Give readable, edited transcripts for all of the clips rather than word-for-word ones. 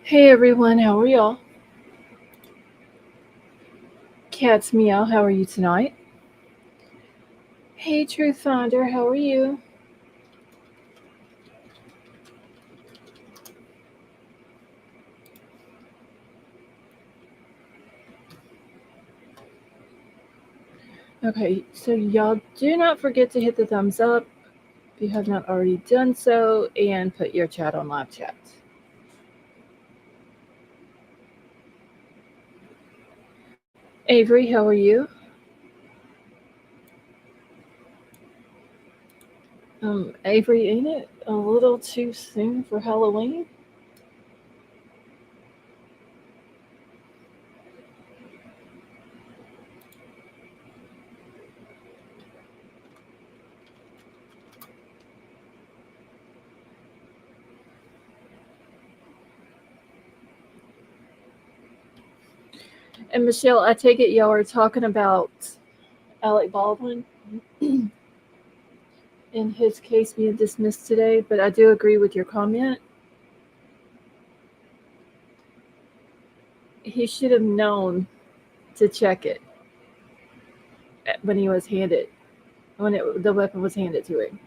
Hey everyone, how are y'all? Cats meow, how are you tonight? Hey Truth Finder, how are you? Okay, so y'all do not forget to hit the thumbs up if you have not already done so and put your chat on live chat. Avery, how are you? Avery, ain't it a little too soon for Halloween? And Michelle, I take it y'all are talking about Alec Baldwin and his case being dismissed today, but I do agree with your comment. He should have known to check it when he was handed the weapon was handed to him.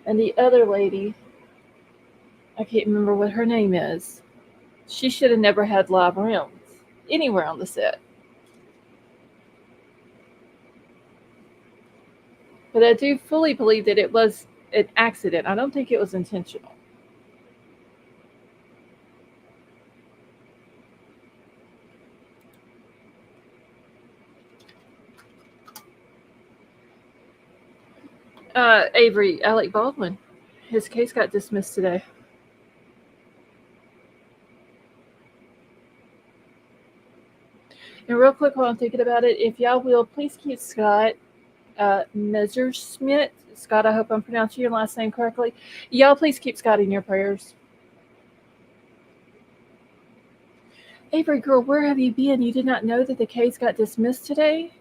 And the other lady, I can't remember what her name is. She should have never had live rounds anywhere on the set. But I do fully believe that it was an accident. I don't think it was intentional. Avery, Alec Baldwin, his case got dismissed today. And real quick, while I'm thinking about it, if y'all will, please keep Scott Messerschmidt. Scott, I hope I'm pronouncing your last name correctly. Y'all, please keep Scott in your prayers. Avery, girl, where have you been? You did not know that the case got dismissed today?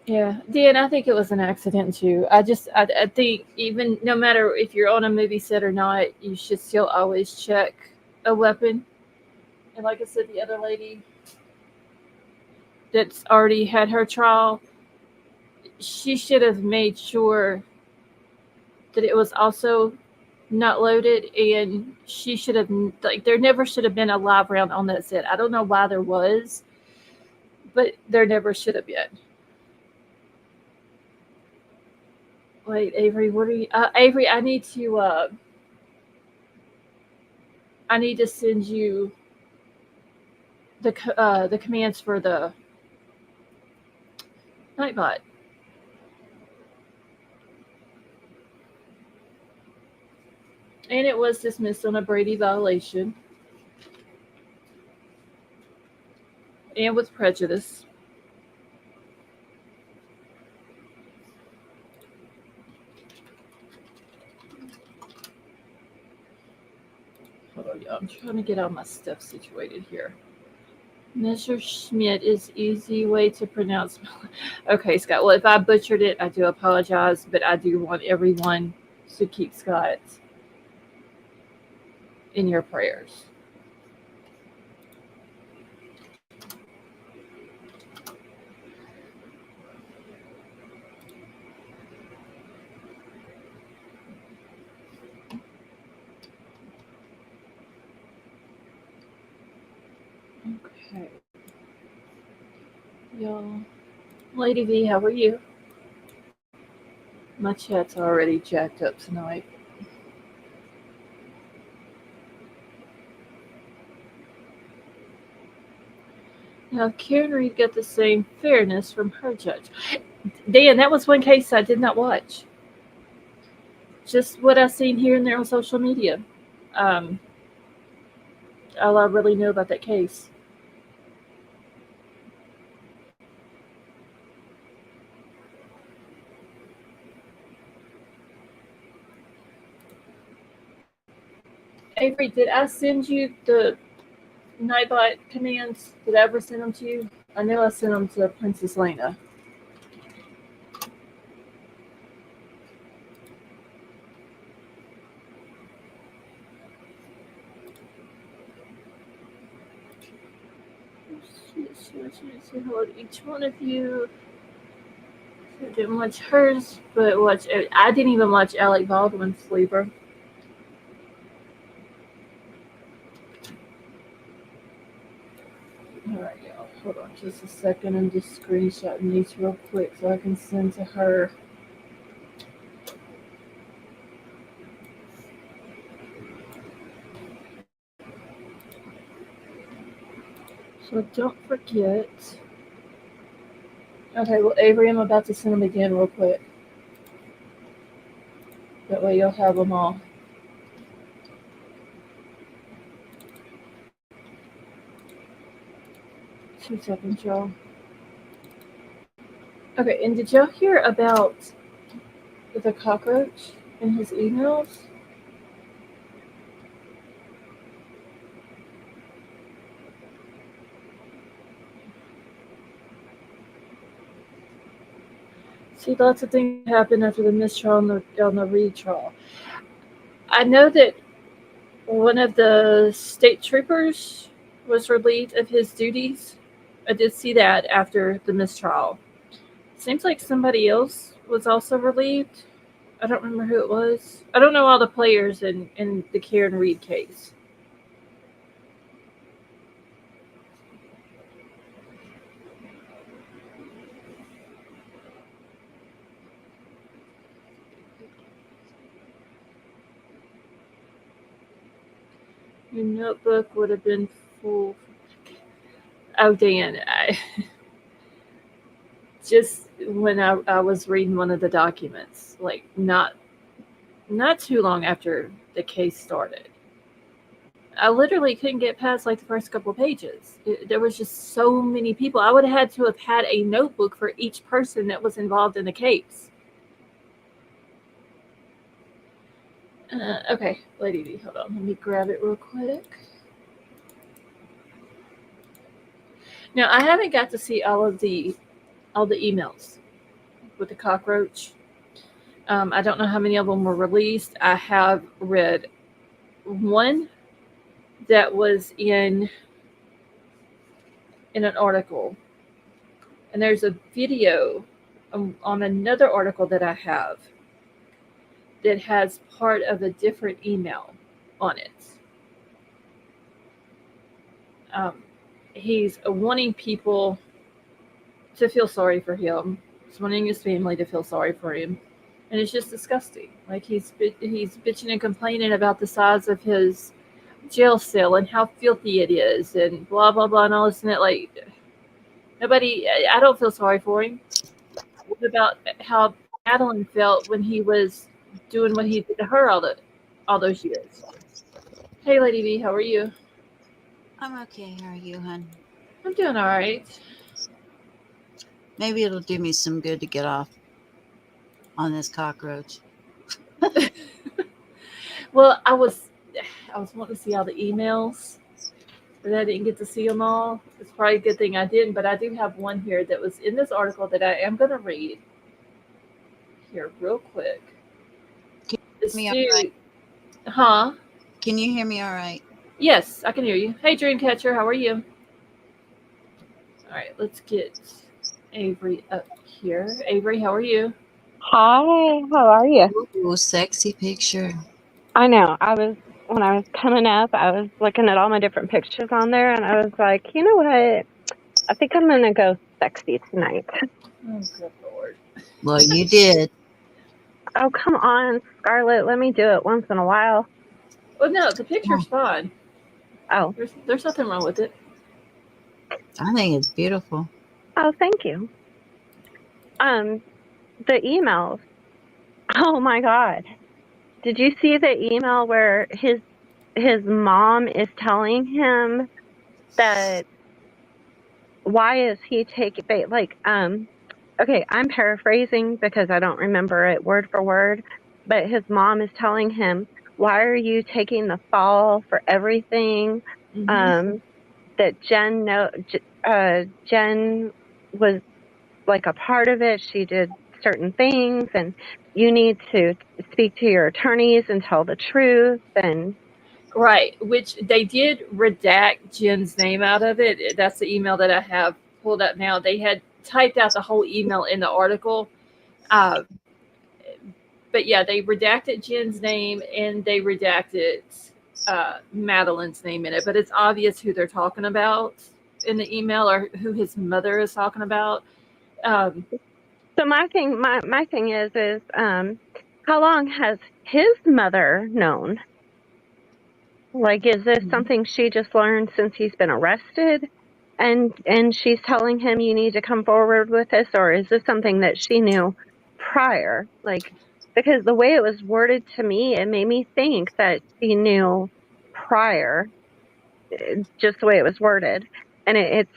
Yeah, Dan, I think it was an accident too. I think even no matter if you're on a movie set or not, you should still always check a weapon. And like I said, the other lady that's already had her trial, she should have made sure that it was also not loaded, and she should have like there never should have been a live round on that set. I don't know why there was, but there never should have been. Wait, Avery, what are you? Avery, I need to send you the commands for the Nightbot. And it was dismissed on a Brady violation and with prejudice. Hold on, y'all. I'm trying to get all my stuff situated here. Mr. Schmidt is easy way to pronounce. Okay, Scott. Well, if I butchered it, I do apologize, but I do want everyone to keep Scott in your prayers. Okay, y'all. Lady V, how are you? My chat's already jacked up tonight. Now, Karen Reed got the same fairness from her judge. Dan, that was one case I did not watch. Just what I've seen here and there on social media. Um, all I really know about that case. Avery, did I send you the Nightbot commands? Did I ever send them to you? I know I sent them to Princess Lena. She hold each one of you. I didn't watch hers, but I didn't even watch Alec Baldwin's Sleeper. Alright, y'all. Hold on just a second. I'm just screenshotting these real quick so I can send to her. So don't forget. Okay, well, Avery, I'm about to send them again real quick. That way you'll have them all. Two seconds, y'all. Okay, and did y'all hear about the cockroach in his emails? See, lots of things happen after the mistrial and the retrial. I know that one of the state troopers was relieved of his duties. I did see that after the mistrial. Seems like somebody else was also relieved. I don't remember who it was. I don't know all the players in the Karen Reed case. Your notebook would have been full. Oh, Dan, just when I was reading one of the documents, like not too long after the case started, I literally couldn't get past like the first couple of pages. There was just so many people. I would have had to have had a notebook for each person that was involved in the case. Okay, Lady D, hold on. Let me grab it real quick. Now, I haven't got to see all the emails with the cockroach. I don't know how many of them were released. I have read one that was in an article, and there's a video on another article that I have that has part of a different email on it. He's wanting people to feel sorry for him. He's wanting his family to feel sorry for him, and it's just disgusting. Like he's bitching and complaining about the size of his jail cell and how filthy it is, and blah blah blah and all this and that. Like nobody, I don't feel sorry for him. What about how Madeline felt when he was doing what he did to her all those years? Hey, Lady V, how are you? I'm okay. How are you, hon? I'm doing all right. Maybe it'll do me some good to get off on this cockroach. Well, I was wanting to see all the emails, but I didn't get to see them all. It's probably a good thing I didn't, but I do have one here that was in this article that I am going to read here real quick. Can you hear me all right? Huh? Can you hear me all right? Yes, I can hear you. Hey, Dreamcatcher, how are you? All right, let's get Avery up here. Avery, how are you? Hi, how are you? Ooh, sexy picture. I know. When I was coming up, I was looking at all my different pictures on there, and I was like, you know what? I think I'm going to go sexy tonight. Oh, good Lord. Well, you did. Oh, come on, Scarlett. Let me do it once in a while. Well, no, the picture's fine. Oh. There's nothing wrong with it. I think it's beautiful. Oh, thank you. The emails. Oh, my God. Did you see the email where his mom is telling him that why is he taking okay, I'm paraphrasing because I don't remember it word for word, but his mom is telling him, why are you taking the fall for everything? Mhm. That Jen was like a part of it. She did certain things, and you need to speak to your attorneys and tell the truth. And Right, which they did redact Jen's name out of it. That's the email that I have pulled up now. They had typed out the whole email in the article. Uh, but yeah, they redacted Jen's name and they redacted Madeline's name in it. But it's obvious who they're talking about in the email or who his mother is talking about. Um, so my thing is how long has his mother known? Like, is this something she just learned since he's been arrested? And she's telling him you need to come forward with this, or is this something that she knew prior? Like, because the way it was worded to me, it made me think that she knew prior, just the way it was worded. And it's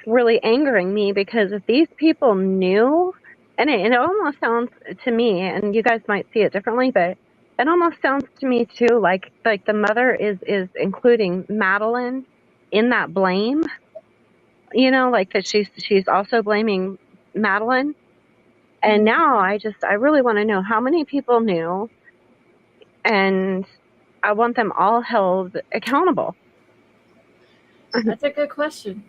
really angering me because if these people knew, and it almost sounds to me, and you guys might see it differently, but it almost sounds to me too like the mother is including Madeline in that blame. You know, like that she's also blaming Madeline. And now I really want to know how many people knew, and I want them all held accountable. that's a good question.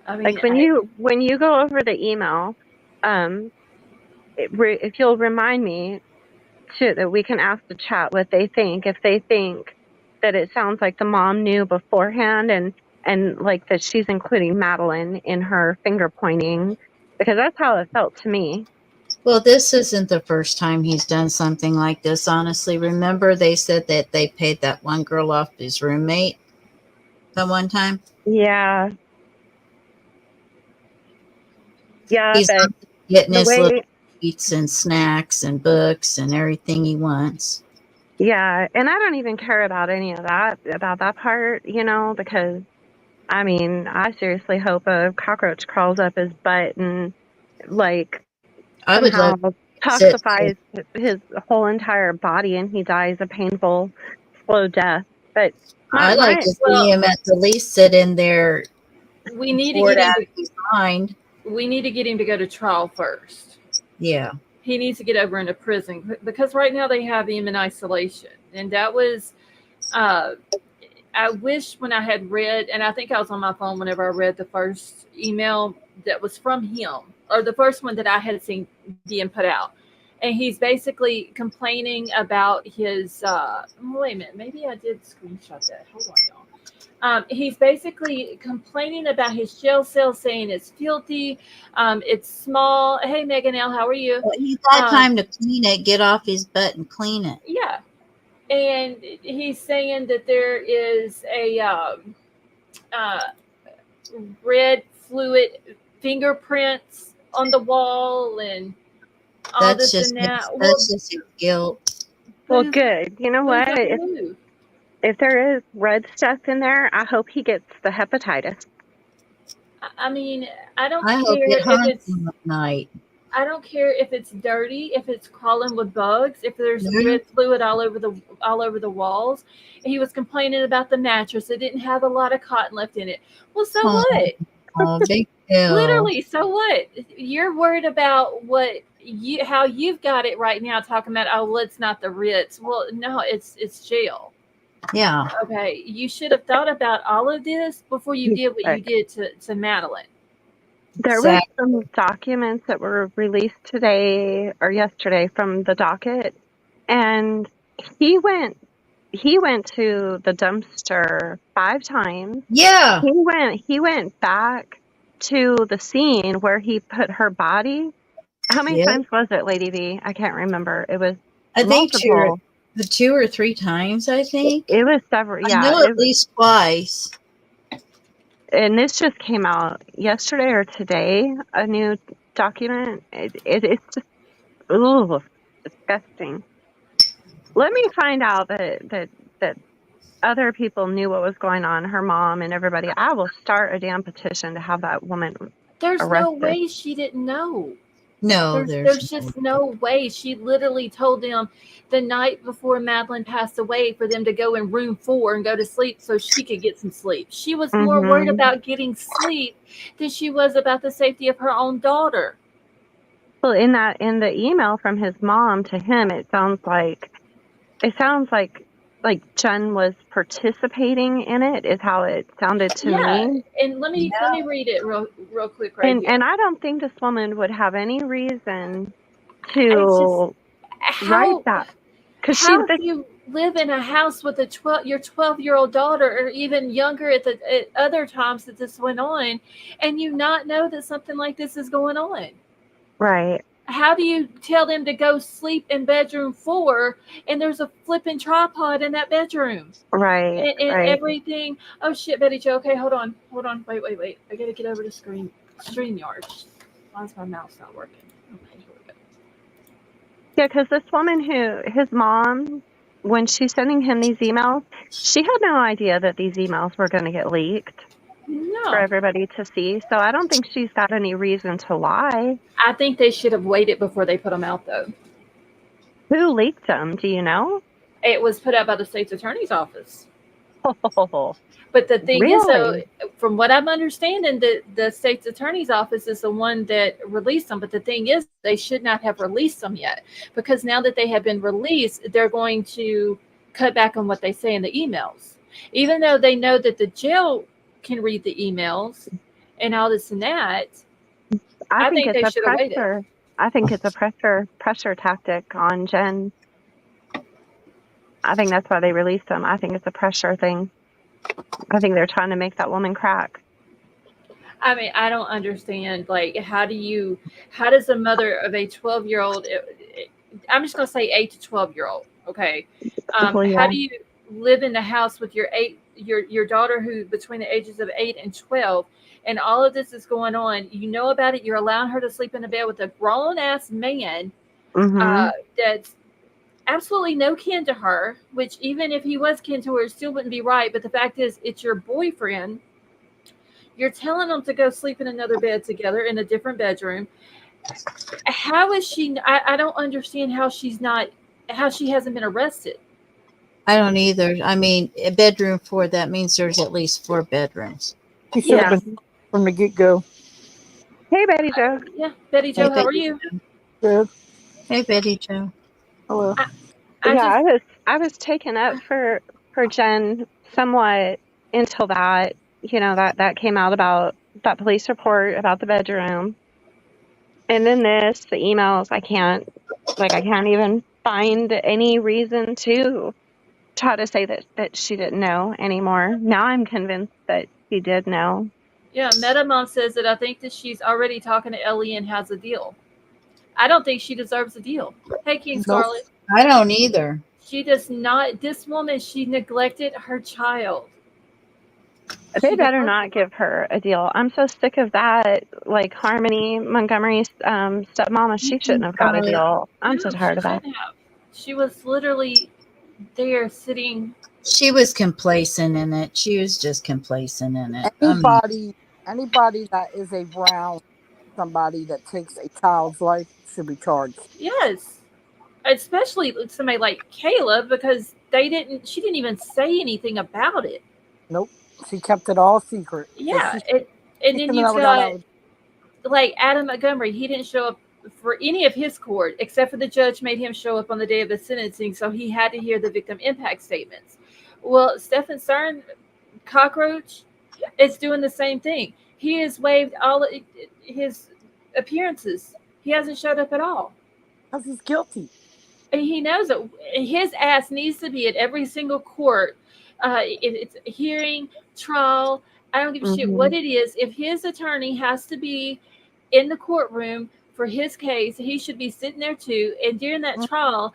I Like mean, I, when you go over the email, um, if you'll remind me too that we can ask the chat what they think. If they think that it sounds like the mom knew beforehand, and like that she's including Madeline in her finger pointing, because that's how it felt to me. Well, this isn't the first time he's done something like this, honestly. Remember, they said that they paid that one girl off his roommate that one time? Yeah, yeah, He's but getting the his little way, treats and snacks and books and everything he wants. yeah, and I don't even care about any of that, about that part, you know, because I mean, I seriously hope a cockroach crawls up his butt and like I would somehow love to sit there. toxifies his whole entire body and he dies a painful, slow death. But my I like my to see well, him at the least sit in there, we need to bored get him out to of his mind. we need to get him to go to trial first. Yeah. He needs to get over into prison because right now they have him in isolation, and that was. Uh, I wish when I had read, and I think I was on my phone whenever I read the first email that was from him, or the first one that I had seen being put out. And he's basically complaining about his. Wait a minute, maybe I did screenshot that. Hold on, y'all. He's basically complaining about his jail cell, saying it's filthy, it's small. Hey, Megan L, how are you? Well, he's got Um, time to clean it, get off his butt and clean it. yeah, and he's saying that there is a uh, red fluid fingerprints on the wall and all That's this just and his, that. Well, that's just his guilt. well, who's good. You know who's what? gonna move? If there is red stuff in there, I hope he gets the hepatitis. I mean, I don't I hope care it if haunts it's him at night. I don't care if it's dirty, if it's crawling with bugs, if there's Mhm. red fluid all over the walls. He was complaining about the mattress. It didn't have a lot of cotton left in it. Well, so Oh, what? big deal. Literally, so what? You're worried about what you how you've got it right now, talking about well, it's not the Ritz. Well, no, it's jail. Yeah. Okay, you should have thought about all of this before you did what you Like, did to Madeline. there was Exactly. some documents that were released today or yesterday from the docket, and he went he went to the dumpster 5 times. Yeah. He went back to the scene where he put her body. How many Yep. times was it, Lady V? I can't remember. It was I think multiple. the 2 or 3 times, I think. It was several. I Yeah. know at least twice. And this just came out yesterday or today, a new document. It's just, ooh, disgusting. Let me find out that other people knew what was going on, her mom and everybody. I will start a damn petition to have that woman There's no arrested. way she didn't know. No, There's just no way. She literally told them the night before Madeline passed away for them to go in room 4 and go to sleep so she could get some sleep. She was more worried about getting sleep than she was about the safety of her own daughter. Well, in the email from his mom to him, it sounds like Jen was participating in it, is how it sounded to me. And let me read it real quick right here. And I don't think this woman would have any reason to write that. How do you live in a house with your 12-year-old daughter, or even younger at other times that this went on, and you not know that something like this is going on? Right. How do you tell them to go sleep in bedroom 4 and there's a flipping tripod in that bedroom? Right. And everything. Oh shit, Betty Joe. Okay, hold on. Wait. I gotta get over to StreamYard. Why is my mouse not working? Okay, here we go. Yeah, because this woman his mom, when she's sending him these emails, she had no idea that these emails were going to get leaked for everybody to see. So I don't think she's got any reason to lie. I think they should have waited before they put them out, though. Who leaked them? Do you know? It was put out by the state's attorney's office. Oh, but the thing is, though, really? from what I'm understanding, the state's attorney's office is the one that released them. But the thing is, they should not have released them yet, because now that they have been released, they're going to cut back on what they say in the emails. Even though they know that the jail can read the emails and all this and that, I think they should have waited. I think it's a pressure tactic on Jen. I think that's why they released them. I think it's a pressure thing. I think they're trying to make that woman crack. I mean, I don't understand. Like, how does a mother of a 12-year-old, I'm just going to say 8 to 12-year-old, okay? How do you live in the house with your daughter who between the ages of 8 and 12, and all of this is going on? You know about it. You're allowing her to sleep in a bed with a grown-ass man that's absolutely no kin to her, which even if he was kin to her, it still wouldn't be right. But the fact is, it's your boyfriend. You're telling them to go sleep in another bed together in a different bedroom. How is she? I don't understand how she hasn't been arrested. I don't either. I mean, a bedroom 4, that means there's at least 4 bedrooms. She should have been from the get-go. Hey, Betty Jo. Yeah, Betty Jo, how are you? Good. Hey, Betty Jo. Hello. I was taken up for Jen somewhat until that, that came out about that police report about the bedroom. And then the emails, I can't even find any reason to try to say that she didn't know anymore. Now I'm convinced that she did know. Yeah, Metamon says that I think that she's already talking to Ellie and has a deal. I don't think she deserves a deal. Hey, King Scarlet. I don't either. She does not. This woman, she neglected her child. They better not give her a deal. I'm so sick of that. Like Harmony Montgomery's stepmama, she shouldn't have got a deal. I'm so tired of that. She was literally there sitting. She was complacent in it. She was just complacent in it. Anybody that is around somebody that takes a child's life should be charged. Yes, especially somebody like Caleb, because she didn't even say anything about it. Nope, she kept it all secret. Yeah, and then you've got like Adam Montgomery. He didn't show up for any of his court, except for the judge made him show up on the day of the sentencing, so he had to hear the victim impact statements. Well, Stephen Stern, Cockroach, is doing the same thing. He has waived all his appearances. He hasn't showed up at all. Because he's guilty. And he knows it. His ass needs to be at every single court. If it's a hearing, trial, I don't give a shit what it is. If his attorney has to be in the courtroom for his case, he should be sitting there too. And during that trial,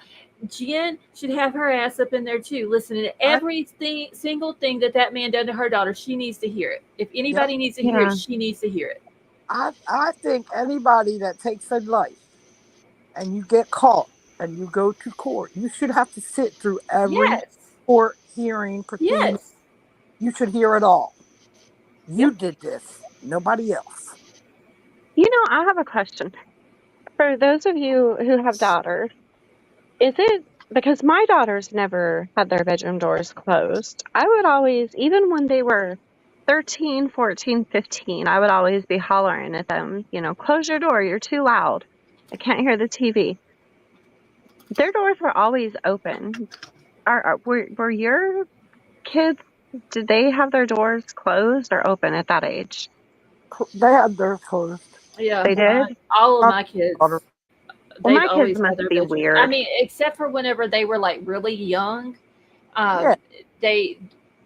Jen should have her ass up in there too, listening to every single thing that man done to her daughter. She needs to hear it. If anybody needs to hear it, she needs to hear it. I think anybody that takes a life and you get caught and you go to court, you should have to sit through every court hearing proceeding. Yes. You should hear it all. You did this. Nobody else. I have a question. For those of you who have daughters, is it because my daughters never had their bedroom doors closed? I would always, even when they were 13, 14, 15, I would always be hollering at them, close your door, you're too loud. I can't hear the TV. Their doors were always open. Were your kids, did they have their doors closed or open at that age? They had theirs closed. Yeah, They did? all of My my kids, daughter. Well, they've my kids always had must their be bedroom. I weird. mean, except for whenever they were like really young, Yeah, they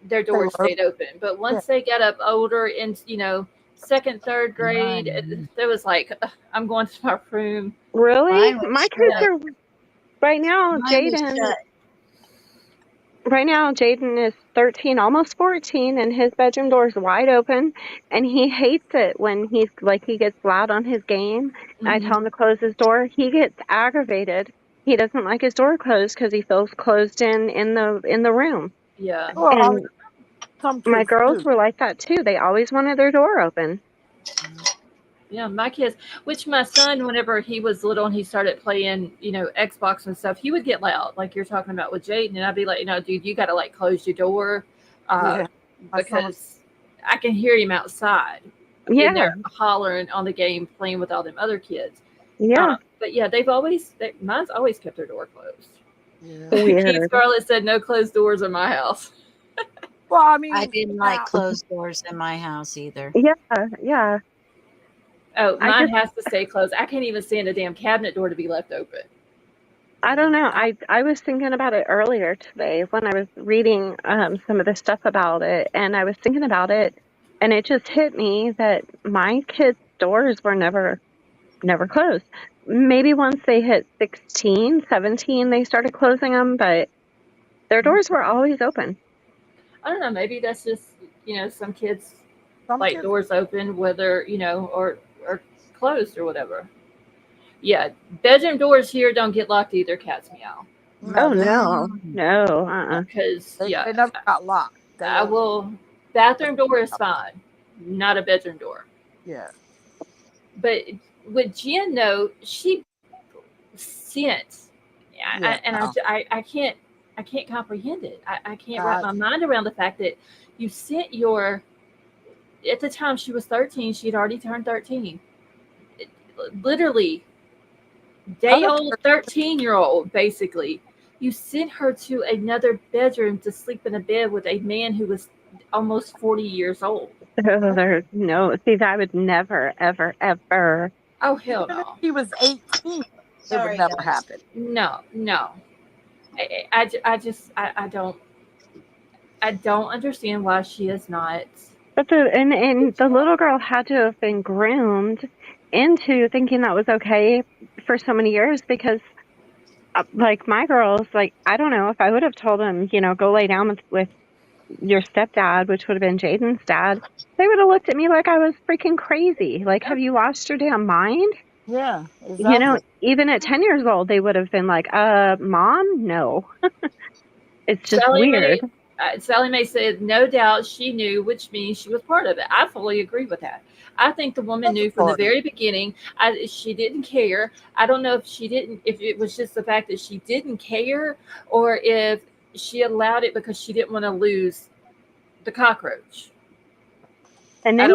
their they were doors stayed open. But Yeah. once they got up older, in second, third grade, it was like I'm going to my room. Really? Mine was My kids shut. are right now, Mine was Jaden. shut. Right now, Jaden is 13, almost 14, and his bedroom door is wide open, and he hates it when he gets loud on his game. I tell him to close his door. He gets aggravated. He doesn't like his door closed because he feels closed in the room. Yeah. Well, I mean, And some my kids girls do. were like that too. They always wanted their door open. Yeah, my kids, which my son, whenever he was little and he started playing, Xbox and stuff, he would get loud, like you're talking about with Jaden, and I'd be like, no, dude, you got to like close your door, Yeah, my son was- because I can hear him outside in Yeah, there hollering on the game, playing with all them other kids. yeah. But yeah, mine's always kept their door closed. yeah. Weird. Keith Scarlett said no closed doors in my house. Well, I mean, I didn't like now- closed doors in my house either. Yeah, yeah. Oh, I mine just- has to stay closed. I can't even stand a damn cabinet door to be left open. I don't know. I was thinking about it earlier today when I was reading some of the stuff about it, and I was thinking about it, and it just hit me that my kids' doors were never closed. Maybe once they hit 16, 17, they started closing them, but their doors were always open. I don't know. Maybe that's just some kids some like kids, doors open, whether or closed or whatever. Yeah, bedroom doors here don't get locked either. Cats meow. Oh, no. Because they never got locked. They I always- will. Bathroom door is fine, not a bedroom door. Yeah, But with Jen, though, she sent, Yeah, I can't comprehend it. I can't wrap my mind around the fact that you sent your. At the time she was 13, she'd already turned 13. Literally, day old 13-year-old, basically. You sent her to another bedroom to sleep in a bed with a man who was almost 40 years old. No, see, that would never, ever, ever. Oh, hell even no. if he was 18, it Sorry, would never guys. happen. No. I don't understand why she is not. But the little girl had to have been groomed into thinking that was okay for so many years because, like, my girls, like, I don't know if I would have told them, go lay down with your stepdad, which would have been Jaden's dad, they would have looked at me like I was freaking crazy. Like, have you lost your damn mind? Yeah, exactly. Even at 10 years old, they would have been like, Mom, no. It's just weird. Sally Mae said, no doubt she knew, which means she was part of it. I fully agree with that. I think the woman knew from the very beginning. She didn't care. I don't know if it was just the fact that she didn't care, or if she allowed it because she didn't want to lose the cockroach. And then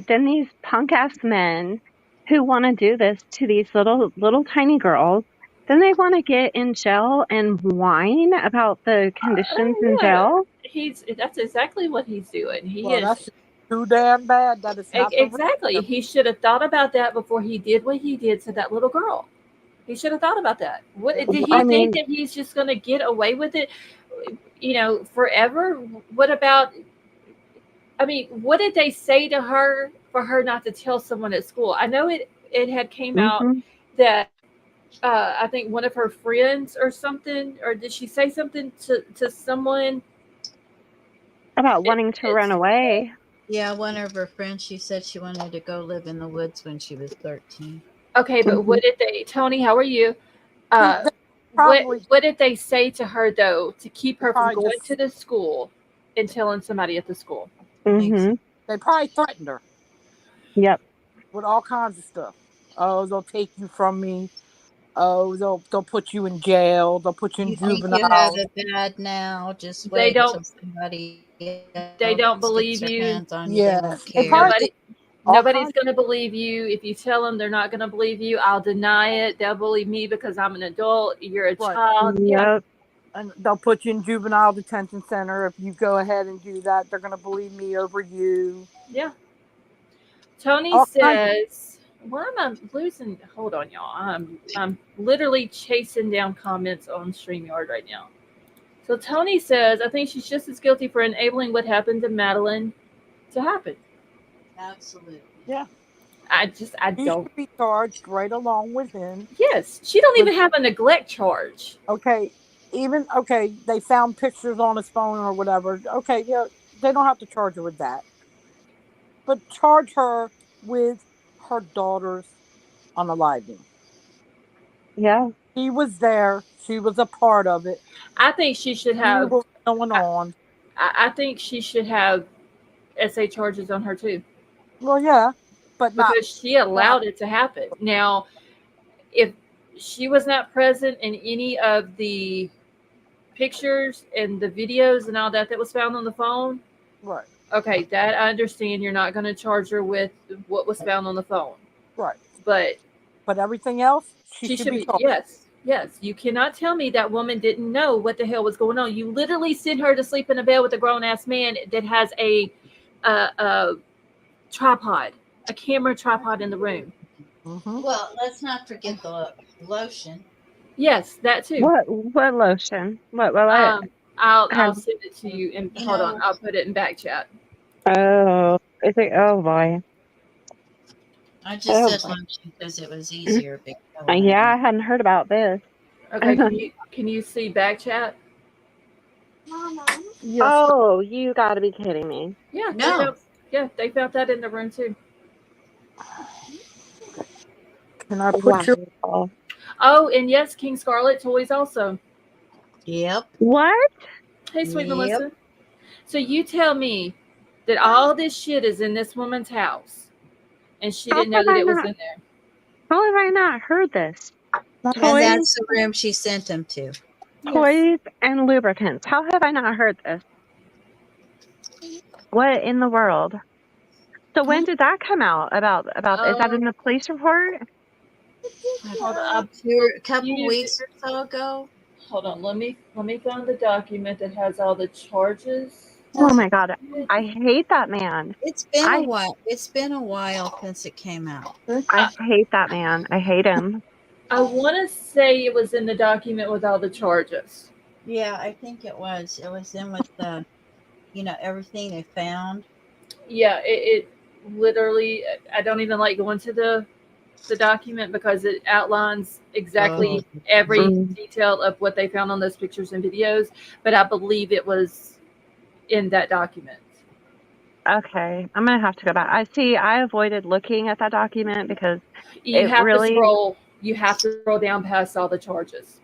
then these punk ass men who want to do this to these little tiny girls, then they want to get in jail and whine about the conditions in jail. That's exactly what he's doing. That's too damn bad. That is not exactly. He should have thought about that before he did what he did to that little girl. He should have thought about that. What did he think that he's just going to get away with it, forever? What about? I mean, what did they say to her for her not to tell someone at school? I know it had came out that I think one of her friends or something, or did she say something to someone about wanting to run away? Yeah, one of her friends, she said she wanted to go live in the woods when she was 13. Okay, but what did they, Tony, how are you? What did they say to her, though, to keep her from going to the school and telling somebody at the school? Mm-hmm. They probably threatened her. Yep. With all kinds of stuff. Oh, they'll take you from me. Oh, they'll put you in jail. They'll put you in You think you have juvenile. it bad now? Just They wait don't. until somebody They don't else gets believe their you. hands on you. They Yes, won't it care. probably all Nobody's kinds. going to believe you. If you tell them, they're not going to believe you. I'll deny it. They'll believe me because I'm an adult. You're a Right, child. Yeah. Yep. and they'll put you in juvenile detention center if you go ahead and do that. They're gonna believe me over you. Yeah. Tony All kinds of. says, "Why am I losing? Hold on, y'all. I'm literally chasing down comments on StreamYard right now." So Tony says, "I think she's just as guilty for enabling what happened to Madeline to happen." Absolutely. Yeah, I he don't. should be charged right along with him. Yes, she don't With even have a neglect charge. okay, even okay, they found pictures on his phone or whatever. Okay, yeah, they don't have to charge her with that, but charge her with her daughter's unaliving. Yeah. She was there. She was a part of it. I think she should She knew have. what was going I, on. I think she should have SA charges on her too Well, yeah, but not because she not. allowed it to happen. Now, if she was not present in any of the pictures and the videos and all that was found on the phone, Right, okay, that I understand. You're not going to charge her with what was found on the phone, right. but But everything else, she she should should be be. charged. Yes. You cannot tell me that woman didn't know what the hell was going on. You literally sent her to sleep in a bed with a grown ass man that has a tripod, a camera tripod in the room. Mm-hmm. Well, let's not forget the lotion. Yes, that too. What lotion? What I'll kind? send it to you and You hold on. know, I'll put it in back chat. Oh, is it? Oh boy. I just Oh said boy. lotion because it was easier. Big Yeah, I hadn't heard about this. Okay, can you see back chat? Yes. Oh, you got to be kidding me. Yeah, No. they found that in the room too. Can I put your? Wow. Oh, and yes, King Scarlet toys also. Yep. What? Hey, sweet Yep. Melissa. So you tell me that all this shit is in this woman's house, and she How didn't know have that I it was not? in there. How have I not heard this? And Toys, that's the room she sent him to. Yes. toys, and lubricants. How have I not heard this? What in the world? So when did that come out? About is that in the police report? Hold on. A couple weeks or so ago. Hold on. Let me find the document that has all the charges. Oh my god, I hate that man. It's been a I while. It's been a while since it came out. I hate that man. I hate him. I want to say it was in the document with all the charges. Yeah, I think it was. It was in with the, everything they found. Yeah, it literally. I don't even like going to the document because it outlines exactly every Mm. detail of what they found on those pictures and videos. But I believe it was in that document. Okay, I'm gonna have to go back. I avoided looking at that document because You it have really to scroll. You have to scroll down past all the charges.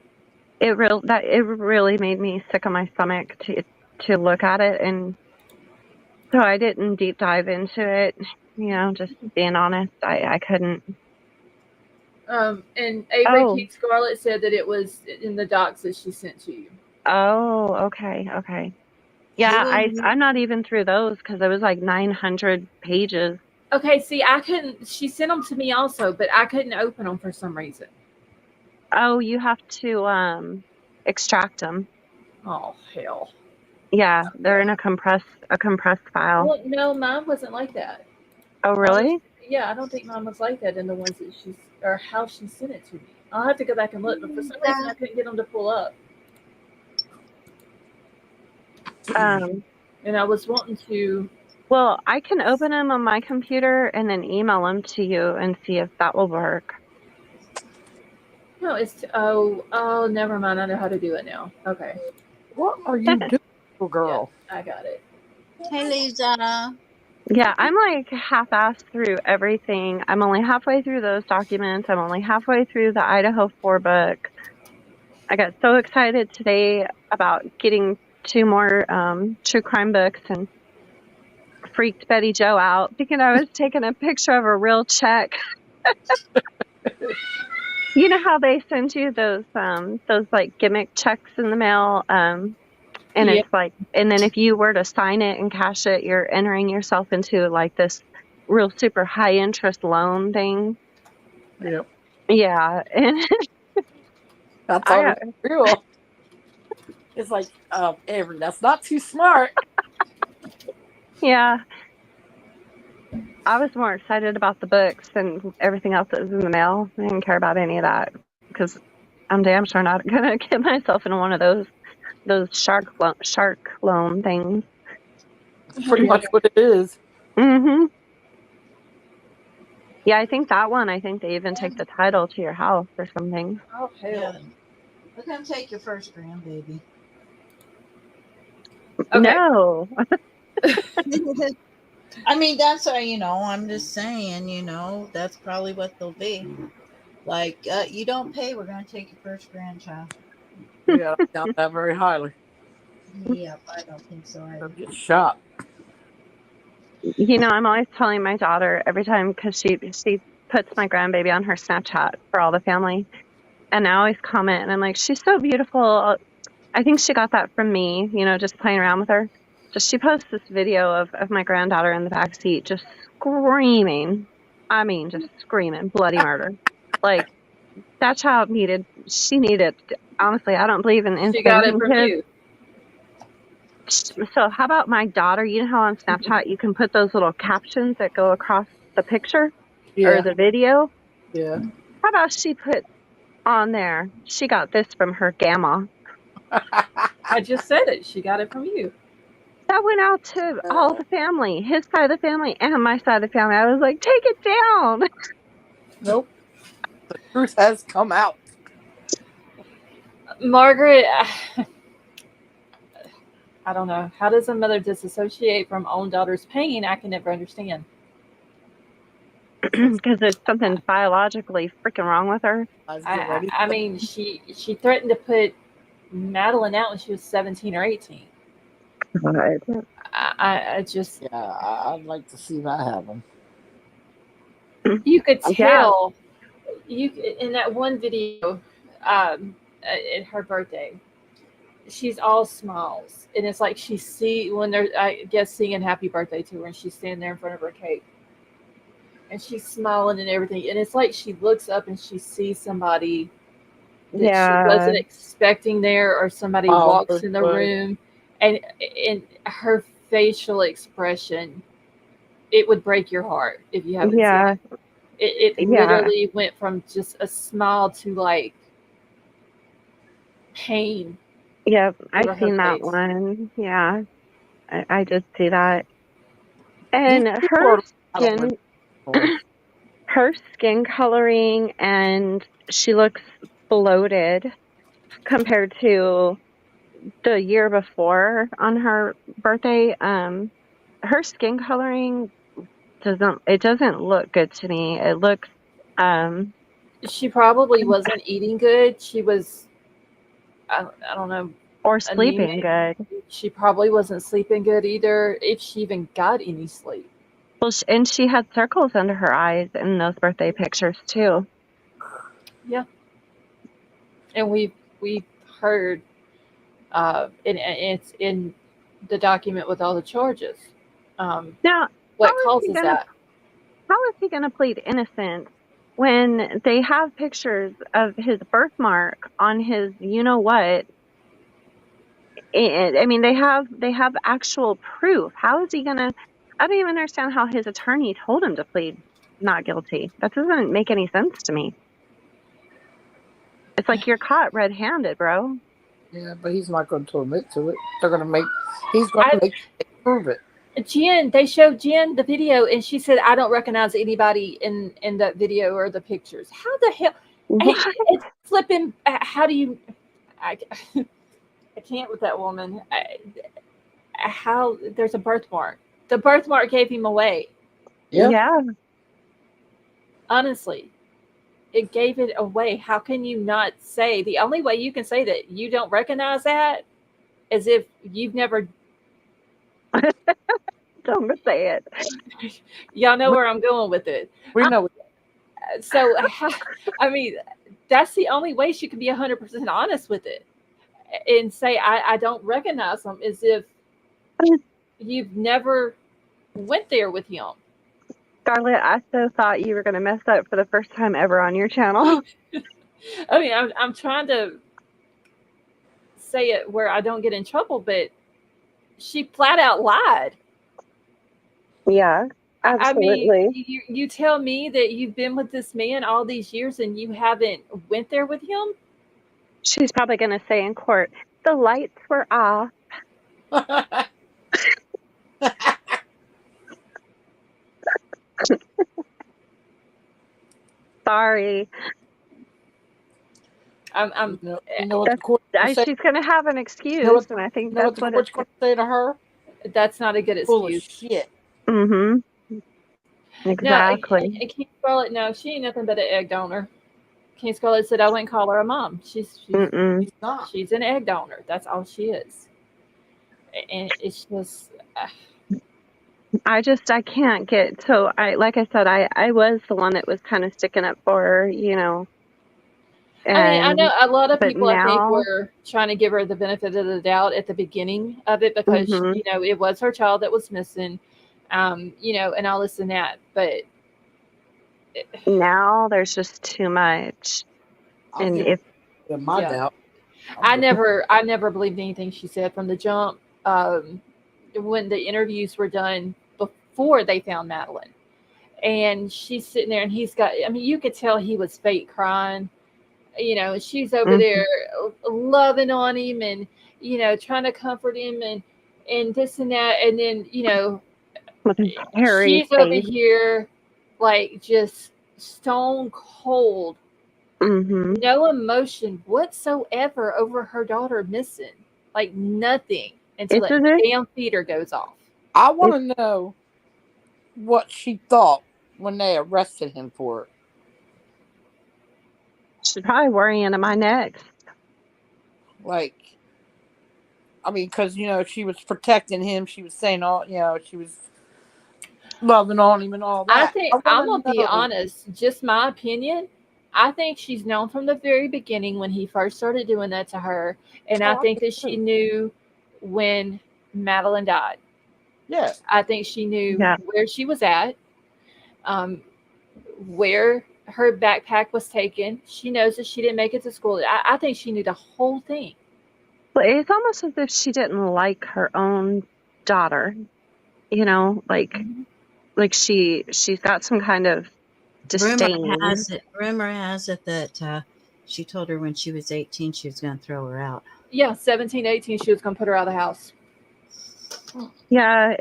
it really made me sick of my stomach to look at it, and so I didn't deep dive into it. Just being honest, I couldn't. And Avery Oh, King Scarlett said that it was in the docs that she sent to you. okay. Yeah, I'm not even through those because it was like 900 pages. Okay, see, I couldn't. She sent them to me also, but I couldn't open them for some reason. Oh, you have to extract them. Oh hell. Yeah, they're in a compressed file. Well, no, mine wasn't like that. Oh, really? Yeah, I don't think mine was like that in the ones that or how she sent it to me. I'll have to go back and look, but for some reason I couldn't get them to pull up. And I was wanting to. Well, I can open them on my computer and then email them to you and see if that will work. No, it's never mind. I know how to do it now. Okay. What are you doing, little girl? Yeah, I got it. Hey, Lisa. Yeah, I'm like half-assed through everything. I'm only halfway through those documents. I'm only halfway through the Idaho 4 book. I got so excited today about getting 2 more true crime books and freaked Betty Joe out thinking I was taking a picture of a real check. You know how they send you those like gimmick checks in the mail, and Yeah. it's like, and then if you were to sign it and cash it, you're entering yourself into like this real super high interest loan thing. Yep. Yeah, and I thought it was real. It's like, Avery, that's not too smart. yeah, I was more excited about the books and everything else that was in the mail. I didn't care about any of that because I'm damn sure not gonna get myself in one of those shark loan things. That's pretty much what it is. Mm-hmm. Yeah, I think that one. I think they even take the title to your house or something. Oh hell. Yeah. We're gonna take your first grandbaby. Okay. No. I mean, that's I'm just saying, that's probably what they'll be. Like, you don't pay, we're gonna take your first grandchild. Yeah, I doubt that very highly. Yep, I don't think so They'll either. get shot. I'm always telling my daughter every time because she puts my grandbaby on her Snapchat for all the family, and I always comment and I'm like, she's so beautiful. I think she got that from me, just playing around with her. Just she posts this video of my granddaughter in the back seat just screaming. I mean, just screaming bloody murder. Like that child she needed. Honestly, I don't believe in She got it spanking from kids. you. So how about my daughter? You know how on Snapchat you can put those little captions that go across the picture or Yeah, the video? yeah. How about she put on there, she got this from her gamma. I just said it. She got it from you. That went out to all the family, his side of the family and my side of the family. I was like, take it down. Nope. The truth has come out. Margaret, I don't know. How does a mother disassociate from own daughter's pain? I can never understand. Because there's something biologically freaking wrong with her. Let's get ready. I mean, she threatened to put Madeline out when she was 17 or 18. I just Yeah, I'd like to see that happen. you could Yeah. tell you in that one video at her birthday. She's all smiles, and it's like she see when they're I guess singing happy birthday to her, and she's standing there in front of her cake, and she's smiling and everything, and it's like she looks up and she sees somebody that she Yeah. wasn't expecting there, or somebody walks in the But room, and her facial expression, it would break your heart if you haven't seen Yeah. it. It Yeah. literally went from just a smile to like pain Yep. over I've her seen that face. one. Yeah. I did see that. these And people are skin her skin coloring, and she looks bloated compared to the year before on her birthday. Her skin coloring doesn't look good to me. It looks She probably wasn't eating good. She was, I don't know, or sleeping anemic. good. She probably wasn't sleeping good either, if she even got any sleep. Well, and she had circles under her eyes in those birthday pictures too. Yeah, and we've heard, and it's in the document with all the charges. Now, What causes that? how is he gonna plead innocent when they have pictures of his birthmark on his you know what? I mean, they have actual proof. How is he gonna? I don't even understand how his attorney told him to plead not guilty. That doesn't make any sense to me. It's like you're caught red-handed, bro. Yeah, but he's not going to admit to it. He's going to make they prove it. Jen, they showed Jen the video, and she said, "I don't recognize anybody in that video or the pictures." How the hell? What? It's flipping. How do you? I, I can't with that woman. How there's a birthmark. The birthmark gave him away. Yeah. Honestly, it gave it away. How can you not say? The only way you can say that you don't recognize that is if you've never. Don't say it. Y'all know where I'm going with it. We know. So, I mean, that's the only way she can be 100% honest with it and say, I don't recognize him, as if you've never went there with him. Scarlett, I so thought you were going to mess up for the first time ever on your channel. I mean, I'm trying to say it where I don't get in trouble, but she flat out lied. Yeah, I mean, absolutely. you tell me that you've been with this man all these years and you haven't went there with him? She's probably going to say in court, the lights were off. Sorry. I'm You know what the court's going to say? She's going to have an excuse, and I think You know what that's the what court's it's. going to say to her? That's not a good Full of excuse. shit. Mm-hmm. No, Exactly. and King Scarlett, no, she ain't nothing but an egg donor. King Scarlett said I wouldn't call her a mom. Mm-mm. She's not. She's an egg donor. That's all she is. And it's just I can't get, so like I said, I was the one that was kind of sticking up for her, I mean, I know a lot of but people, I think, now, were trying to give her the benefit of the doubt at the beginning of it because, mhm, it was her child that was missing, and all this and that. But now there's just too much. I'll And give if, them my yeah, doubt. I never believed anything she said from the jump. When the interviews were done before they found Madeline, and she's sitting there, and he's got. I mean, you could tell he was fake crying. And she's over mhm, there loving on him and trying to comfort him and this and that, and then with his hairy she's over face, here like just stone cold, hmm no emotion whatsoever over her daughter missing, like nothing until it's that as if, damn feeder goes off. I it's, want to know what she thought when they arrested him for it. she's probably worrying, am I next? Like, I mean, because, she was protecting him. She was saying all, she was loving on him and all I that. think I I'm gonna want to be know. honest, just my opinion. I think she's known from the very beginning when he first started doing that to her, and I Oh, I think do that she too. knew when Madeline died. Yeah. I think she knew Yeah. where she was at, um, where her backpack was taken. She knows that she didn't make it to school. I think she knew the whole thing. But it's almost as if she didn't like her own daughter, like, Mm-hmm. she's got some kind of disdain. Rumor has it that she told her when she was 18 she was going to throw her out. Yeah, 17, 18, she was going to put her out of the house. Yeah,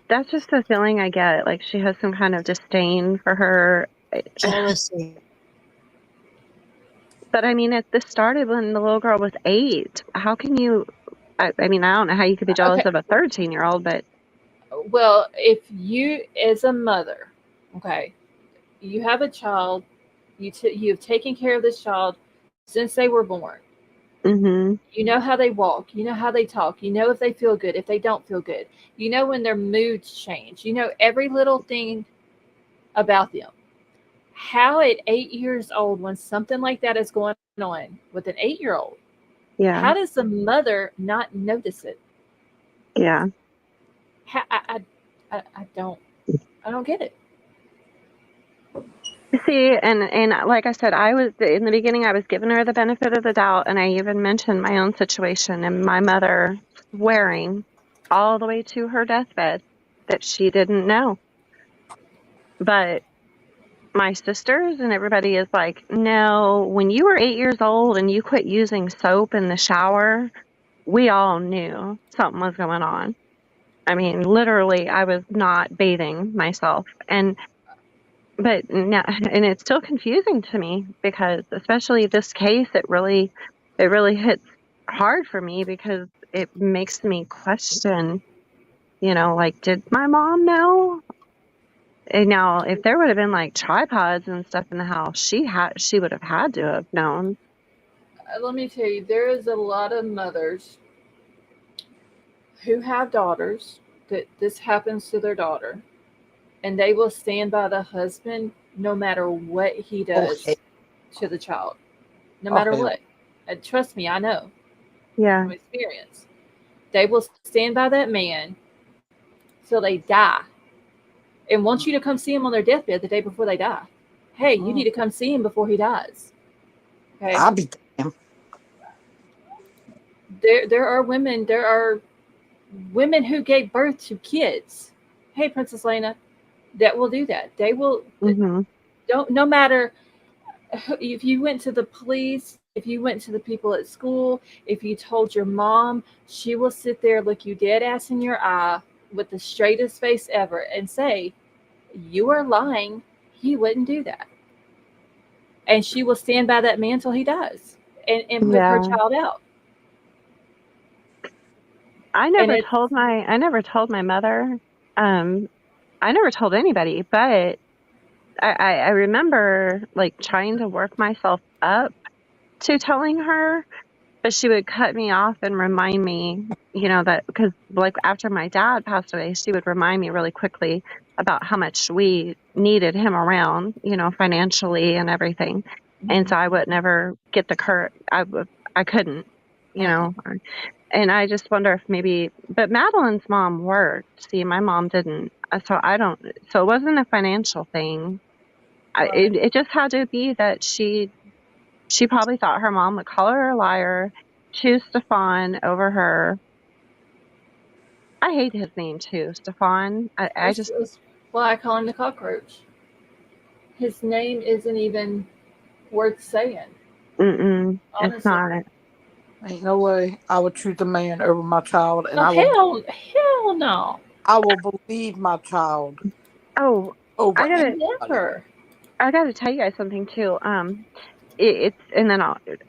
that's just the feeling I get. Like she has some kind of disdain for her. Jealousy. But I mean, this started when the little girl was 8. How can you? I mean, I don't know how you could be jealous Okay. of a 13-year-old, but Well, if you, as a mother, okay, you have a child, you've taken care of this child since they were born. mm-hmm, You know how they walk, you know how they talk, you know if they feel good, if they don't feel good. You know when their moods change. You know every little thing about them. How at 8 years old, when something like that is going on with an 8-year-old, yeah, how does the mother not notice it? yeah. How, I don't get it. See, and like I said, I was in the beginning. I was giving her the benefit of the doubt, and I even mentioned my own situation and my mother swearing all the way to her deathbed that she didn't know. But my sisters and everybody is like, no, when you were 8 years old and you quit using soap in the shower, we all knew something was going on. I mean, literally, I was not bathing myself. But now, and it's still confusing to me because, especially this case, it really hits hard for me because it makes me question, like, did my mom know? And now, if there would have been like tripods and stuff in the house, she would have had to have known. Let me tell you, there is a lot of mothers who have daughters that this happens to their daughter, and they will stand by the husband no matter what he does hell. to the child. No Oh, matter hell. what. Trust me, I know Yeah. from experience. They will stand by that man till they die and want you to come see him on their deathbed the day before they die. Hey, you need to come see him before he dies. Okay. I'll be damned. There are women who gave birth to kids. Hey, Princess Lena, that will do that. They will Hmm. don't no matter if you went to the police, if you went to the people at school, if you told your mom, she will sit there, look you dead ass in your eye with the straightest face ever and say, "You are lying. He wouldn't do that." And she will stand by that man till he dies and put her Yeah. child out. I And never it's told my mother. I never told anybody, but I remember like trying to work myself up to telling her, but she would cut me off and remind me, that because like after my dad passed away, she would remind me really quickly about how much we needed him around, financially and everything. And so I would never get the courage. I couldn't, you Uh-uh. know. And I just wonder if maybe, but Madeline's mom worked. See, my mom didn't. So I don't, so it wasn't a financial thing. right. It just had to be that she probably thought her mom would call her a liar, choose Stefan over her. I hate his name too, Stefan. I just, It's why I call him the cockroach. His name isn't even worth saying, it's honestly. not. Ain't no way I would choose a man over my child, and Oh hell no, I will believe my child Oh, over I gotta, anybody. never. I gotta tell you guys something too. It's and then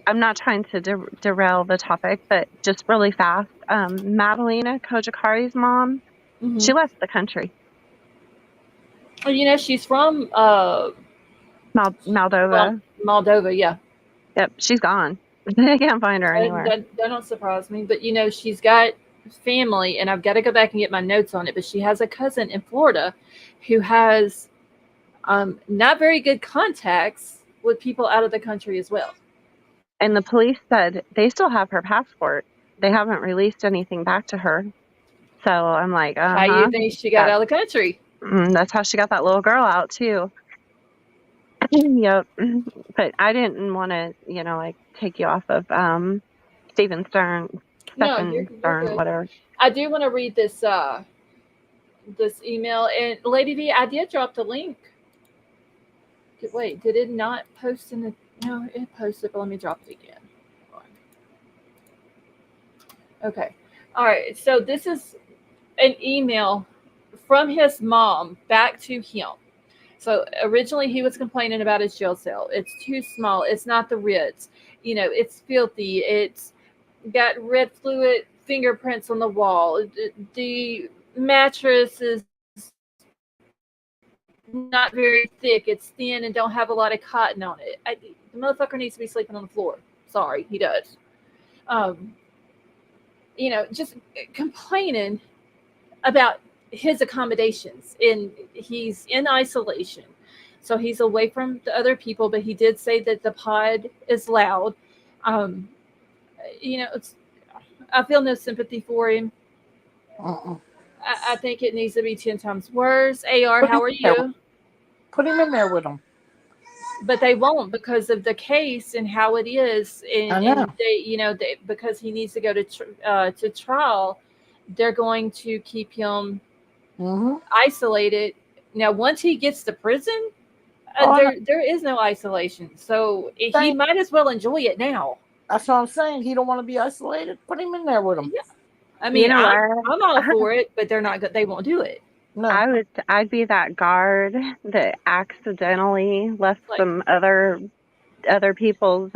I'm not trying to derail the topic, but just really fast. Madalena Kojakari's mom, Hmm. she left the country. Well, she's from well, Moldova. Moldova. Yeah, Yep, she's gone. They can't find her anywhere. that don't surprise me. But she's got family, and I've got to go back and get my notes on it. But she has a cousin in Florida who has not very good contacts with people out of the country as well. And the police said they still have her passport. They haven't released anything back to her. So I'm like, How you think she got that, out of the country? that's how she got that little girl out too. Yep. But I didn't want to, like take you off of No, Stephen you're Stern, good. whatever. I do want to read this email, and Lady V, I did drop the link. Wait, did it not post in the? No, it posted, but let me drop it again. Okay, all right. So this is an email from his mom back to him. So originally he was complaining about his jail cell. It's too small. It's not the Ritz. It's filthy. It's got red fluid fingerprints on the wall. The mattress is not very thick. It's thin and don't have a lot of cotton on it. The motherfucker needs to be sleeping on the floor. Sorry, he does. Um, just complaining about his accommodations, and he's in isolation, so he's away from the other people. But he did say that the pod is loud. Um, it's, I feel no sympathy for him. Uh-uh. I think it needs to be 10 times worse. AR, Put him how are in there. you? Put him in there with them. But they won't, because of the case and how it is, I and know. because he needs to go to trial, they're going to keep him Mm-hmm. isolated. Now, once he gets to prison, Oh, I know. there is no isolation, so he Saying, might as well enjoy it now. that's what I'm saying. He don't want to be isolated. Put him in there with them. Yeah, I You mean, know what? I'm all for it, but they're not. They won't do it. No. I'd be that guard that accidentally left Like, some other people's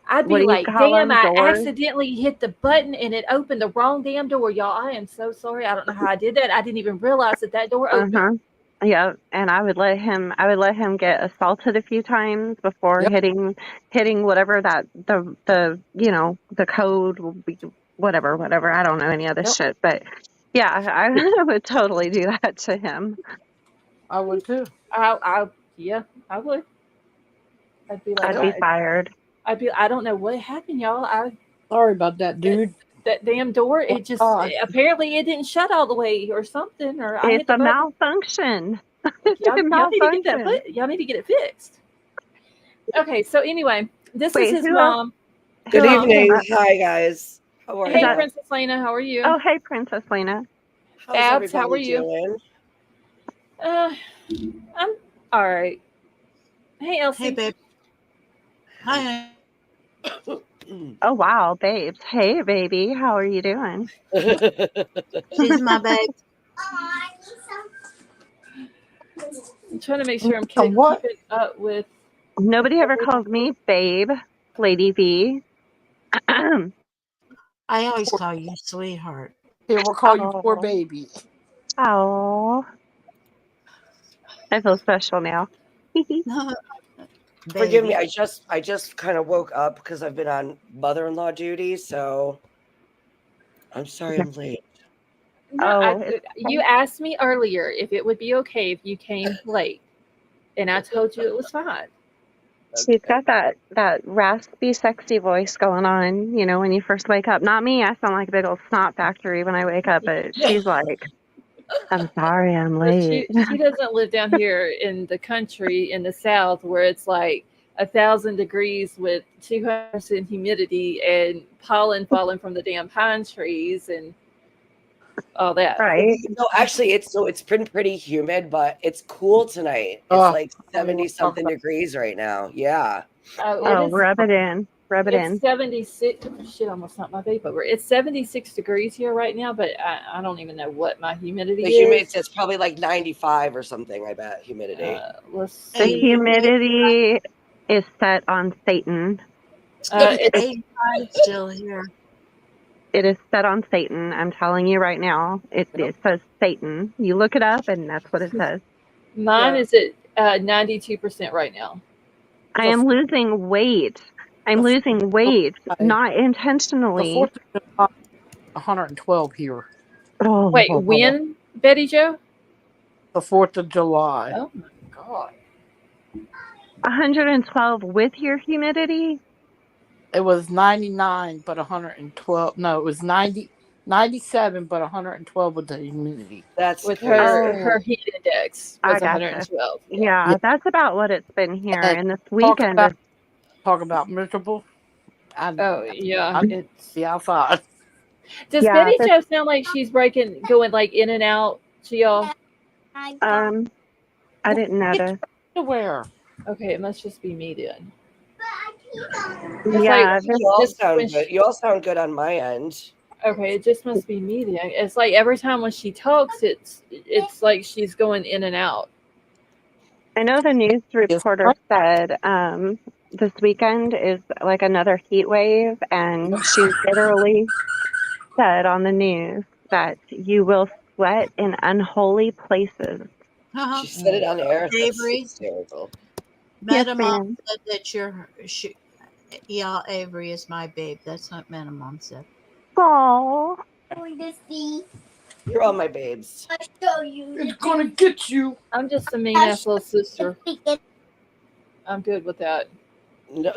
I'd what be do you like, call damn, them, I doors. accidentally hit the button and it opened the wrong damn door, y'all. I am so sorry. I don't know how I did that. I didn't even realize that door opened. Uh-huh. Yeah, and I would let him get assaulted a few times before Yep. hitting whatever that the code will be, whatever. I don't know any other Yep. shit, but yeah, I would totally do that to him. I would too. I Yeah, I would. I'd be I'd like, be fired. I don't know what happened, y'all. Sorry about that, dude. That damn door, Oh, it just God. apparently it didn't shut all the way or something, or I It's hit the a button. malfunction. Like, It's a y'all need to get that malfunction. y'all need to get it fixed. Okay, so anyway, this is Wait, his who else? mom. Who Good else came evening. up? Hi, guys. How are Is Hey, that? ya? Princess Lena, how are you? Oh, hey, Princess Lena. How's Babs, how are everybody you? doing? Uh, I'm all right. Hey, Hey, Elsie. babe. Hi. Oh, wow, babes. Hey, baby. How are you doing? She's my babe. I'm trying to make sure I'm What? keeping up with Nobody ever everything. calls me babe, Lady V. I always call you sweetheart. Here, we'll call you poor Oh, baby. oh, I feel special now. Forgive me. Baby. I just kind of woke up because I've been on mother-in-law duty, so I'm sorry I'm late. No, Oh, it's you asked me earlier if it would be okay if you came late, and I told you it was fine. she's Okay. got that raspy, sexy voice going on. You know, when you first wake up. Not me. I sound like a big old snot factory when I wake up. But she's like, "I'm sorry, I'm But late." she doesn't live down here in the country in the South where it's like 1,000 degrees with 200% humidity and pollen falling from the damn pine trees and all that. Right? No, actually, it's been pretty humid, but it's cool tonight. It's Oh, like I don't even 70 want to talk something about degrees right now. Yeah. It Oh, is. rub it in. Rub it It's in. 76. Shit, almost not my vape over. It's 76 degrees here right now, but I don't even know what my The humidity humidity is. it's probably like 95 or something, I bet, humidity. Let's The Hey, see. humidity is set on Satan. It's 85 still here. It is set on Satan. I'm telling you right now. It says Satan. You look it up, and that's what it says. mine Yeah. is at 92% right now. I the, am losing weight. I'm the, losing weight, not the intentionally. 4th of July, 112 here. Wait, Oh, when, Betty Joe? The 4th of July. Oh my god. 112 with your humidity? It was 99, but 112. No, it was 97, but 112 with the humidity. That's With crazy. her Oh, heat index I was gotcha. 112. Yeah. Yeah, Yeah. that's about what it's been here. And And this talk weekend about is, talk about miserable. I Oh yeah. I It's. be outside. Does yeah, Betty this, Joe sound like she's going like in and out to y'all? um, I Well, didn't get notice. your underwear. Okay, it must just be me then. It's like Yeah, this, You all just when sound good. she, You all sound good on my end. okay, it just must be me then. It's like every time when she talks, it's like she's going in and out. I know the news Yes, reporter right. said this weekend is like another heat wave, and she literally said on the news that you will sweat in unholy places. Uh-huh. She said it on air. That's Avery, hysterical. Yes, Metamom ma'am. said that yeah, Avery is my babe. That's what Metamom said. Oh, You're all my babes. It's gonna get you. I'm just a mean ass little sister. I'm good with that. No.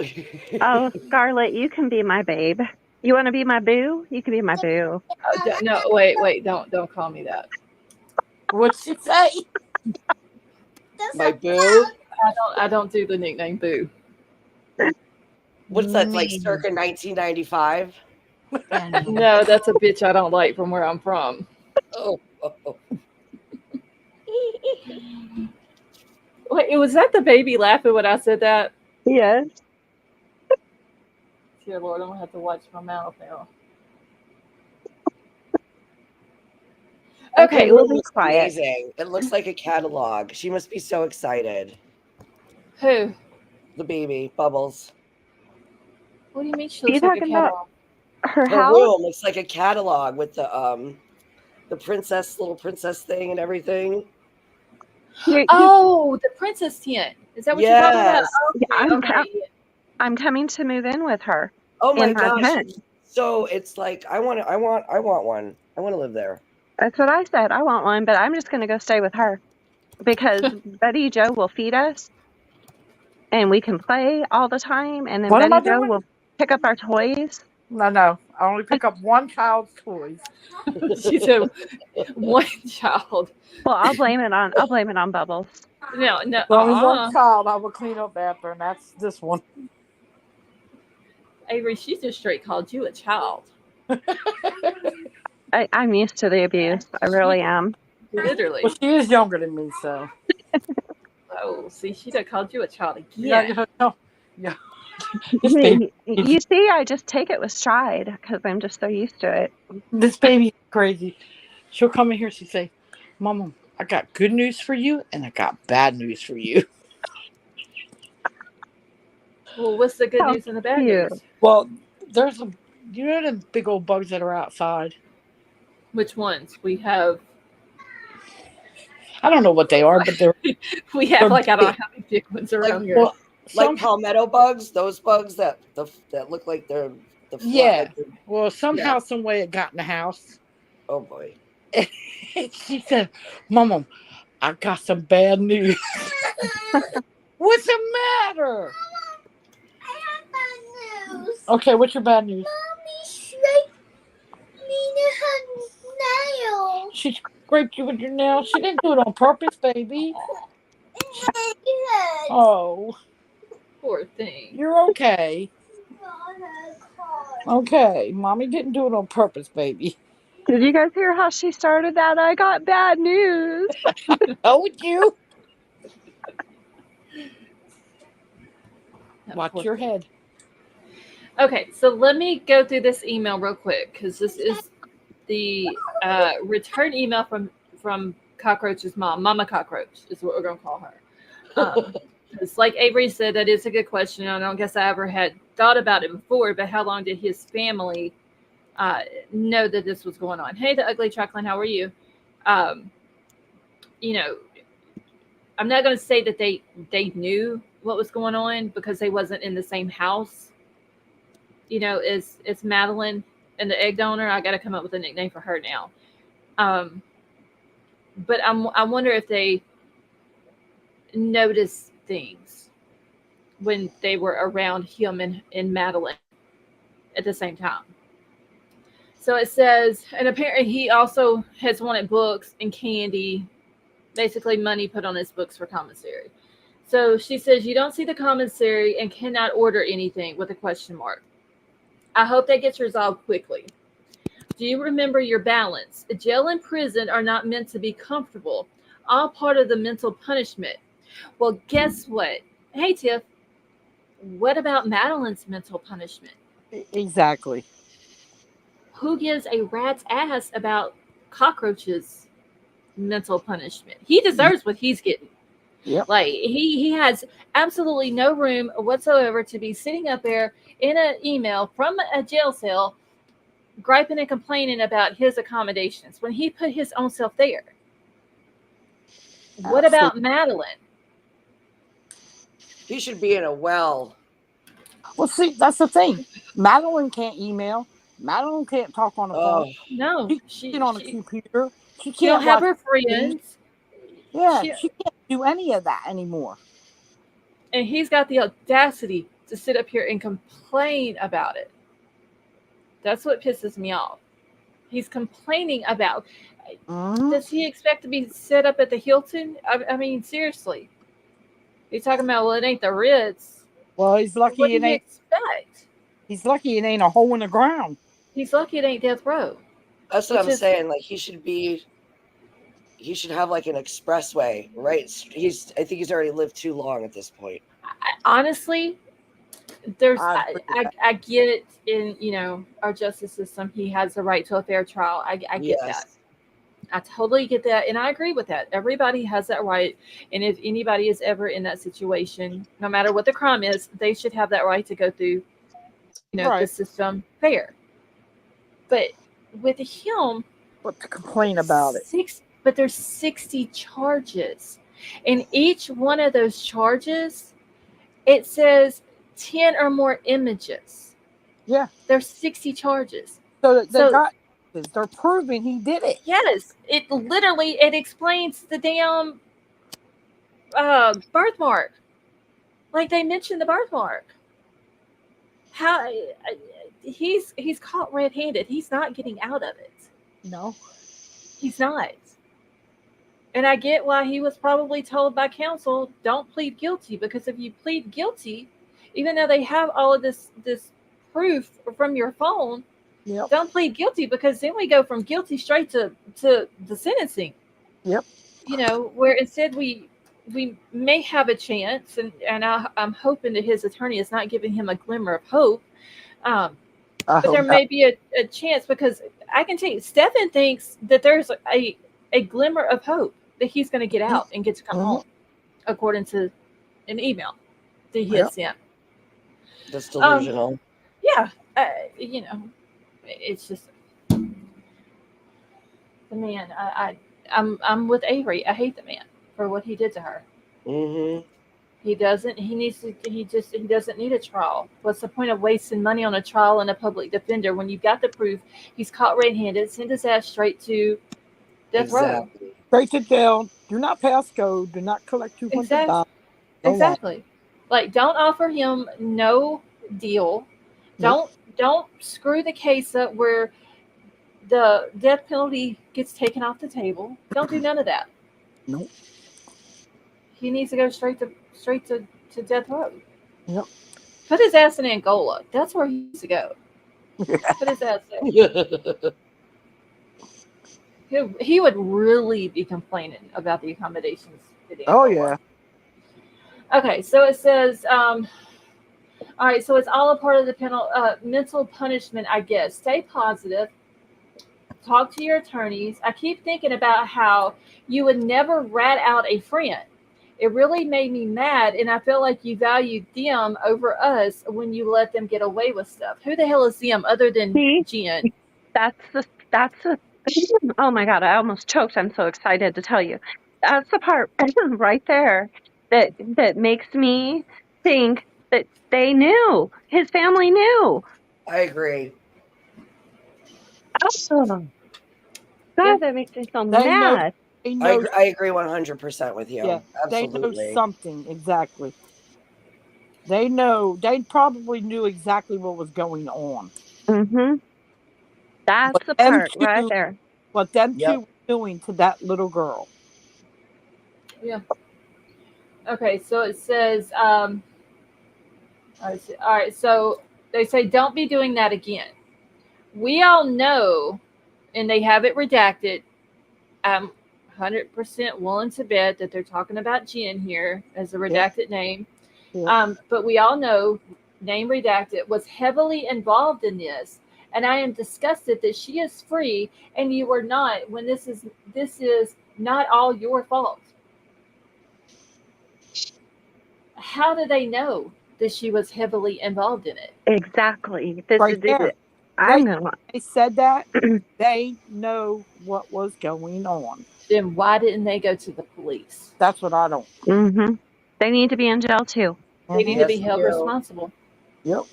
oh, Scarlett, you can be my babe. You want to be my boo? You can be my boo. No, wait, don't call me that. What'd she say? My boo? I don't do the nickname Boo. What's that, like Me. circa 1995? Yeah, no. No, that's a bitch I don't like from where I'm from. Oh. Wait, was that the baby laughing when I said that? Yes. Dear Lord, I'm gonna have to watch my mouth now. Okay, Okay, we'll It be looks quiet. amazing. It looks like a catalog. She must be so excited. who? The baby, Bubbles. What do you mean she Are you looks like a talking about catalog? her Her house? room looks like a catalog with the little princess thing and everything. You, Oh, the princess tent. Is that what you're talking about? Yes. Okay. I'm coming to move in with her Oh my in her gosh. tent. So it's like I want one. I want to live there. That's what I said. I want one, but I'm just going to go stay with her. because Betty Joe will feed us and we can play all the time. And then What am I Betty Joe doing? will pick up our toys. No. I only pick up one child's toys. She said one child. Well, I'll blame it on Bubbles. No, There's only one child I will clean up after, and that's this one. Avery, she just straight called you a child. I'm used to the abuse. I really am. Literally. Well, she is younger than me, so. Oh, see, she done called you a child again. Yeah. This baby, You see, I just take it with stride because I'm just so used to it. this baby is crazy. She'll come in here. She say, "Mama, I got good news for you, and I got bad news for you." Well, what's the good How news and the bad cute. news? Well, there's the big old bugs that are outside. Which ones? We have. I don't know what they are, but they're We have They're like I don't know big. how many big ones around Like, here. well, like palmetto bugs, those bugs that look like they're the yeah. like Well, somehow, some way, it got in the house. oh boy. She said, "Mama, I got some bad news." What's the matter? I have bad news. Okay, what's your bad news? Mommy scraped me her nail. She scraped you with your nail. She didn't do it on purpose, baby. Oh, Poor thing. you're okay. Okay, mommy didn't do it on purpose, baby. Did you guys hear how she started that? I got bad news. Told you. That Watch poor your thing. head. Okay, so let me go through this email real quick because this is the return email from Cockroach's mom. Mama Cockroach is what we're going to call her. It's like Avery said, that is a good question. I don't guess I ever had thought about it before, but how long did his family know that this was going on? Hey, the ugly Chucklin, how are you? You know, I'm not going to say that they knew what was going on because they wasn't in the same house. You know, it's Madeline and the egg donor. I got to come up with a nickname for her now. But I wonder if they noticed things when they were around him and Madeline at the same time. So it says, and apparently he also has wanted books and candy, basically money put on his books for commissary. So she says, you don't see the commissary and cannot order anything with a question mark. I hope that gets resolved quickly. Do you remember your balance? Jail and prison are not meant to be comfortable, all part of the mental punishment. Well, guess what? Hey, Tiff, what about Madeline's mental punishment? Exactly. Who gives a rat's ass about Cockroach's mental punishment? He deserves what he's getting. Yep. Like he has absolutely no room whatsoever to be sitting up there in an email from a jail cell griping and complaining about his accommodations when he put his own self there. What about Madeline? He should be in a well. Well, see, that's the thing. Madeline can't email. Madeline can't talk on the phone. No, She can't on a computer. She She don't can't have watch her TV. friends. Yeah, she can't do any of that anymore. And he's got the audacity to sit up here and complain about it. That's what pisses me off. He's complaining about. Does he expect to be set up at the Hilton? I mean, seriously. He's talking about, well, it ain't the Ritz. Well, he's lucky what it do you ain't. Expect? He's lucky it ain't a hole in the ground. He's lucky it ain't Death Row. That's what I'm saying. Like he should have like an expressway, right? I think he's already lived too long at this point. Honestly, I get it in our justice system. He has the right to a fair trial. I get that. I totally get that, and I agree with that. Everybody has that right, and if anybody is ever in that situation, no matter what the crime is, they should have that right to go through, the system fair. But with him, but to complain about it. But there's 60 charges, and each one of those charges, it says 10 or more images. Yeah, there's 60 charges. So they're proving he did it. Yes, it explains the damn birthmark. Like they mentioned the birthmark. How he's caught red-handed. He's not getting out of it. No. He's not. And I get why he was probably told by counsel, don't plead guilty, because if you plead guilty, even though they have all of this proof from your phone, Yep. don't plead guilty, because then we go from guilty straight to the sentencing. Yep. You know, where instead we may have a chance, and I'm hoping that his attorney is not giving him a glimmer of hope. I But hope there not. may be a chance, because I can tell you, Stefan thinks that there's a glimmer of hope that he's going to get out and get to come Mhm. home, according to an email that he Yep. had sent. That's delusional. Yeah, you know, it's just the man. I'm with Avery. I hate the man for what he did to her. Mm-hmm. He doesn't. He needs to. He doesn't need a trial. What's the point of wasting money on a trial and a public defender when you've got the proof? He's caught red-handed. Send his ass straight to death row. Exactly. Straight to jail. Do not pass go. Do not collect $200. Exactly. Go on. Exactly. Like, don't offer him no deal. Nope. Don't screw the case up where the death penalty gets taken off the table. Don't do none of that. Nope. He needs to go straight to death row. Yep. Put his ass in Angola. That's where he needs to go. Put his ass there. He would really be complaining about the accommodations. Oh yeah. Okay, so it says, all right, so it's all a part of the mental punishment, I guess. Stay positive. Talk to your attorneys. I keep thinking about how you would never rat out a friend. It really made me mad, and I feel like you valued them over us when you let them get away with stuff. Who the hell is them other than See? Jen? That's the oh my God, I almost choked. I'm so excited to tell you. That's the part right there that makes me think that they knew. His family knew. I agree. Oh, God, Yeah. that makes me so They know. mad. They know. I agree 100% with you. Yeah. They know Absolutely. something exactly. They know. They probably knew exactly what was going on. Mm-hmm. That's What the them part right two. there. What them Yep. two were doing to that little girl. Yeah. Okay, so it says, all right, so they say don't be doing that again. We all know, and they have it redacted. I'm 100% willing to bet that they're talking about Jen here as a redacted name. Yep. But we all know, name redacted, was heavily involved in this. And I am disgusted that she is free and you are not, when this is not all your fault. How do they know that she was heavily involved in it? Exactly. Right there. I'm Right. gonna. They said that. They know what was going on. Then why didn't they go to the police? That's what I don't. Mm-hmm. They need to be in jail too. They need to be held responsible. Yep.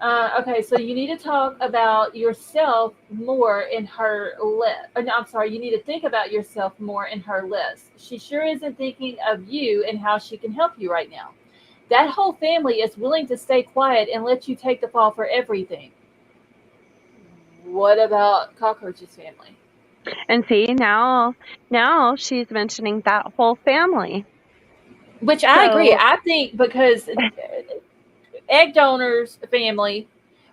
Okay, so you need to talk about yourself more in her list. No, I'm sorry, you need to think about yourself more in her list. She sure isn't thinking of you and how she can help you right now. That whole family is willing to stay quiet and let you take the fall for everything. What about Cockroach's family? And see, now she's mentioning that whole family. Which I agree. I think because egg donors family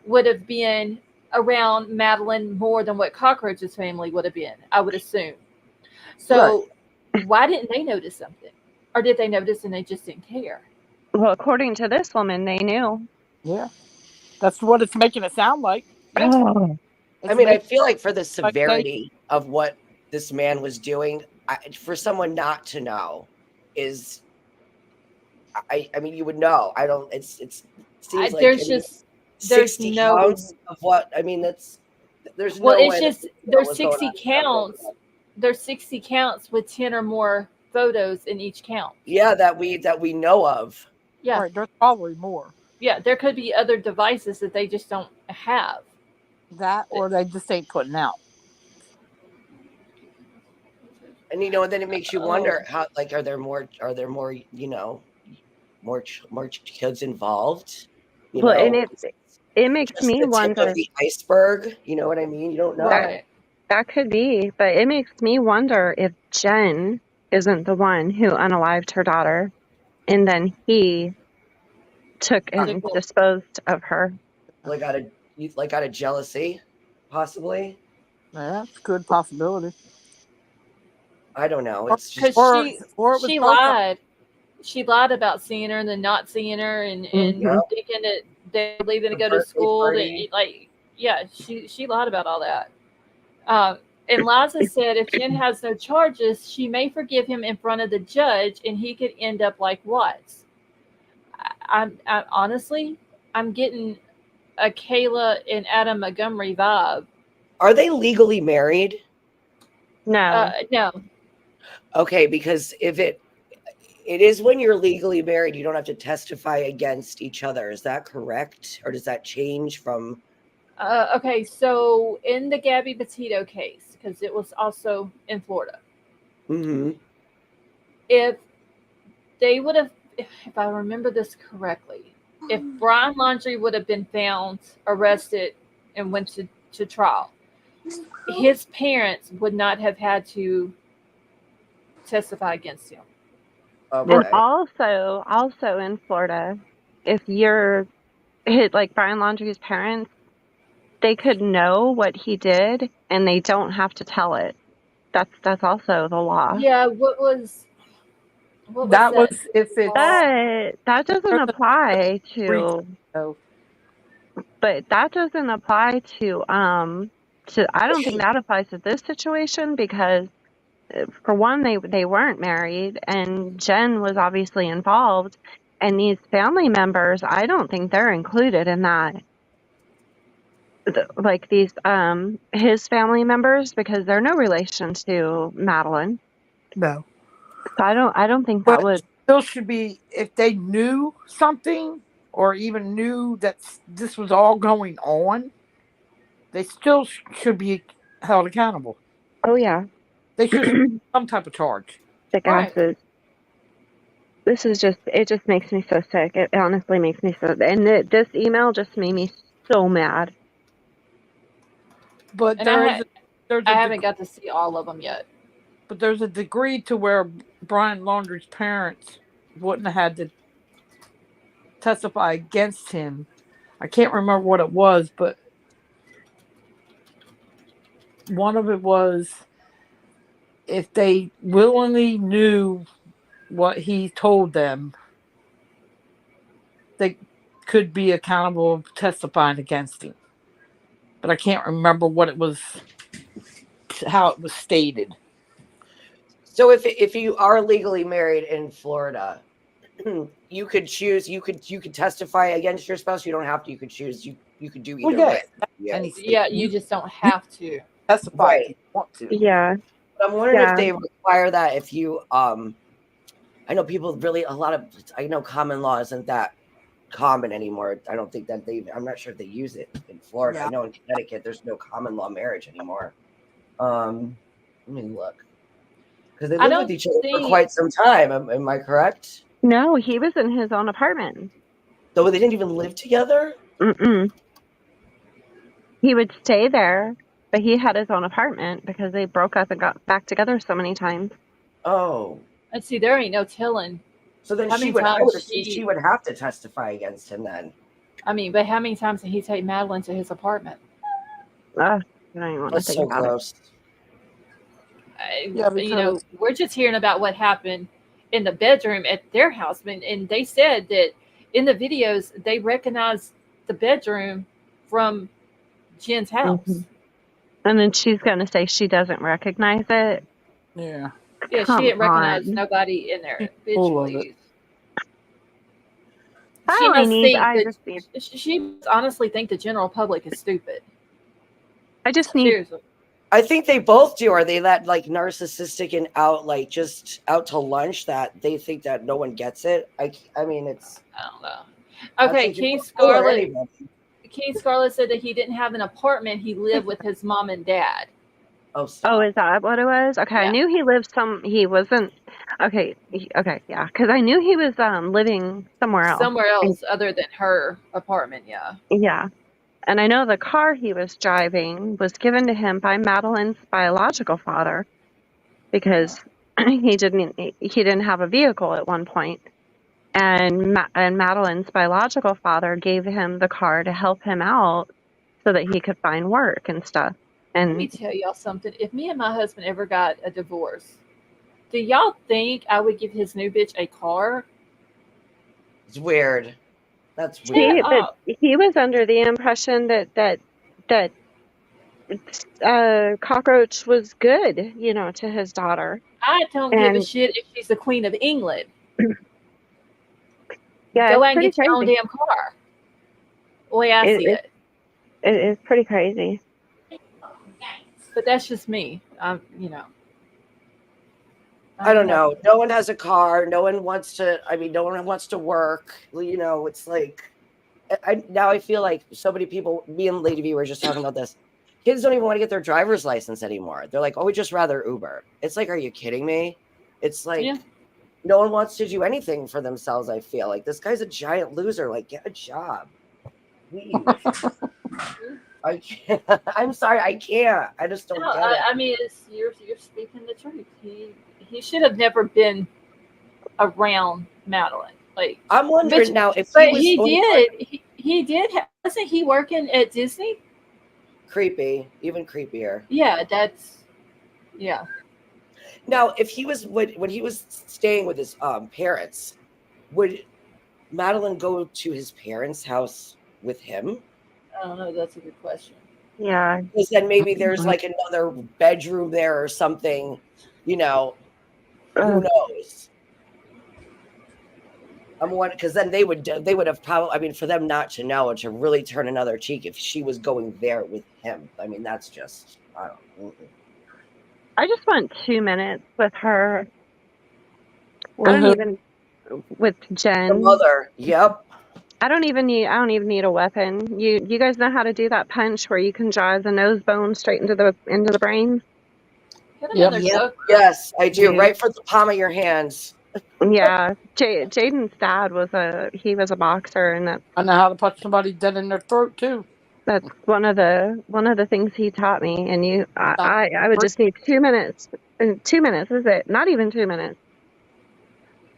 would have been around Madeline more than what Cockroach's family would have been, I would assume. So why didn't they notice something? Or did they notice and they just didn't care? Well, according to this woman, they knew. Yeah. That's what it's making it sound like. Yeah. Oh. I mean, I feel like for the like they- severity of what this man was doing, for someone not to know is, I mean, you would know. I don't. It seems like there's just there's 60 no counts of what I mean. There's well, no it's way just that there's was going 60 on. counts. There's 60 counts with 10 or more photos in each count. Yeah, that we know of. Yeah. Right. There's probably more. Yeah, there could be other devices that they just don't have. That or they just ain't putting out. And then it makes you wonder how, like, are there more, more kids involved? Well, and it makes just me the tip of wonder. the iceberg. You know what I mean? You don't know. Right. That could be, but it makes me wonder if Jen isn't the one who unalived her daughter, and then he took and Well, disposed of her. Like out of jealousy, possibly. Yeah, that's a good possibility. I don't know. It's just because Or it was she both of them. lied. She lied about seeing her and then not seeing her, and Mhm. thinking that they were leaving to The go to birthday school. party. She lied about all that. And Liza said if Jen has no charges, she may forgive him in front of the judge, and he could end up like Watts. I honestly, I'm getting a Kayla and Adam Montgomery vibe. Are they legally married? No. No, Okay, because if it is when you're legally married, you don't have to testify against each other. Is that correct, or does that change from? okay. So in the Gabby Petito case, because it was also in Florida, Mm-hmm. if they would have, if I remember this correctly, if Brian Laundrie would have been found, arrested, and went to trial, his parents would not have had to testify against him. Okay. And also in Florida, if you're like Brian Laundrie's parents, they could know what he did and they don't have to tell it. That's also the law. Yeah, what was That that? was if it's But that doesn't apply to. so. But that doesn't apply to. I don't think that applies to this situation because, for one, they weren't married, and Jen was obviously involved, and these family members, I don't think they're included in that. Like these his family members, because they're no relation to Madeline. No. So I don't think that But would. still should be if they knew something or even knew that this was all going on, they still should be held accountable. Oh yeah. They should have some type of charge. The Right. gases. This is just, it just makes me so sick. It honestly makes me so, and this email just made me so mad. But And there's I haven't got to see all of them yet. But there's a degree to where Brian Laundrie's parents wouldn't have had to testify against him. I can't remember what it was, but one of it was if they willingly knew what he told them, they could be accountable testifying against him. But I can't remember what it was, how it was stated. So if you are legally married in Florida, you could choose. You could testify against your spouse. You don't have to. You could choose. You could do either way. Yeah, you just don't have to testify Right. if you want to. Yeah. But I'm wondering Yeah. if they require that. If you I know people really I know common law isn't that common anymore. I don't think that I'm not sure if they use it in Florida. Yeah. I know in Connecticut there's no common law marriage anymore. Let me look. Because they I lived with don't each other for think- quite some time. Am I correct? No, he was in his own apartment. So they didn't even live together? Mm-mm. He would stay there, but he had his own apartment because they broke up and got back together so many times. Oh. And see, there ain't no telling. So then How she many would, I times would assume she would have to testify against him then. I mean, but how many times did he take Madeline to his apartment? I don't even want to That's think so about gross. Yeah, You know, because- we're just hearing about what happened in the bedroom at their house, and they said that in the videos they recognized the bedroom from Jen's house. Mhm. And then she's going to say she doesn't recognize it. Yeah. Yeah, Come she didn't recognize on. nobody in there. Full of Visually. I She only must need- think I that just need- she must honestly think the general public is stupid. I just need Seriously. I think they both do. Are they that like narcissistic and just out to lunch that they think that no one gets it? I mean, it's. I don't know. I Okay, think King it's for Scarlett. anybody. King Scarlett said that he didn't have an apartment; he lived with his mom and dad. Oh, stop. Oh, is that what it was? Okay, Yeah. I knew he lived he wasn't, okay, okay, yeah, because I knew he was living somewhere else. Somewhere else other than her apartment, yeah. Yeah, and I know the car he was driving was given to him by Madeline's biological father because he didn't have a vehicle at one point, and Madeline's biological father gave him the car to help him out so that he could find work and stuff. Let me And tell y'all something. If me and my husband ever got a divorce, do y'all think I would give his new bitch a car? It's weird. That's Shut weird. up. he was under the impression that Cockroach was good, to his daughter. I don't give a And shit if she's the Queen of England. yeah, Go it's out and pretty get your own crazy. damn car. The way I It, see it, it. it's pretty crazy. But that's just me. I don't know. No one has a car. No one wants to. I mean, no one wants to work. It's like now I feel like so many people. Me and Lady V were just talking about this. Kids don't even want to get their driver's license anymore. They're like, "Oh, we just rather Uber." It's like, are you kidding me? It's like Yeah. no one wants to do anything for themselves. I feel like this guy's a giant loser. Like, get a job, please. I can't. I'm sorry, I can't. I just don't No, get it. I mean, you're speaking the truth. He should have never been around Madeline. Like, I'm wondering bitch, now if but he was he only did. He did. Wasn't he working at Disney? creepy, even creepier. Yeah, yeah. Now, if he was when he was staying with his parents, would Madeline go to his parents' house with him? I don't know. That's a good question. Yeah. Because then maybe there's like another bedroom there or something. Who knows? I'm wondering because then they would have probably. I mean, for them not to know and to really turn another cheek if she was going there with him. I mean, that's just I don't. I just want 2 minutes with her. I With don't who? even with The Jen. mother. Yep. I don't even need a weapon. You guys know how to do that punch where you can drive the nose bone straight into the brain? Hit him in Yep. their Yep. throat. Yes, I do. Yeah. Right from the palm of your hands. Yeah. Jaden's dad was a boxer, and I know how to punch somebody dead in their throat too. that's one of the things he taught me. And Stop. I would just need 2 minutes. 2 minutes is it? Not even 2 minutes.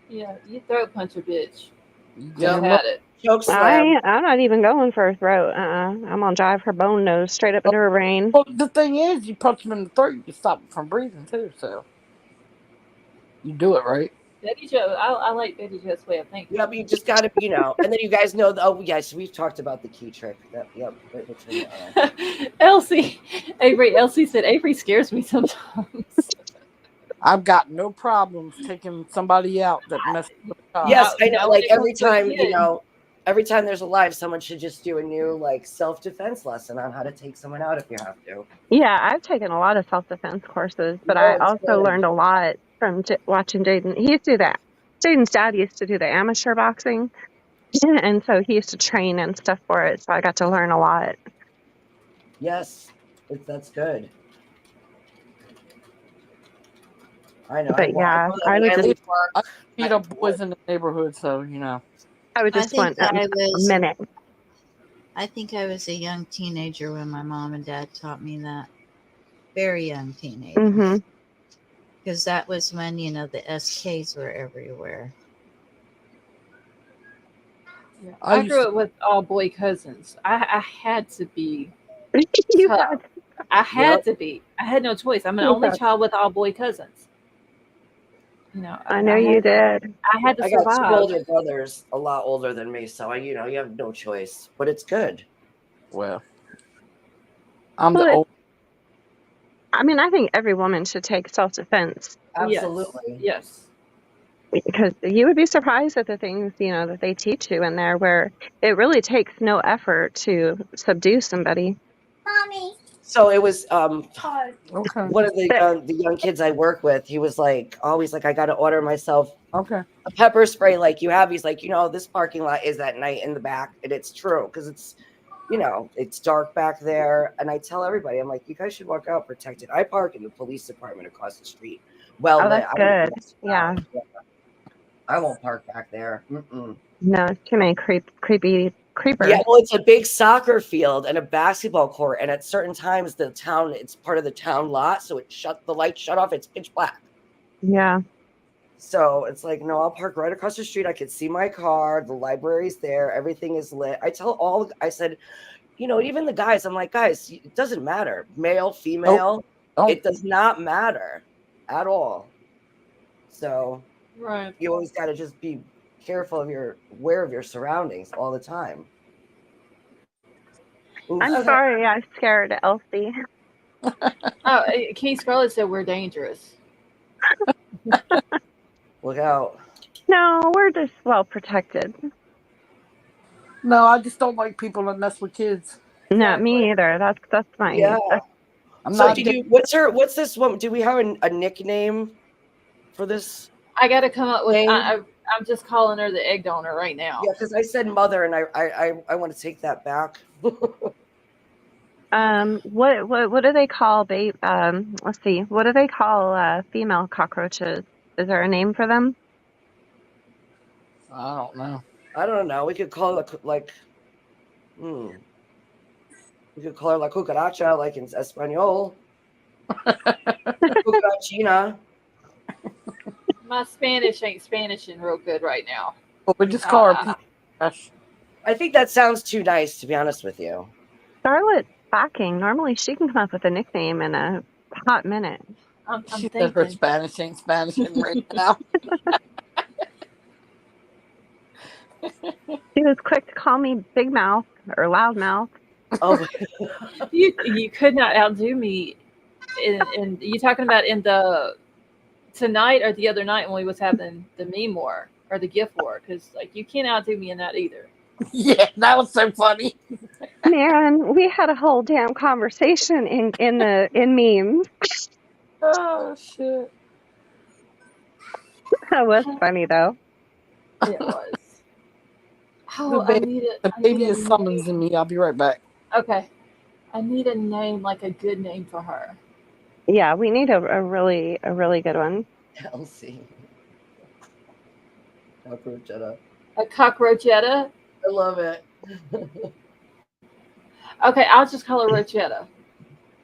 Yeah, you throat punch a bitch. You Could have damn right. had it. Choke slam. I'm not even going for a throat. I'm gonna drive her bone nose straight up into her brain. Well, the thing is, you punch them in the throat, you stop them from breathing too. So you do it right. Betty Joe. I like Betty Joe's way of thinking. Yep, you just got to, and then you guys know. Oh, yes, we've talked about the key trick. Yep, right between the arms. Elsie said Avery scares me sometimes. I've got no problems taking somebody out that messes with a child. Yes, I know. Now when Like it comes to a kid. every time there's a live, someone should just do a new self-defense lesson on how to take someone out if you have to. Yeah, I've taken a lot of self-defense courses, but No, I it's also good. learned a lot from watching Jaden. He used to do that. Jaden's dad used to do the amateur boxing, and so he used to train and stuff for it. So I got to learn a lot. Yes, that's good. I know. But yeah, I would I just leave I work. beat up boys in the neighborhood, so you know. I would I just think want a minute. I think I was a young teenager when my mom and dad taught me that. Very young teenager. Hmm. Because that was when, the SKs were everywhere. Yeah. I I used grew to. up with all boy cousins. I had to be You tough. I had Yep. to be. I had no choice. I'm an had, only child with all boy cousins. I know you did. I had to I got 2 survive. older brothers, a lot older than me, so you have no choice. But it's good. Well, I'm the Well, old. I mean, I think every woman should take self-defense Absolutely. Yes. because you would be surprised at the things, that they teach you in there where it really takes no effort to subdue somebody. Mommy. So it was Okay. one of the young kids I work with. He was always like, I got to order myself Okay. a pepper spray like you have. He's like, this parking lot is at night in the back, and it's true because it's it's dark back there. And I tell everybody, I'm like, you guys should walk out protected. I park in the police department across the street. Well Oh, lit. that's good. Yeah. I won't park back there. Mm-mm. No, too many creepy creepers. Yeah, well, it's a big soccer field and a basketball court, and at certain times it's part of the town lot, so the lights shut off, it's pitch black. Yeah. So it's like, no, I'll park right across the street. I can see my car, the library's there, everything is lit. I said, even the guys, I'm like, guys, it doesn't matter. Male, female, it does not matter at all. So Right. you always got to just be careful aware of your surroundings all the time. Oof. I'm sorry I scared Elsie. Oh, Keith Scarlett said we're dangerous. Look out. No, we're just well protected. No, I just don't like people that mess with kids. Not me either. That's my I'm So not. what's this one? Do we have a nickname for this? I got to come up with. I'm just calling her the egg donor right now. Yeah, because I said mother, and I want to take that back. What do they call let's see. What do they call female cockroaches? Is there a name for them? I don't know. I don't know. We could call it we could call her la cucaracha, like in Espanol. Cucarachina. My Spanish ain't Spanishing real good right now. Well, we just call her Peach. I think that sounds too nice, to be honest with you. Scarlett's backing. Normally she can come up with a nickname in a hot minute. I'm She thinking. said her Spanish ain't Spanish right now. She was quick to call me big mouth or loud mouth. Oh, You could not outdo me. In you talking about in the tonight or the other night when we was having the meme war or the gift war? Because you can't outdo me in that either. Yeah, that was so funny. Man, we had a whole damn conversation in memes. Oh shit! That was funny though. It was. Oh, The baby is summoning me. I'll be right back. Okay. I need a name, like a good name for her. Yeah, we need a really good one. Elsie. Cockroachetta. A cockroachetta? I love it. Okay, I'll just call her Rochetta.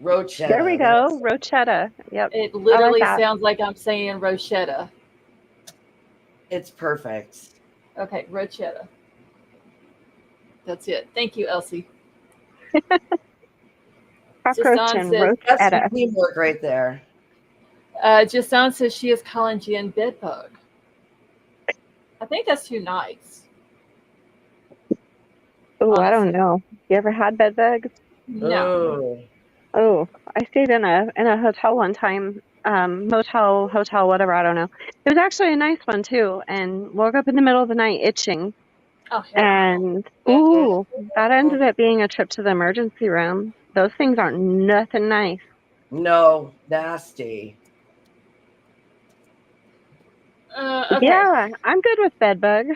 Rochetta. There we go. Rochetta. Yep. It literally that. sounds like I'm saying Rochetta. It's perfect. Okay, Rochetta. That's it. Thank you, Elsie. Cockroach and That's Rochetta. some teamwork right there. Jason says she is calling Jen bedbug. I think that's too nice. Oh, I don't know. You ever had bed bugs? No. Oh, I stayed in a hotel one time, motel, hotel, whatever. I don't know. It was actually a nice one too, and woke up in the middle of the night itching. Oh, and that ended up being a trip to the emergency room. Those things aren't nothing nice. No, nasty. Okay. Yeah, I'm good with bed bug.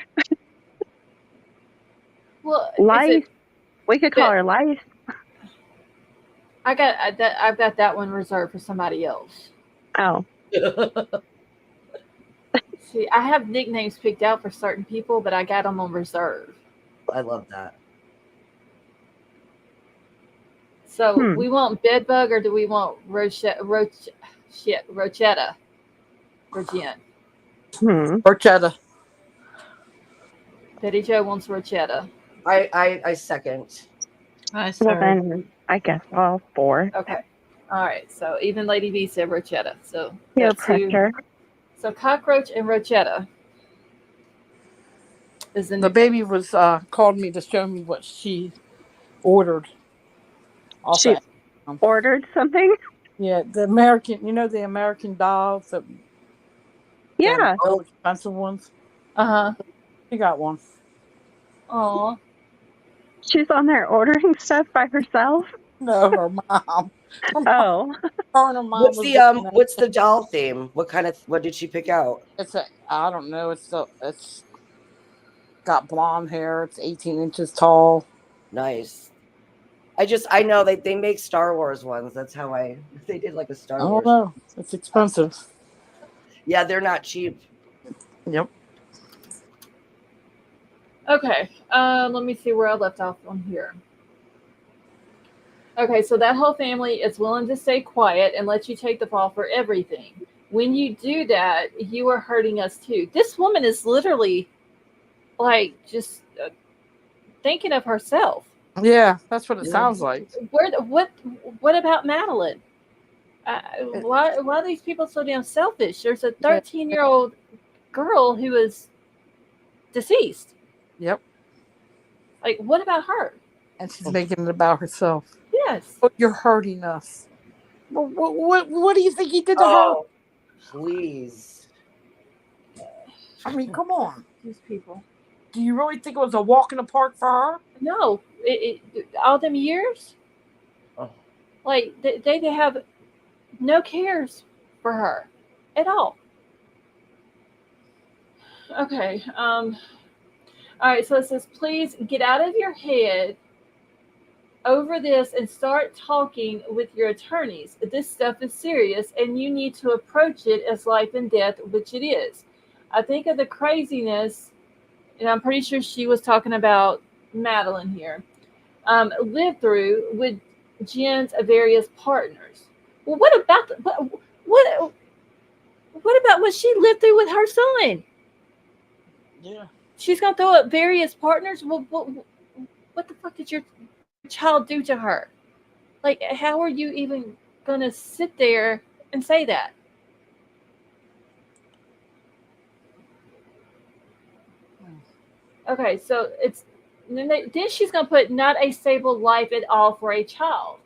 Well, Lice. We could call her Lice. I've got that one reserved for somebody else. Oh. See, I have nicknames picked out for certain people, but I got them on reserve. I love that. So we want bedbug, or do we want Rochetta? For Jen. Rochetta. Betty Jo wants Rochetta. I second. I Well, then I guess all four. Okay. All right. So even Lady B said Rochetta. So No that's two. pressure. So Cockroach and Rochetta. The baby was called me to show me what she ordered. She ordered something? Yeah, the American dolls. Yeah. All expensive ones. She got one. Aw. She's on there ordering stuff by herself? No, her mom. Oh. Her and her mom What's the doll theme? What did she pick out? I don't know. It's got blonde hair. It's 18 inches tall. Nice. I know they make Star Wars ones. That's how they did like a Star I don't Wars. know. It's expensive. Yeah, they're not cheap. Yep. Okay, let me see where I left off on here. Okay, so that whole family is willing to stay quiet and let you take the fall for everything. When you do that, you are hurting us too. This woman is literally like just thinking of herself. Yeah, that's what it sounds like. What about Madeline? Why are these people so damn selfish? There's a 13-year-old girl who is deceased. Yep. Like, what about her? And she's making it about herself. Yes. But you're hurting us. What do you think he did to her? Oh, please. I mean, come on. These people. Do you really think it was a walk in the park for her? No. All them years? Oh. Like, they have no cares for her at all. Okay. All right. So it says, please get out of your head over this and start talking with your attorneys. This stuff is serious and you need to approach it as life and death, which it is. I think of the craziness, and I'm pretty sure she was talking about Madeline here, lived through with Jen's various partners. Well, what about what about what she lived through with her son? Yeah. She's gonna throw up various partners. Well, what the fuck did your child do to her? Like, how are you even gonna sit there and say that? Okay, so then she's gonna put not a stable life at all for a child.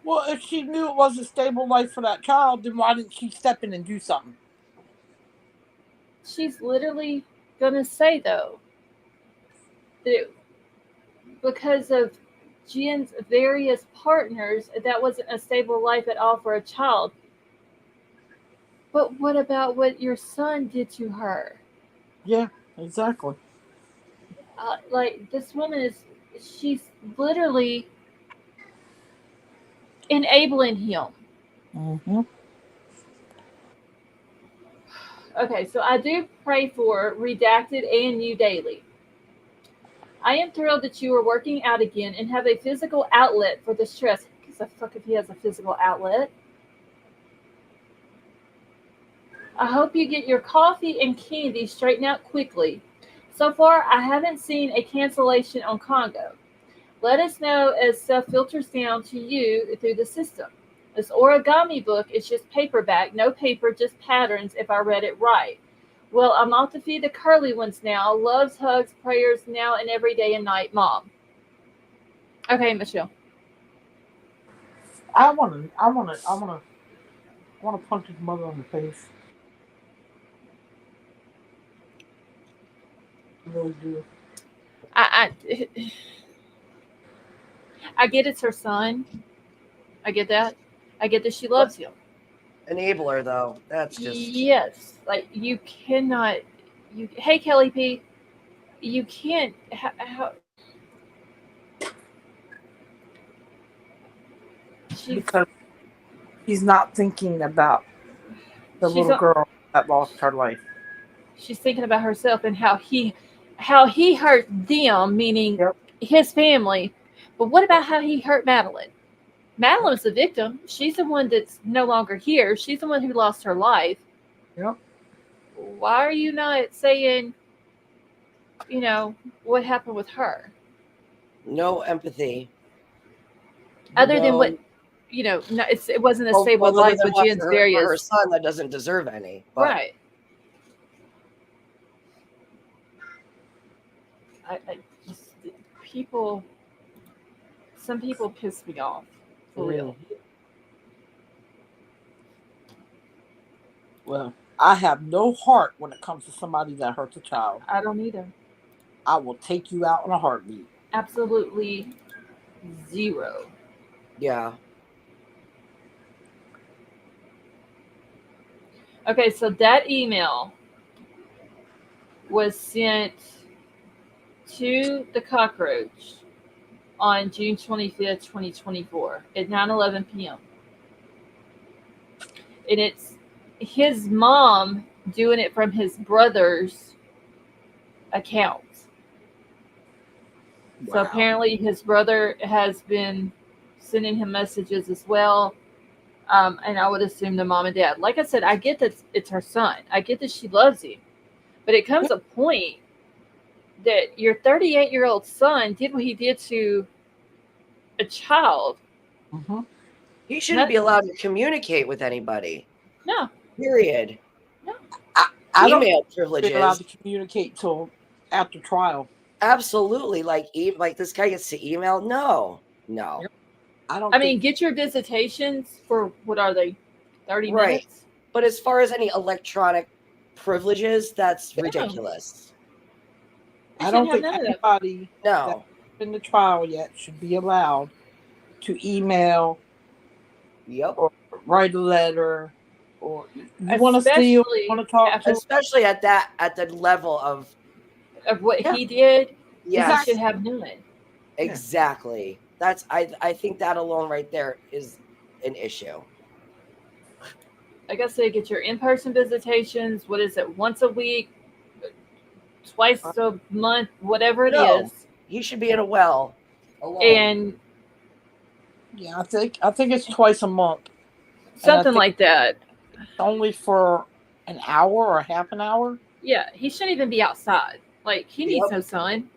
Well, if she knew it was a stable life for that child, then why didn't she step in and do something? She's literally gonna say though that because of Jen's various partners, that wasn't a stable life at all for a child. But what about what your son did to her? Yeah, exactly. Like, this woman she's literally enabling him. Mm-hmm. Okay, so I do pray for Redacted and you daily. I am thrilled that you are working out again and have a physical outlet for the stress. Because the fuck if he has a physical outlet. I hope you get your coffee and candy straightened out quickly. So far, I haven't seen a cancellation on Congo. Let us know as stuff filters down to you through the system. This origami book is just paperback, no paper, just patterns if I read it right. Well, I'm off to feed the curly ones now. Loves, hugs, prayers now and every day and night, Mom. Okay, Michelle. I wanna punch his mother in the face. I really do. I get it's her son. I get that. I get that she loves him. Enabler, though. That's just. Yes. Like, you cannot. Hey, Kelly P. You can't. Because he's not thinking about the little girl that lost her life. She's thinking about herself and how he hurt them, meaning his family. But what about how he hurt Madeline? Madeline is the victim. She's the one that's no longer here. She's the one who lost her life. Yep. Why are you not saying, what happened with her? No empathy. Other than what, no, it wasn't a stable life with Jen's various. For her son that doesn't deserve any. But. Right. Some people piss me off, for real. Well, I have no heart when it comes to somebody that hurts a child. I don't either. I will take you out in a heartbeat. Absolutely zero. Yeah. Okay, so that email was sent to the cockroach on June 25th, 2024 at 9:11 p.m. And it's his mom doing it from his brother's account. So Wow. apparently his brother has been sending him messages as well. And I would assume the mom and dad. Like I said, I get that it's her son. I get that she loves him. But it comes a point that your 38-year-old son did what he did to a child. Mm-hmm. He shouldn't be allowed to communicate with anybody. No. Period. No. I don't Email be allowed privileges. to communicate till after trial. Absolutely. Like this guy gets to email. No. Yep. I mean, get your visitations for what are they? 30 Right. minutes? But as far as any electronic privileges, that's Yeah. ridiculous. You I don't shouldn't think have none of that. anybody that's No. in the trial yet should be allowed to email Yep. or write a letter or you want to steal, Especially want to talk after to. Especially at the level of of what Yeah. he did, yes. he should have none. Exactly. That's I think that alone right there is an issue. Like I said, get your in-person visitations. What is it? Once a week, twice a month, whatever it No. is. He should be in a well alone. And Yeah, I think it's twice a month. something like that. Only for an hour or half an hour. Yeah, he shouldn't even be outside. Like, he needs no sun.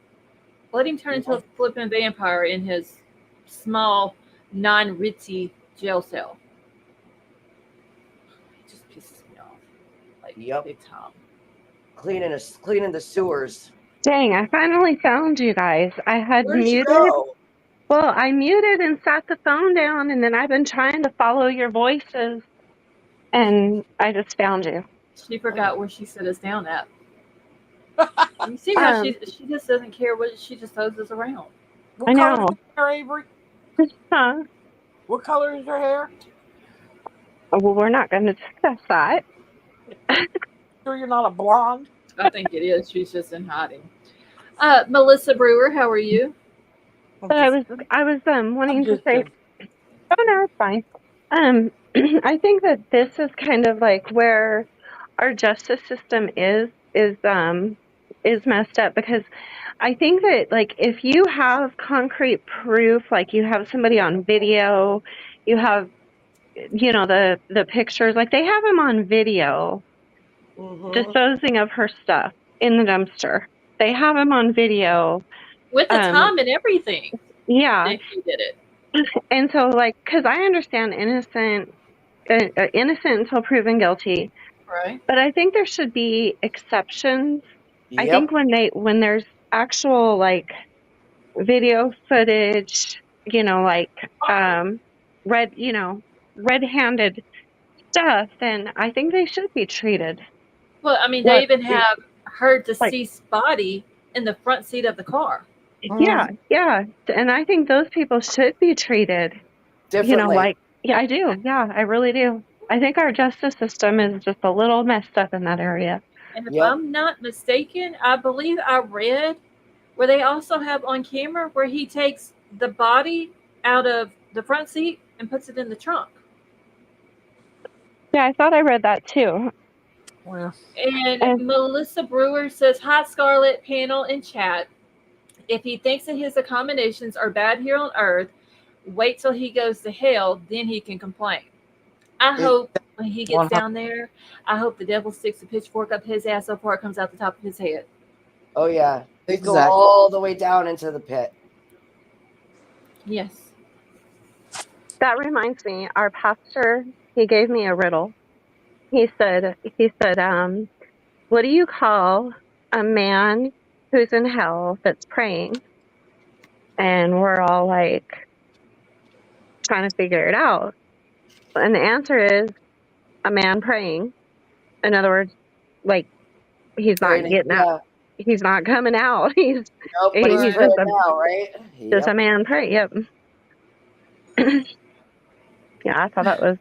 Let him turn into a flipping vampire in his small, non-ritzy jail cell. It just pisses me off. Like, big time. Cleaning the sewers. Dang, I finally found you guys. I had Where'd muted. you go? Well, I muted and sat the phone down, and then I've been trying to follow your voices, and I just found you. She forgot where she set us down at. You see how she just doesn't care what she just throws us around. What I color know. is your hair, Avery? Huh? What color is your hair? Well, we're not going to discuss that. Sure you're not a blonde? I think it is. She's just in hiding. Melissa Brewer, how are you? But I was wanting to say, oh no, it's fine. I think that this is kind of like where our justice system is messed up, because I think that, like, if you have concrete proof, like you have somebody on video, you have, you know, the pictures, like they have him on video disposing of her stuff in the dumpster. They have him on video with the time and everything. Yeah, he did it. And so, like, because I understand innocent until proven guilty, right? But I think there should be exceptions. I think when there's actual, like, video footage, you know, like red-handed stuff, then I think they should be treated. Well, I mean, they even have her deceased body in the front seat of the car. Yeah, and I think those people should be treated differently. You know, like, yeah, I do. Yeah, I really do. I think our justice system is just a little messed up in that area. And if I'm not mistaken, I believe I read where they also have on camera where he takes the body out of the front seat and puts it in the trunk. Yeah, I thought I read that too. Well, and Melissa Brewer says, "Hi, Scarlett, panel, and chat. If he thinks that his accommodations are bad here on Earth, wait till he goes to hell, then he can complain." I hope when he gets down there, I hope the devil sticks a pitchfork up his ass so far it comes out the top of his head. Oh, yeah. They go all the way down into the pit. Yes. That reminds me, our pastor, he gave me a riddle. He said, what do you call a man who's in hell that's praying? And we're all like trying to figure it out. And the answer is a man praying. In other words, like, he's not getting out. He's not coming out. He's but he's praying now, right? Just a man praying. Yep. Yeah, I thought that was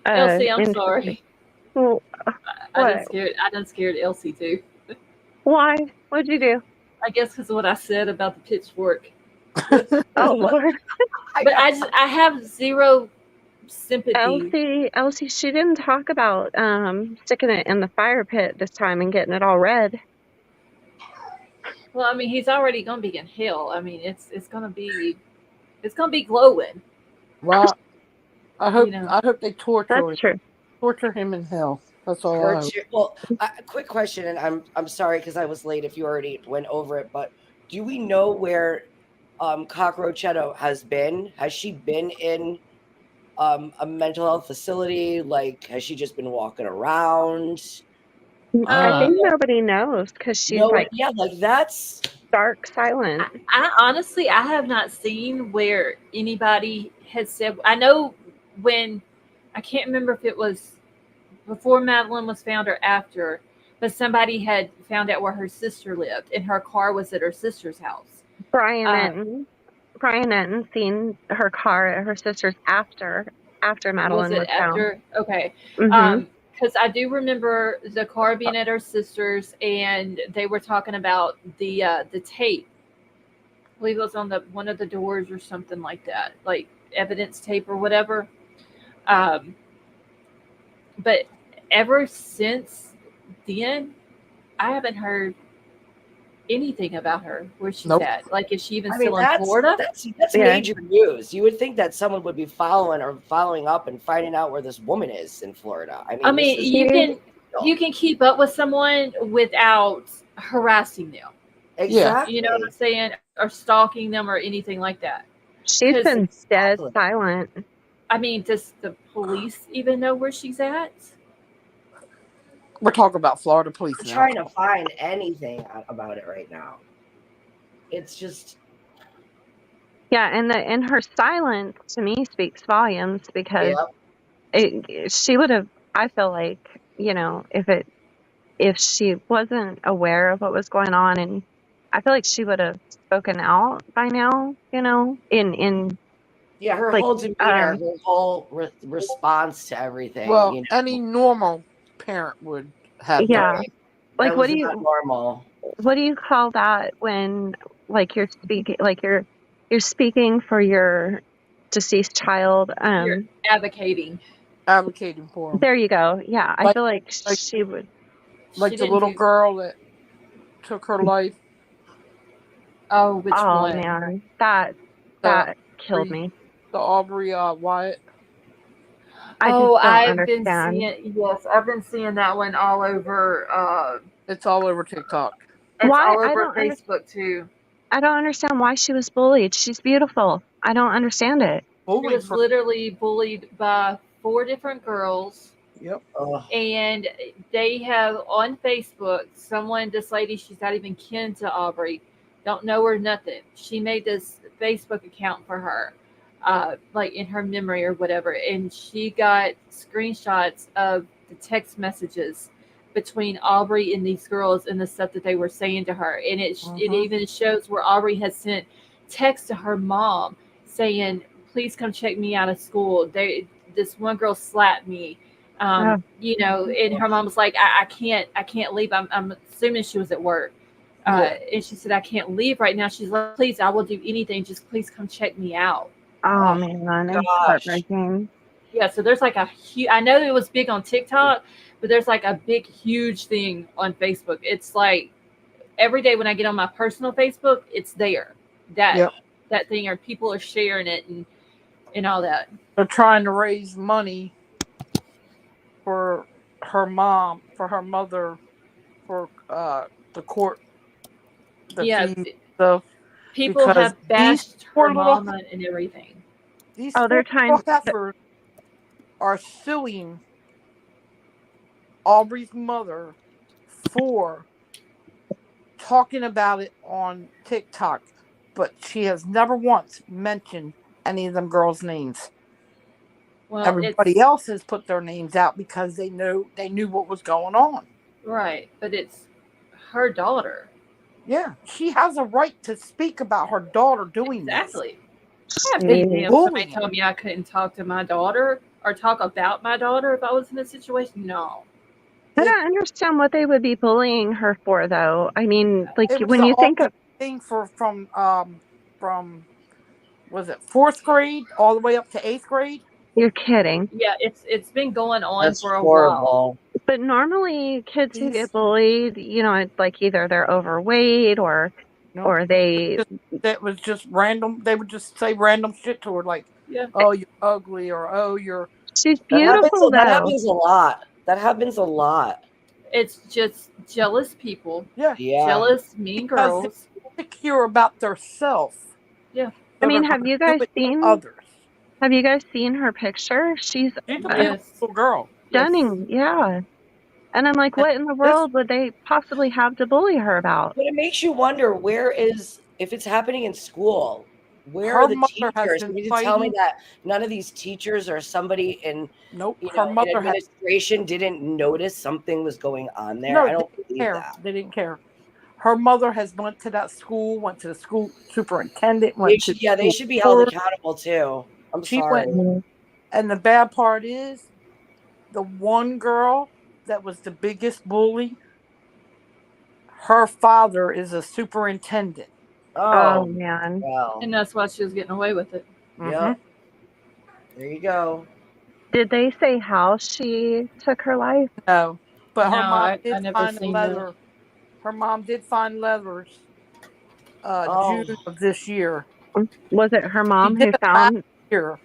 Elsie, I'm sorry. Well, I done scared Elsie too. Why? What'd you do? I guess because of what I said about the pitchfork. Oh Lord. But I have zero sympathy. Elsie, she didn't talk about sticking it in the fire pit this time and getting it all red. Well, I mean, he's already gonna be in hell. I mean, it's gonna be glowing. Well, I hope You know. they torture That's true. him in hell. That's all I hope. Well, quick question, and I'm sorry because I was late if you already went over it, but do we know where Cockroachetto has been? Has she been in a mental health facility? Like, has she just been walking around? I Uh, think nobody knows because she's No, like yeah, like that's dark silent. I honestly I have not seen where anybody has said. I know when I can't remember if it was before Madeline was found or after, but somebody had found out where her sister lived, and her car was at her sister's house. Brian Uh, Enton seen her car at her sister's after was Madeline it was found. after? Okay. Mm-hmm. Because I do remember the car being at her sister's, and they were talking about the tape. I believe it was on the one of the doors or something like that, like evidence tape or whatever. Um, but ever since then, I haven't heard anything about her, where she's nope. at. Like, is she even I mean still in Florida? that's Yeah. major news. You would think that someone would be following up and finding out where this woman is in Florida. I mean, I mean, you can keep up with someone without harassing them. exactly. You know what I'm saying? Or stalking them or anything like that. She's 'Cause, been dead Exactly. silent. I mean, does the police even know where she's at? We're talking about Florida police I'm now. trying to find anything about it right now. It's just Yeah, and her silence to me speaks volumes because she would have. I feel like if she wasn't aware of what was going on, and I feel like she would have spoken out by now. In yeah, her like whole demeanor, her whole response to everything. Well, You know, any normal parent would have done. yeah. right. Like That was not normal. what do you call that when like you're speaking for your deceased child? You're advocating. Advocating for him. There you go. Yeah, I Like- feel like like- she would. Like She the didn't little do. girl that took her life. Oh, which Oh one? man, that The killed me. The Aubrey Wyatt. I just Oh, don't I've been understand. seeing. Yes, I've been seeing that one all over. It's all over TikTok. It's Why all over Facebook too. I don't understand why she was bullied. She's beautiful. I don't understand it. She was literally bullied by 4 different girls. Yep. And they have on Facebook this lady, she's not even kin to Aubrey, don't know her, nothing. She made this Facebook account for her, like in her memory or whatever, and she got screenshots of the text messages between Aubrey and these girls and the stuff that they were saying to her, and it even shows where Aubrey has sent text to her mom saying, "Please come check me out of school. This one girl slapped me." And her mom was like, I can't leave. I'm assuming she was at work. And she said, I can't leave right now. She's like, please, I will do anything. Just please come check me out. Oh man, it's heartbreaking. Yeah, so there's like I know it was big on TikTok, but there's like a big, huge thing on Facebook. It's like every day when I get on my personal Facebook, it's there. That thing, or people are sharing it and all that. They're trying to raise money for her mom, for her mother, for the court. Fees stuff. People have bashed her mama and everything. These they're trying heifers are suing Aubrey's mother for talking about it on TikTok, but she has never once mentioned any of them girls' names. Well, everybody else has put their names out because they knew what was going on. Right, but it's her daughter. Yeah, she has a right to speak about her daughter doing exactly. this. I'd be damned if somebody told me I couldn't talk to my daughter or talk about my daughter if I was in a situation. No. I don't understand what they would be bullying her for, though. I mean, like when you think of thing from from, was it 4th grade all the way up to 8th grade? You're kidding. Yeah, it's been going on That's for a while. horrible. But normally kids who These- get bullied, it's like either they're overweight or No, they that was just random. They would just say random shit to her, like, Yeah. "Oh, you're ugly," or "Oh, you're." she's That happens. beautiful That though. happens a lot. That happens a lot. It's just jealous people, Yeah, Yeah. jealous mean Because girls. insecure about theirself. Yeah. I mean, they're have gonna you do guys it to seen others? have you guys seen her picture? She's She's a beautiful Yes. little girl. stunning, yeah. And I'm like, And what in the this- world would they possibly have to bully her about? But it makes you wonder, if it's happening in school, where Her are the mother has teachers? been You mean to tell me fighting. that none of these teachers or somebody in Nope, you her know in mother has. administration didn't notice something was going on there? No, I they don't didn't believe care. that. They didn't care. Her mother has went to that school, went to the school superintendent, They went to should, the they school should be held board. accountable too. I'm She sorry. went, and the bad part is, the one girl that was the biggest bully, her father is a superintendent. Oh Oh, man. well, And that's why she was getting away with it. yeah. There you go. Did they say how she took her life? No, but her No, mom I did never find a seen that. letter. Her mom did find letters. Oh, June of this year. Was it her She mom did who it last found year,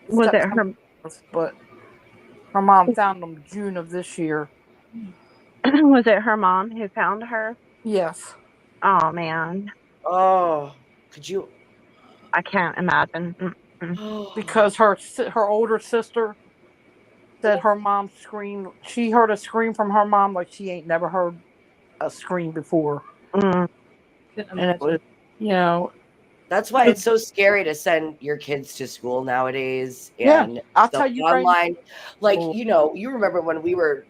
was it September, but her mom found them June of this year. was it her mom who found her? Yes, Oh man. oh, could you? I can't imagine. because her older sister said her mom screamed. She heard a scream from her mom like she ain't never heard a scream before, Mm. Couldn't and it imagine. was, you know, That's why it's so scary to send your kids to school nowadays. Yeah, And I'll the tell you right online, like, now. you remember when we're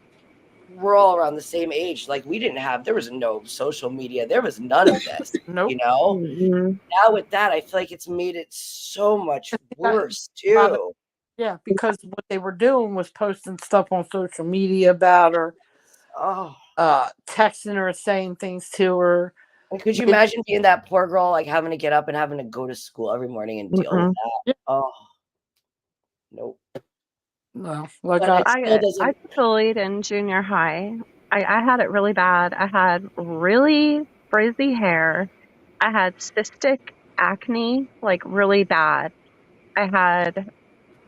all around the same age. Like, there was no social media. There was none of this, Nope. Mm-mm. Now with that, I feel like it's made it so much worse About it. too. Yeah, because what they were doing was posting stuff on social media about her, Oh, texting her, saying things to her. and could you imagine being that poor girl, like having to get up and having to go to school every morning and deal with that? Yeah. Oh, nope. No, like But it still I doesn't. got bullied in junior high. I had it really bad. I had really frizzy hair. I had cystic acne, like really bad. I had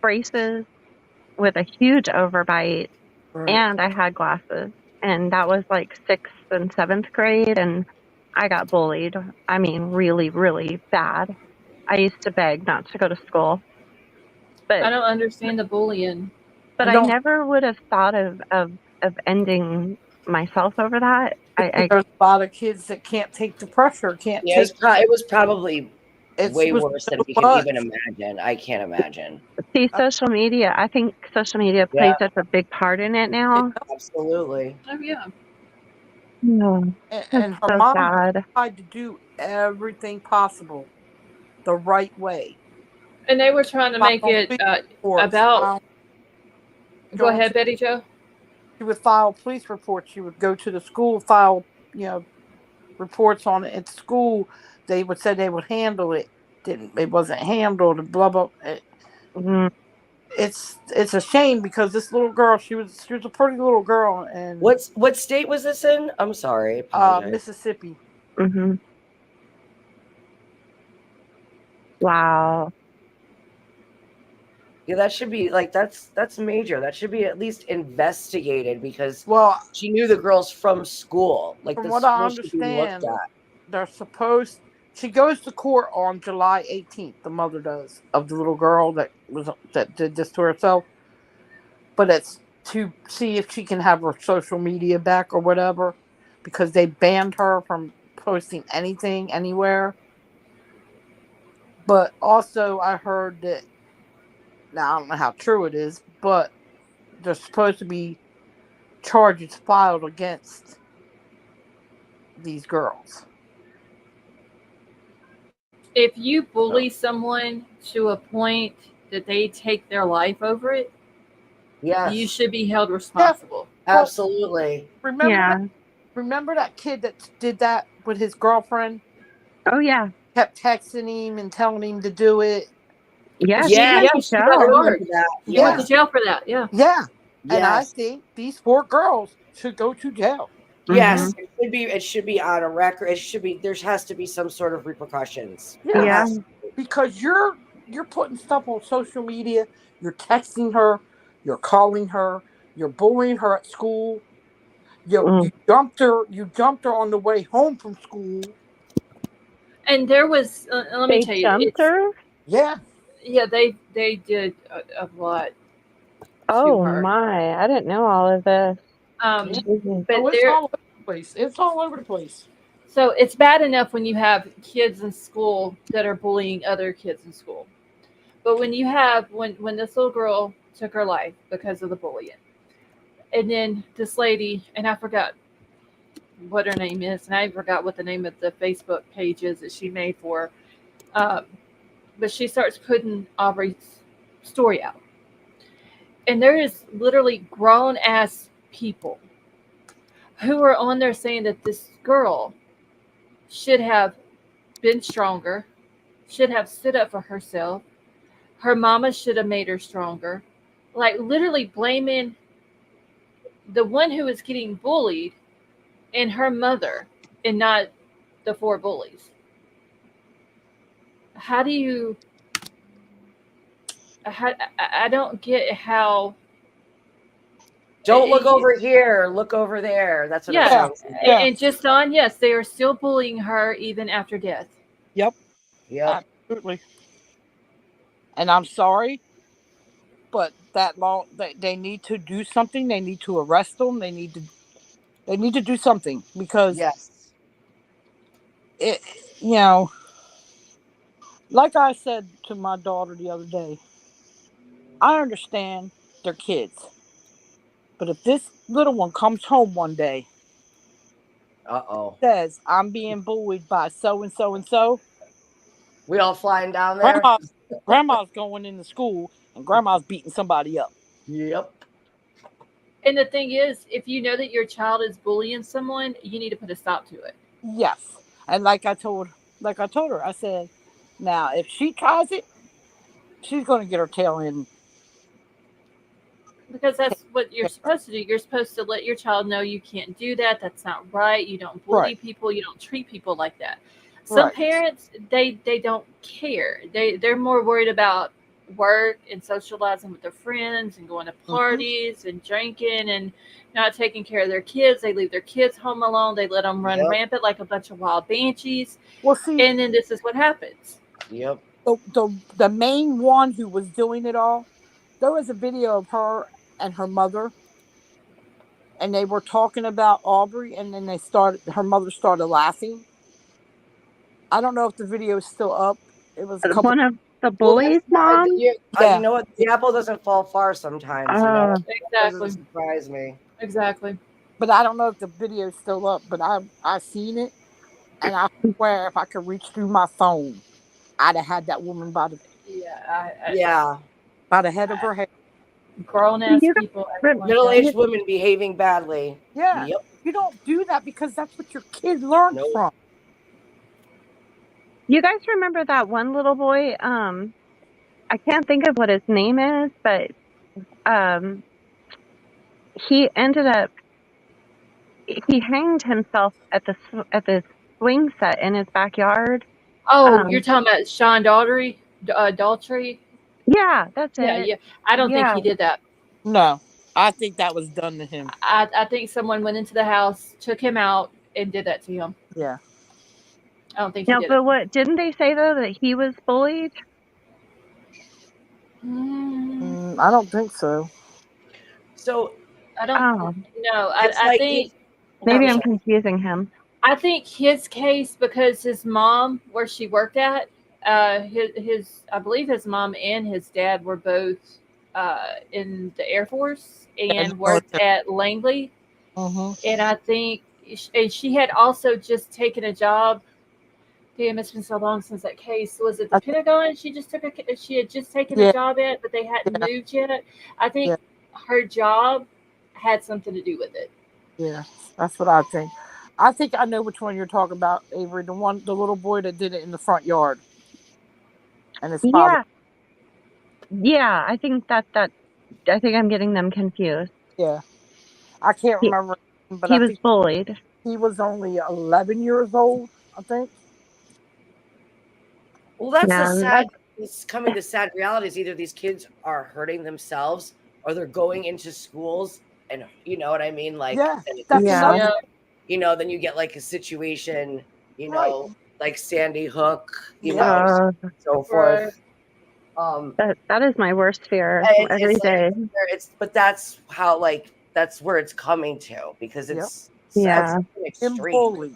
braces with a huge overbite, and I had glasses. And that was like 6th and 7th grade, and I got bullied. I mean, really, really bad. I used to beg not to go to school. I But don't understand the bullying. but I I don't- never would have thought of ending myself over that. I there's a lot of kids that can't take the pressure, can't Yeah, take. it was probably It way was worse than so we can much. even imagine. I can't imagine. see social media. I think social media plays such a big part in it now. Absolutely. Oh yeah. No, And her so mom sad. tried to do everything possible the right way. And they were trying to make it about. Go ahead, Betty Jo. She would file police reports. She would go to the school, file, reports on it at school. They would say they would handle it. It wasn't handled. Blah blah. Mhm. It's a shame because this little girl, she was a pretty little girl, and What state was this in? I'm sorry. I apologize. Mississippi. Mhm. Wow. Yeah, that should be like that's major. That should be at least investigated because Well, she knew the girls from school. Like from the what I school should be looked understand, at. they're supposed. She goes to court on July 18th. The mother does, of the little girl that did this to herself. But it's to see if she can have her social media back or whatever, because they banned her from posting anything anywhere. But also, I heard that, now I don't know how true it is, but there's supposed to be charges filed against these girls. If you bully someone to a point that they take their life over it, Yes. you should be held responsible. Absolutely. Remember Yeah. that? Remember that kid that did that with his girlfriend? Oh yeah. kept texting him and telling him to do it. Yeah, he Yeah, went to she I got jail. remember charged. that. She went Yeah. to jail for that. Yeah. Yeah. And I Yes. think these 4 girls should go to jail. Yes. Mhm. It should be on a record. It should be, there has to be some sort of repercussions. Yeah. There Yeah. has to be. Because you're putting stuff on social media, you're texting her, you're calling her, you're bullying her at school. You Mm. you jumped her on the way home from school. And there was, let me They tell you, jumped it's her. Yeah. yeah, they did a lot to Oh her. my! I didn't know all of this. Yeah. Jesus. But Oh, it's there, all over the place. It's all over the place. so it's bad enough when you have kids in school that are bullying other kids in school. But when you have when this little girl took her life because of the bullying, and then this lady, and I forgot what her name is, and I forgot what the name of the Facebook page is that she made for her. But she starts putting Aubrey's story out, and there is literally grown ass people who are on there saying that this girl should have been stronger, should have stood up for herself. Her mama should have made her stronger. Like literally blaming the one who is getting bullied and her mother and not the 4 bullies. How do you I don't get how Don't look you, over here. Look over there. That's what it yeah, Yeah. sounds like. Yeah. and just on, yes, they are still bullying her even after death. Yep. Yep. Absolutely. And I'm sorry, but that law they need to do something. They need to arrest them. They need to do something because Yes. it you know, like I said to my daughter the other day, I understand they're kids. But if this little one comes home one day, Uh-oh. says, I'm being bullied by so and so and so, We all flying down there? grandma grandma's going into school and grandma's beating somebody up. Yep. And the thing is, if you know that your child is bullying someone, you need to put a stop to it. Yes. And like I told her, I said, now if she tries it, she's gonna get her tail in. Because that's what you're supposed to do. You're supposed to let your child know you can't do that. That's not right. You don't bully Right. people. You don't treat people like that. Some Right. parents, they don't care. They're more worried about work and socializing with their friends and going to parties and drinking and not taking care of their kids. They leave their kids home alone. They let them run Yep. rampant like a bunch of wild banshees. Well, see, And then this is what happens. Yep. the main one who was doing it all, there was a video of her and her mother, and they were talking about Aubrey, and then her mother started laughing. I don't know if the video is still up. It was a couple. One of the Well, that's bullies' mom. you Yeah. know what? The apple doesn't fall far sometimes, you know? That Exactly. doesn't surprise me. Exactly. But I don't know if the video is still up. But I seen it, and I swear if I could reach through my phone, I'd have had that woman Yeah. Yeah. by the head of her head. Grown ass You people. guys, Middle-aged women behaving badly. Yeah. Yep. You don't do that because that's what your kid learned Nope. from. you guys remember that one little boy? I can't think of what his name is, but he ended up he hanged himself at the swing set in his backyard. Oh, you're talking about Sean Daughtry? Daltrey? Yeah, that's Yeah, it. yeah. I don't think Yeah. he did that. No, I think that was done to him. I think someone went into the house, took him out, and did that to him. Yeah. I don't think he No, did but it. what didn't they say though that he was bullied? I don't think so. So I don't Oh, know. it's I like think maybe I'm I'm sorry. confusing him. I think his case because his mom, where she worked at, his I believe his mom and his dad were both in the Air Force and worked at Langley, and I think and she had also just taken a job. Damn, it's been so long since that case. Was it the Pentagon? She had just taken a job at, but they hadn't moved yet. I think her job had something to do with it. Yeah, that's what I think. I think I know which one you're talking about, Avery. The little boy that did it in the front yard, and his father. Yeah, I think I think I'm getting them confused. Yeah, I can't He, remember, but he I was think bullied. he was only 11 years old. I think. Well, that's the Yeah, sad. It's coming to sad reality is either these kids are hurting themselves or they're going into schools and you know what I mean, like, Yeah, and that's it's yeah, another. Yeah. then you get like a situation, Right. like Sandy Hook, Yeah. so Right. forth. Um, that is my worst fear every it's like day. but that's how that's where it's coming to because Yep. it's Yeah, an Him extreme. bullied.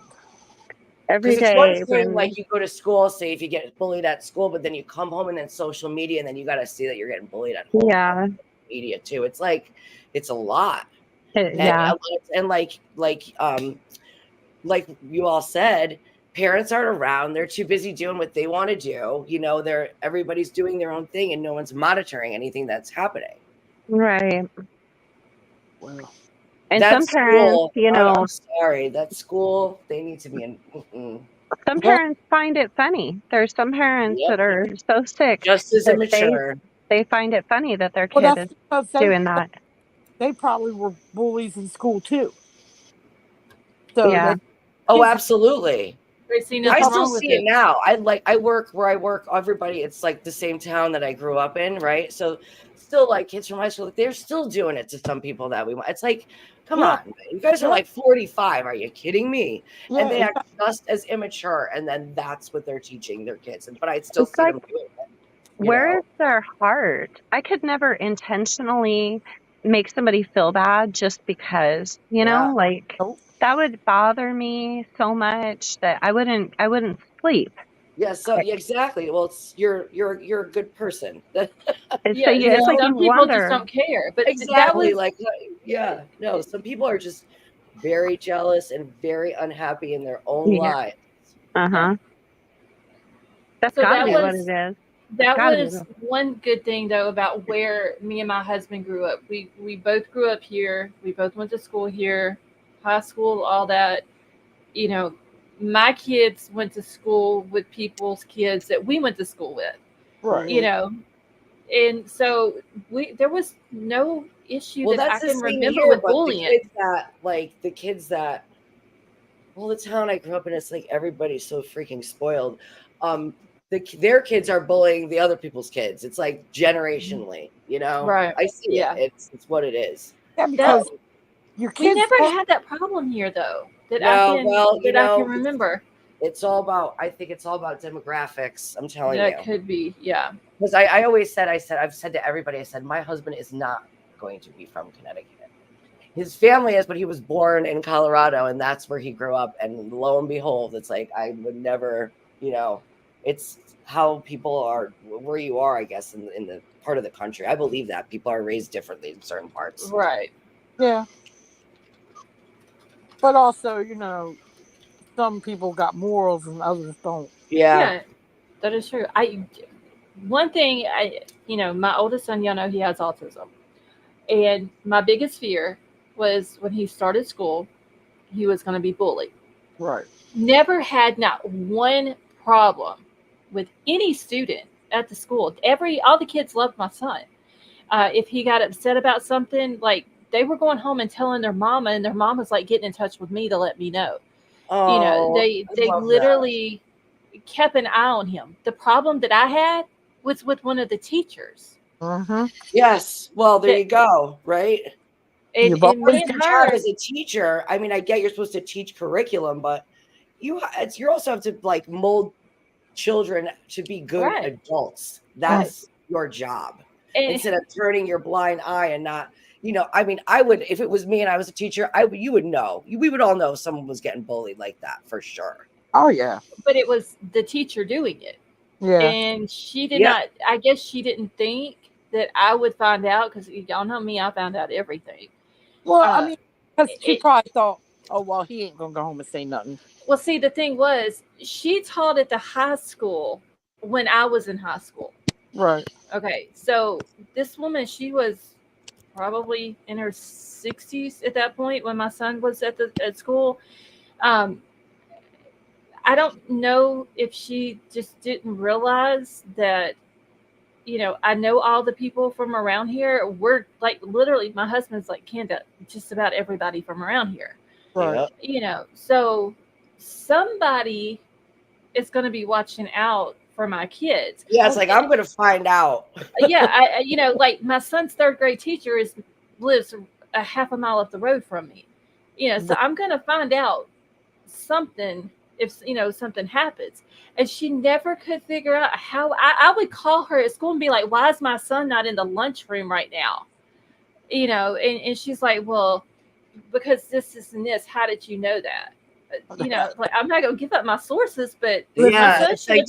every Because it's one day thing, when like you go to school, say if you get bullied at school, but then you come home and then social media, and then you got to see that you're getting bullied at home on yeah, media too. It's like it's a lot, and yeah, and like you all said, parents aren't around. They're too busy doing what they want to do. Everybody's doing their own thing, and no one's monitoring anything that's happening. right. Well, And That some parents, school, I'm sorry, that school, they need to be in. some yeah, parents find it funny. There's some parents Yep, that are so sick just as that immature. they find it funny that their well, kid that's is because doing that. they probably were bullies in school too. So Yeah. they Oh, kids absolutely. They see just I nothing don't. still wrong with see it it. now. I work where I work. Everybody, it's like the same town that I grew up in, right? So, still like kids from high school, like, they're still doing it to some people that we want. It's like, come Yeah, on, man, you guys are yeah, like 45. Are you kidding me? And yeah. they act just as immature, and then that's what they're teaching their kids. But I still It's see like, them doing it. where is their heart? I could never intentionally make somebody feel bad just because, Yeah. like Nope. that would bother me so much that I wouldn't sleep. Yeah. So yeah, exactly. Well, you're a good person. It's so Yeah, you, it's like some you people just wonder. don't care. But that Exactly. was Like, yeah. No, some people are just very jealous and very unhappy in their own Yeah. lives. Uh-huh. That's so got to that be what it was is. That's that got to be. was one good thing though about where me and my husband grew up. We both grew up here. We both went to school here, high school, all that. You know, my kids went to school with people's kids that we went to school with. Right. You know, and so there was no issue Well, that that's I the can same remember here, with but bullying. the town I grew up in, it's like everybody's so freaking spoiled. Their kids are bullying the other people's kids. It's like generationally, Right. I see it. Yeah. It's what it is. Yeah, That because your we kids never don't. had that problem here though. No, well, That I can remember. I think it's all about demographics. I'm telling That you. could be, yeah. Because I always said, I've said to everybody, I said, my husband is not going to be from Connecticut. His family is, but he was born in Colorado, and that's where he grew up. And lo and behold, it's like I would never, it's how people are where you are, I guess, in the part of the country. I believe that people are raised differently in certain parts. Right. Yeah, but also, some people got morals and others don't. Yeah. Yeah, that is true. One thing my oldest son, he has autism. And my biggest fear was when he started school, he was going to be bullied. Right. Never had not one problem with any student at the school. All the kids loved my son. If he got upset about something, like they were going home and telling their mama, and their mama's like getting in touch with me to let me know. Oh, I They love that. literally kept an eye on him. The problem that I had was with one of the teachers. Mm-hmm. Yes. Well, there That you go. Right. You've and me always and Your job her, as a teacher, I mean, I get you're supposed to teach curriculum, but you also have to like mold children to be good right. adults. right. That's your job. And Instead of turning your blind eye and not, I mean, I would, if it was me and I was a teacher, you would know. We would all know if someone was getting bullied like that for sure. Oh yeah. but it was the teacher doing it. Yeah. And she did Yep. not, I guess she didn't think that I would find out, because y'all know me, I found out everything. Well, I Uh, mean, because she it, probably thought, oh well, he ain't gonna go home and say nothing. well, see, the thing was, she taught at the high school when I was in high school. Right. Okay, so this woman, she was probably in her 60s at that point when my son was at school. Um, I don't know if she just didn't realize that, I know all the people from around here. We're like literally, my husband's like Kenda, just about everybody from around here. Right. So somebody is going to be watching out for my kids. Yeah, it's like I'm going to find out. Yeah, like my son's third grade teacher lives a half a mile up the road from me. So I'm going to find out something if something happens. And she never could figure out how. I would call her at school and be like, why is my son not in the lunchroom right now? And she's like, well, because this and this. How did you know that? Like, I'm not gonna give up my sources, but yeah, it's like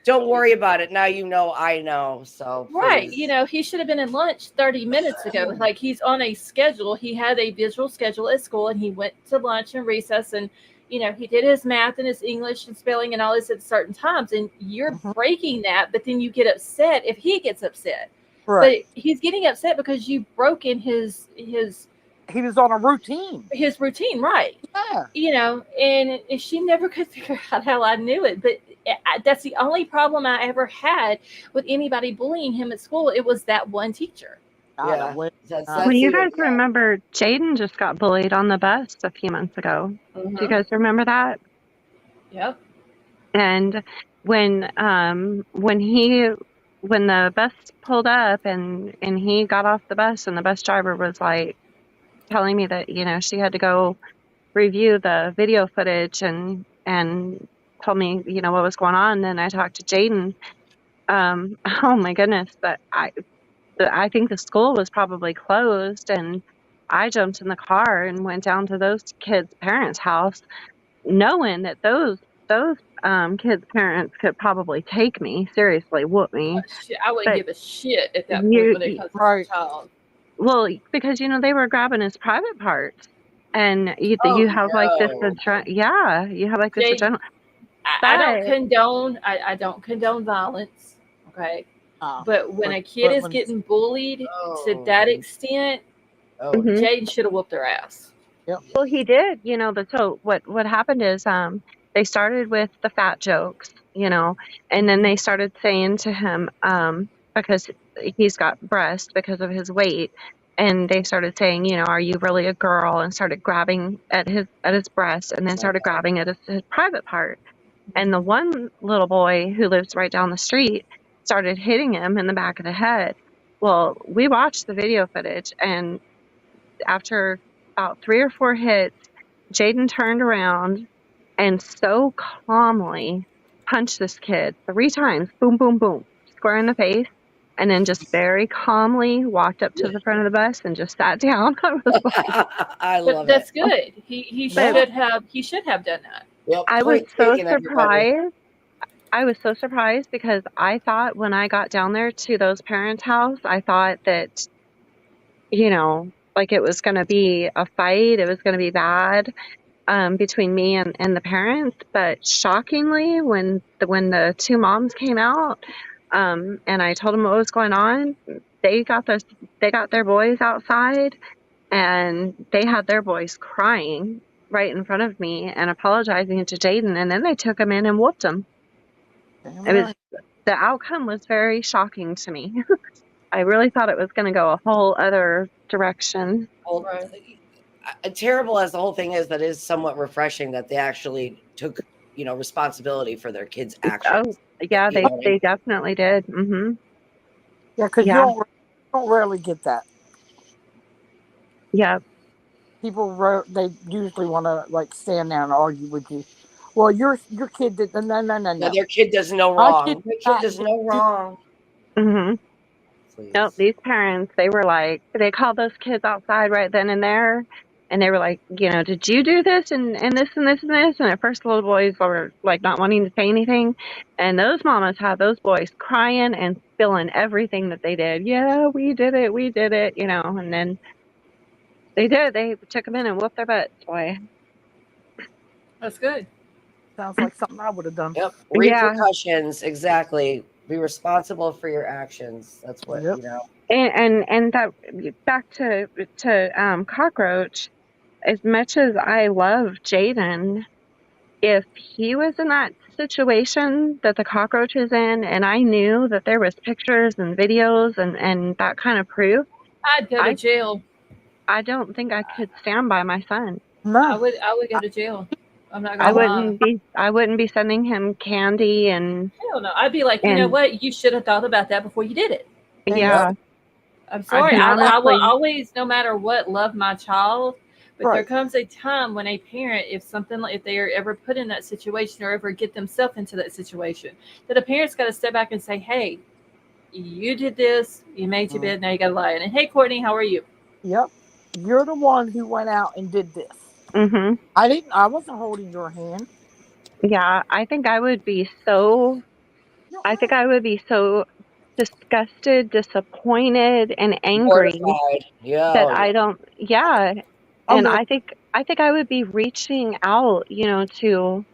don't worry about it. Now I know. So right, he should have been in lunch 30 minutes ago. Like, he's on a schedule. He had a visual schedule at school, and he went to lunch and recess, and he did his math and his English and spelling and all this at certain times. And you're breaking that, but then you get upset if he gets upset. Right. But he's getting upset because you've broken his he was on a routine. His routine, right? Yeah. And she never could figure out how I knew it. But that's the only problem I ever had with anybody bullying him at school. It was that one teacher. Yeah. Well, you guys remember Jaden just got bullied on the bus a few months ago. Do you guys remember that? Yep. And when the bus pulled up and he got off the bus and the bus driver was like telling me that she had to go review the video footage and told me what was going on. And then I talked to Jaden. Oh my goodness, but I think the school was probably closed, and I jumped in the car and went down to those kids' parents' house, knowing that those kids' parents could probably take me seriously, whoop me. I wouldn't give a shit at that point when it comes to a child. Well, because they were grabbing his private parts, and you have like this you have like this adrenaline. I don't condone violence, okay? But when a kid is getting bullied to that extent, Jaden should have whooped their ass. Yep. Well, he did, but so what happened is they started with the fat jokes, and then they started saying to him, because he's got breasts because of his weight, and they started saying, are you really a girl? And started grabbing at his breast, and then started grabbing at his private part. And the one little boy who lives right down the street started hitting him in the back of the head. Well, we watched the video footage, and after about 3 or 4 hits, Jaden turned around and so calmly punched this kid 3 times, boom, boom, boom, square in the face, and then just very calmly walked up to the front of the bus and just sat down. I was like, I love that's good. He should have done that. Yep, I was so surprised. I was so surprised because I thought when I got down there to those parents' house, I thought that, like it was going to be a fight. It was going to be bad between me and the parents. But shockingly, when the 2 moms came out and I told them what was going on, they got their boys outside, and they had their boys crying right in front of me and apologizing to Jaden, and then they took him in and whooped him. The outcome was very shocking to me. I really thought it was going to go a whole other direction. Well, terrible as the whole thing is, that is somewhat refreshing that they actually took, responsibility for their kids' actions. Oh, yeah, they definitely did. Mm-hmm. Yeah, because you don't rarely get that. Yeah. People they usually want to like stand there and argue with you. Well, your kid did no. Their kid does no wrong. Their kid does no wrong. Mm-hmm. No, these parents, they were like, they called those kids outside right then and there, and they were like, did you do this and this and this and this? And at first the little boys were like not wanting to say anything, and those mamas had those boys crying and spilling everything that they did. Yeah, we did it, and then they took them in and whooped their butts, boy. That's good. Sounds like something I would have done. Yep. Repercussions, exactly. Be responsible for your actions. That's what And that back to Cockroach. as much as I love Jaden, if he was in that situation that the cockroach is in, and I knew that there was pictures and videos and that kind of proof, I'd go to jail. I don't think I could stand by my son. I No. would go to jail. I'm not I gonna lie. wouldn't be sending him candy and Hell no. I'd be like, you know what? You should have thought about that before you did it. yeah. I'm I sorry. can I will honestly, always, no matter what, love my child. But there Right. comes a time when a parent, if they are ever put in that situation or ever get themselves into that situation, that a parent's got to step back and say, "Hey, you did this. You made your bed. Now you got to lie in it. Hey, Courtney, how are you?" Yep. You're the one who went out and did this. mhm. I didn't. I wasn't holding your hand. Yeah, I think I would be so disgusted, disappointed, and angry Mortified. Yeah. that Oh, yeah. I don't, yeah. Oh And no. I think I would be reaching out, to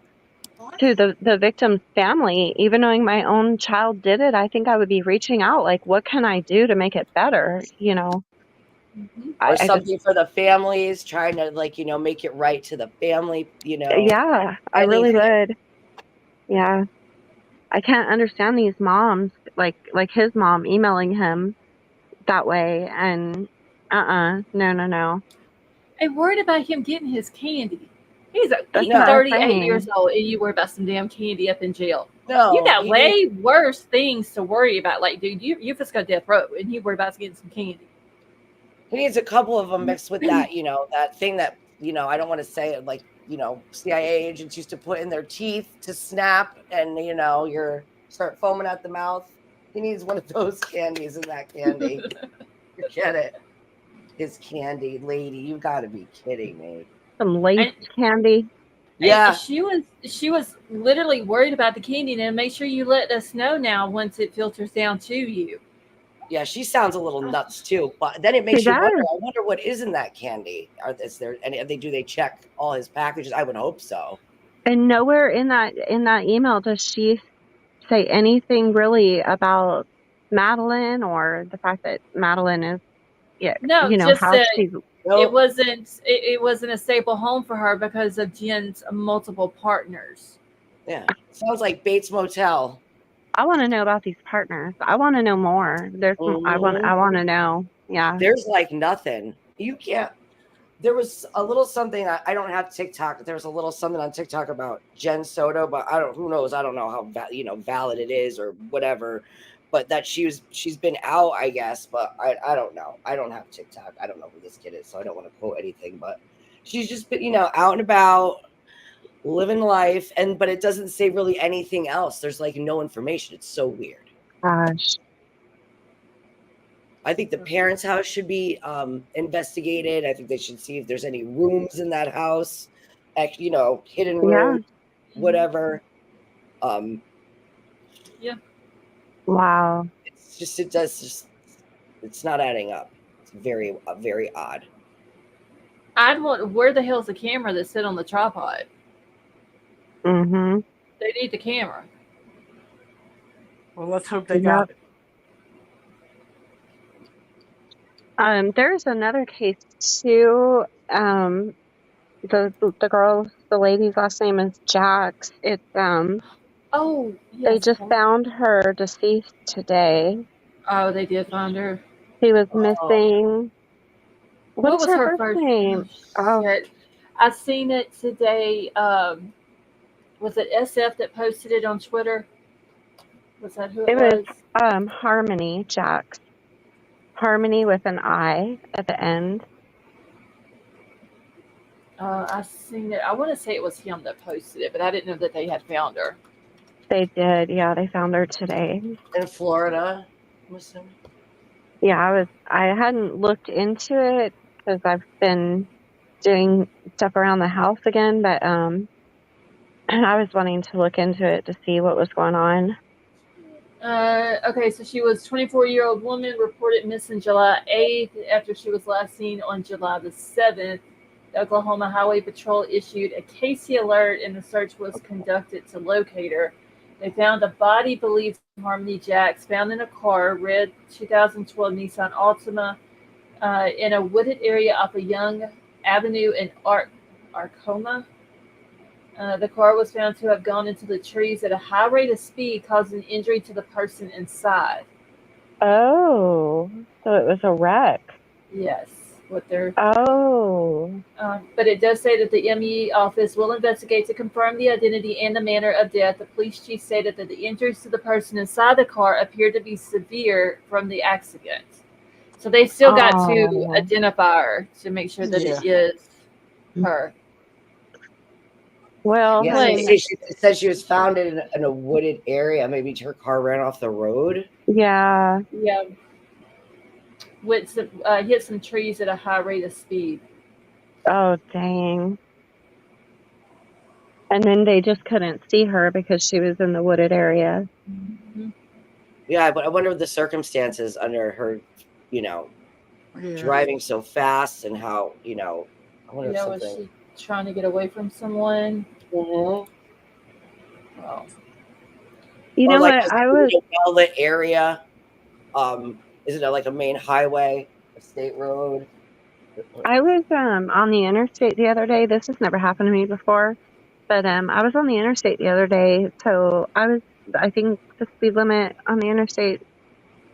the victim's family, even knowing my own child did it. I think I would be reaching out, like, what can I do to make it better? Mm-hmm. Or I just, something for the families, trying to make it right to the family, yeah, I really anything. would. Yeah. I can't understand these moms, like his mom emailing him that way, and no, no, no. And worried about him getting his candy. That's He's what I'm No, 38 years saying. old, and you worry about some damn candy up in jail. You no, got he needs way worse things to worry about. Like, dude, you just got death row, and you worry about getting some candy. a couple of them mixed with that, that thing that, I don't want to say it, like, CIA agents used to put in their teeth to snap and, you're start foaming at the mouth. He needs one of those candies in that candy. Forget it. His candy, lady, you got to be kidding me. Some laced And candy. and Yeah. she was literally worried about the candy. And make sure you let us know now once it filters down to you. Yeah, she sounds a little nuts too, but then it She makes you wonder. does. I wonder what is in that candy. Is there any? Do they check all his packages? I would hope so. And nowhere in that email does she say anything really about Madeline or the fact that Madeline is, yeah, No, just how that she's. Nope. it wasn't a stable home for her because of Jen's multiple partners. Yeah, sounds like Bates Motel. I want to know about these partners. I want to know more. Mhm. I want to know. Yeah. There's like nothing. You can't. There was a little something. I don't have TikTok. There was a little something on TikTok about Jen Soto, but I don't. Who knows? I don't know how valid it is or whatever. But that she's been out, I guess. But I don't know. I don't have TikTok. I don't know who this kid is, so I don't want to quote anything. But she's just been out and about, living life, but it doesn't say really anything else. There's like no information. It's so weird. Gosh. I think the parents' house should be investigated. I think they should see if there's any rooms in that house, hidden Yeah. rooms, whatever. Um, Yeah. Wow. it's not adding up. It's very, very odd. I'd want where the hell's the camera that sit on the tripod? Mhm. They need the camera. Well, let's hope they Yep. got it. There's another case too. The lady's last name is Jax. It's Oh, yes. they just found her deceased today. Oh, they did find her. She was Oh, missing. What What's was her her first first? name? Oh, Oh, shit. I seen it today. Was it SF that posted it on Twitter? Was that who it it was was? Harmony Jax. Harmony with an I at the end. I seen it. I want to say it was him that posted it, but I didn't know that they had found her. They did. Yeah, they found her today. in Florida. I'm assuming. Yeah, I hadn't looked into it because I've been doing stuff around the house again, but I was wanting to look into it to see what was going on. Okay, so she was 24-year-old woman reported missing July 8th after she was last seen on July the 7th. The Oklahoma Highway Patrol issued a Casey alert and the search was conducted to locate her. They found a body believed Harmony Jax found in a car, red 2012 Nissan Altima, in a wooded area off of Young Avenue in Arcoma. The car was found to have gone into the trees at a high rate of speed, causing injury to the person inside. Oh, so it was a wreck. Yes, what they're. Oh, But it does say that the ME office will investigate to confirm the identity and the manner of death. The police chief stated that the injuries to the person inside the car appeared to be severe from the accident. So they still got to oh, identify her to make sure that it is her. well, Yes, Like, it says she was found in a wooded area. Maybe her car ran off the road. yeah. yeah, with some, hit some trees at a high rate of speed. Oh, dang. And then they just couldn't see her because she was in the wooded area. Mm-hmm. Yeah, but I wonder the circumstances under her, driving so fast and how, I wonder if Was something. she trying to get away from someone? Mhm. Well, You Or know like what? is I it was a well-lit area? Is it like a main highway, a state road? on the interstate the other day. This has never happened to me before, but I was on the interstate the other day. So I think the speed limit on the interstate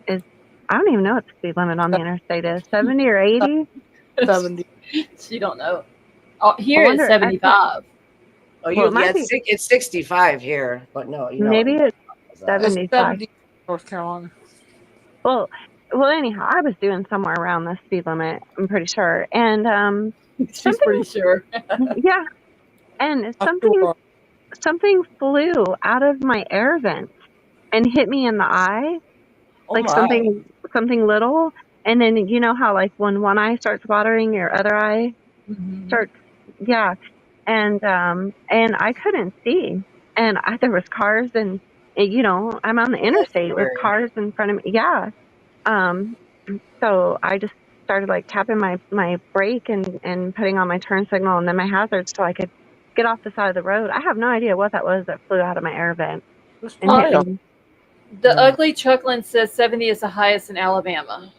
is, I don't even know what the speed limit on the interstate is, 70 or 80. 70. she don't know. Oh, I here it's wonder. 75. Oh, Well, it yeah, might be. it's 65 here, but no, Maybe it's is that? It's 75. 70 North Carolina. Well, anyhow, I was doing somewhere around the speed limit, I'm pretty sure. And She's something, pretty sure. yeah, and I'm sure. something flew out of my air vent and hit me in the eye, Oh like my. something little. And then you know how like when one eye starts watering, your other eye Mm-hmm. starts, yeah. And I couldn't see, and there was cars, and I'm on the Oh, that's interstate with weird. cars in front of me, yeah. Um, so I just started like tapping my brake and putting on my turn signal and then my hazards so I could get off the side of the road. I have no idea what that was that flew out of my air vent It's and hit probably me. The ugly chuckling says 70 is the highest in Alabama.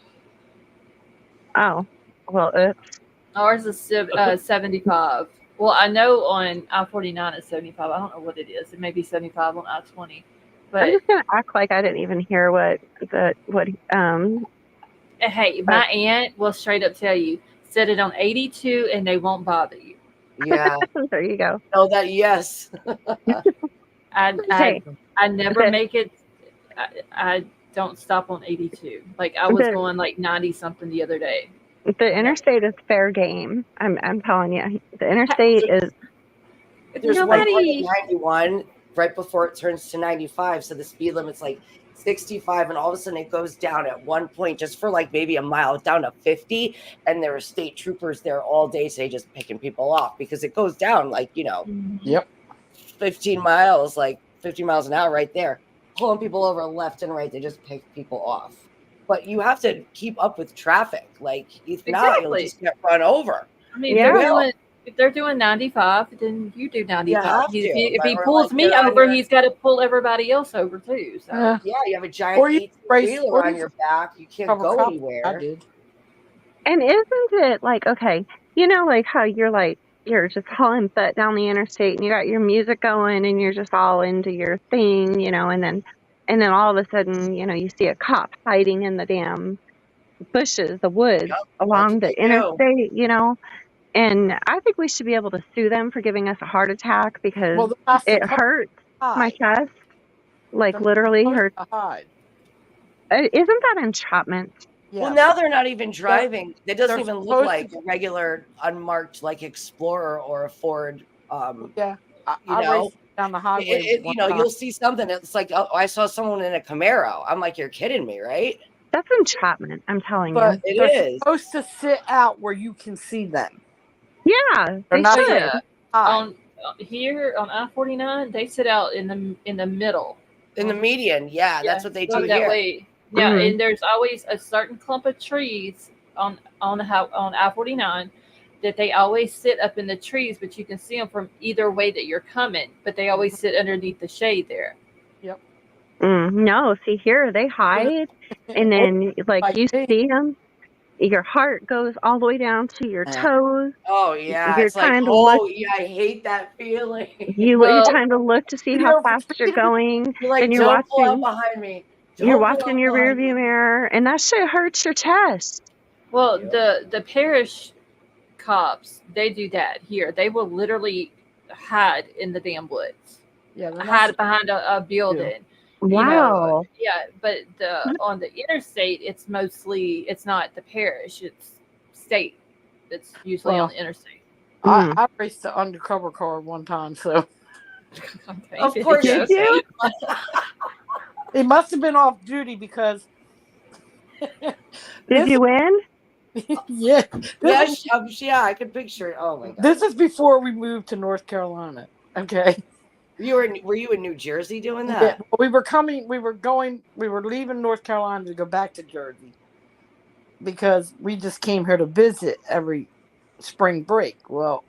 Oh, well, oops. Ours is 75. Well, I know on I-49 it's 75. I don't know what it is. It may be 75 on I-20. I'm But just gonna act like I didn't even hear what hey, my aunt will straight up tell you, set it on 82 and they won't bother you. Yeah. there you go. Oh, that yes. Hey, I never the make it. I don't stop on 82. Like I was the going like 90 something the other day. the interstate is fair game. I'm telling you, the interstate is. There's one point Nobody. at 91 right before it turns to 95, so the speed limit's like 65, and all of a sudden it goes down at one point just for like maybe a mile down to 50, and there are state troopers there all day, so they just picking people off because it goes down like Yep. 15 miles, like 50 miles an hour right there, pulling people over left and right. They just pick people off. But you have to keep up with traffic. Like if not, you'll Exactly. just get run over. I mean, Yeah. if they're doing 95, then you do You 95. have to. If he Or pulls like me get on over, your, he's got to pull everybody else over too. So Yeah. yeah, you have a Or giant you 18 race, wheeler or on you your back. You can't cover go cop. I anywhere. did. And isn't it like, okay, like how you're just hauling butt down the interstate and you got your music going and you're just all into your thing, and then all of a sudden, you see a cop hiding in the damn bushes, the woods Yep, that's along what the they do. interstate, and I think we should be able to sue them for giving us a heart attack because Well, they're not it supposed hurts to my hide. chest, like They're not literally supposed hurts. to hide. Isn't that entrapment? Well, Yes. now they're not even They're, driving. It doesn't they're even look supposed like to. a regular unmarked like Explorer or a Ford. Yeah. You I know, raced down the highway one time. you'll see something. It's like, oh, I saw someone in a Camaro. I'm like, you're kidding me, right? That's entrapment, I'm telling But you. It they're is. supposed to sit out where you can see them. Yeah, They're they not but should. yeah, supposed to hide. on here on I-49, they sit out in the middle. In the median, yeah, that's what they do So that here. way, yeah, Mhm. and there's always a certain clump of trees on on I-49 that they always sit up in the trees, but you can see them from either way that you're coming. But they always sit underneath the shade there. Yep. No, see here they hide, and Or then like like you me. see them. your heart goes all the way down to your toes. Oh yeah, You're it's like, trying to look. oh yeah, I hate that feeling. You're Well, trying to look to see how You're fast you're overspeeding. going, You're like, and don't pull out behind me. you're Don't pull watching out your behind rearview me. mirror, and that shit hurts your chest. well, Yep. the parish cops, they do that here. They will literally hide in the damn woods, Yeah, they're not hide behind a building. You know, Wow. yeah. But on the interstate, it's not the parish; it's state. It's usually on Well, the interstate. I raced the undercover car one time, so Okay, Of there course you you go. Did you? it must have been off duty because Did this you win? yeah Yes, yeah, I can picture it. Oh my god. this is before we moved to North Carolina. Okay. Were you in New Jersey doing Yeah, that? we were leaving North Carolina to go back to Jersey because we just came here to visit every spring break. Well,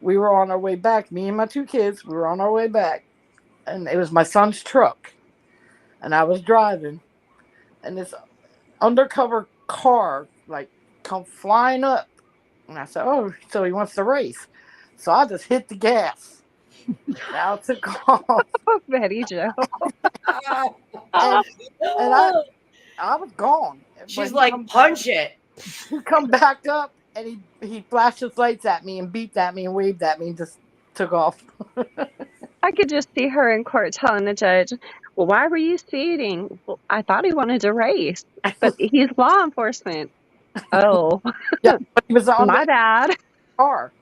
we were on our way back, me and my two kids, we were on our way back, and it was my son's truck, and I was driving, and this undercover car like come flying up, and I said, "Oh, so he wants to race." So I just hit the gas. Now it took off, Betty Joe. and I was gone. But She's like, punch it. he come back up, and he flashed his lights at me and beeped at me and waved at me and just took off. I could just see her in court telling the judge, "Well, why were you speeding?" "Well, I thought he wanted to race, but he's law enforcement." "Oh, Yeah, but he was on my the bad." car.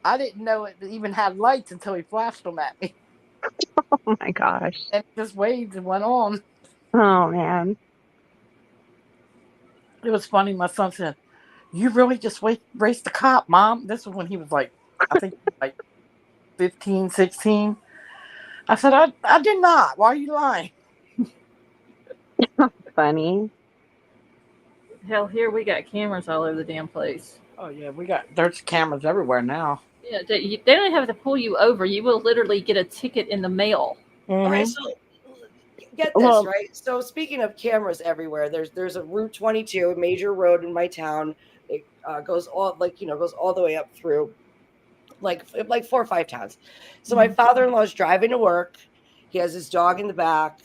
I didn't know it even had lights until he flashed them at me, Oh my gosh. and he just waved and went on. Oh man. It was funny. My son said, "You really just raced the cop, Mom?" This was when he was like, I think like 15, 16. I said, I did not. Why are you lying? Funny. Hell, here we got cameras all over the damn place. Oh yeah, there's cameras everywhere now. Yeah, they don't have to pull you over. You will literally get a ticket in the mail. All right, Mhm. so get this, Well, right? So speaking of cameras everywhere, there's a Route 22, a major road in my town. It goes goes all the way up through like 4 or 5 towns. So my father-in-law is driving to work. He has his dog in the back,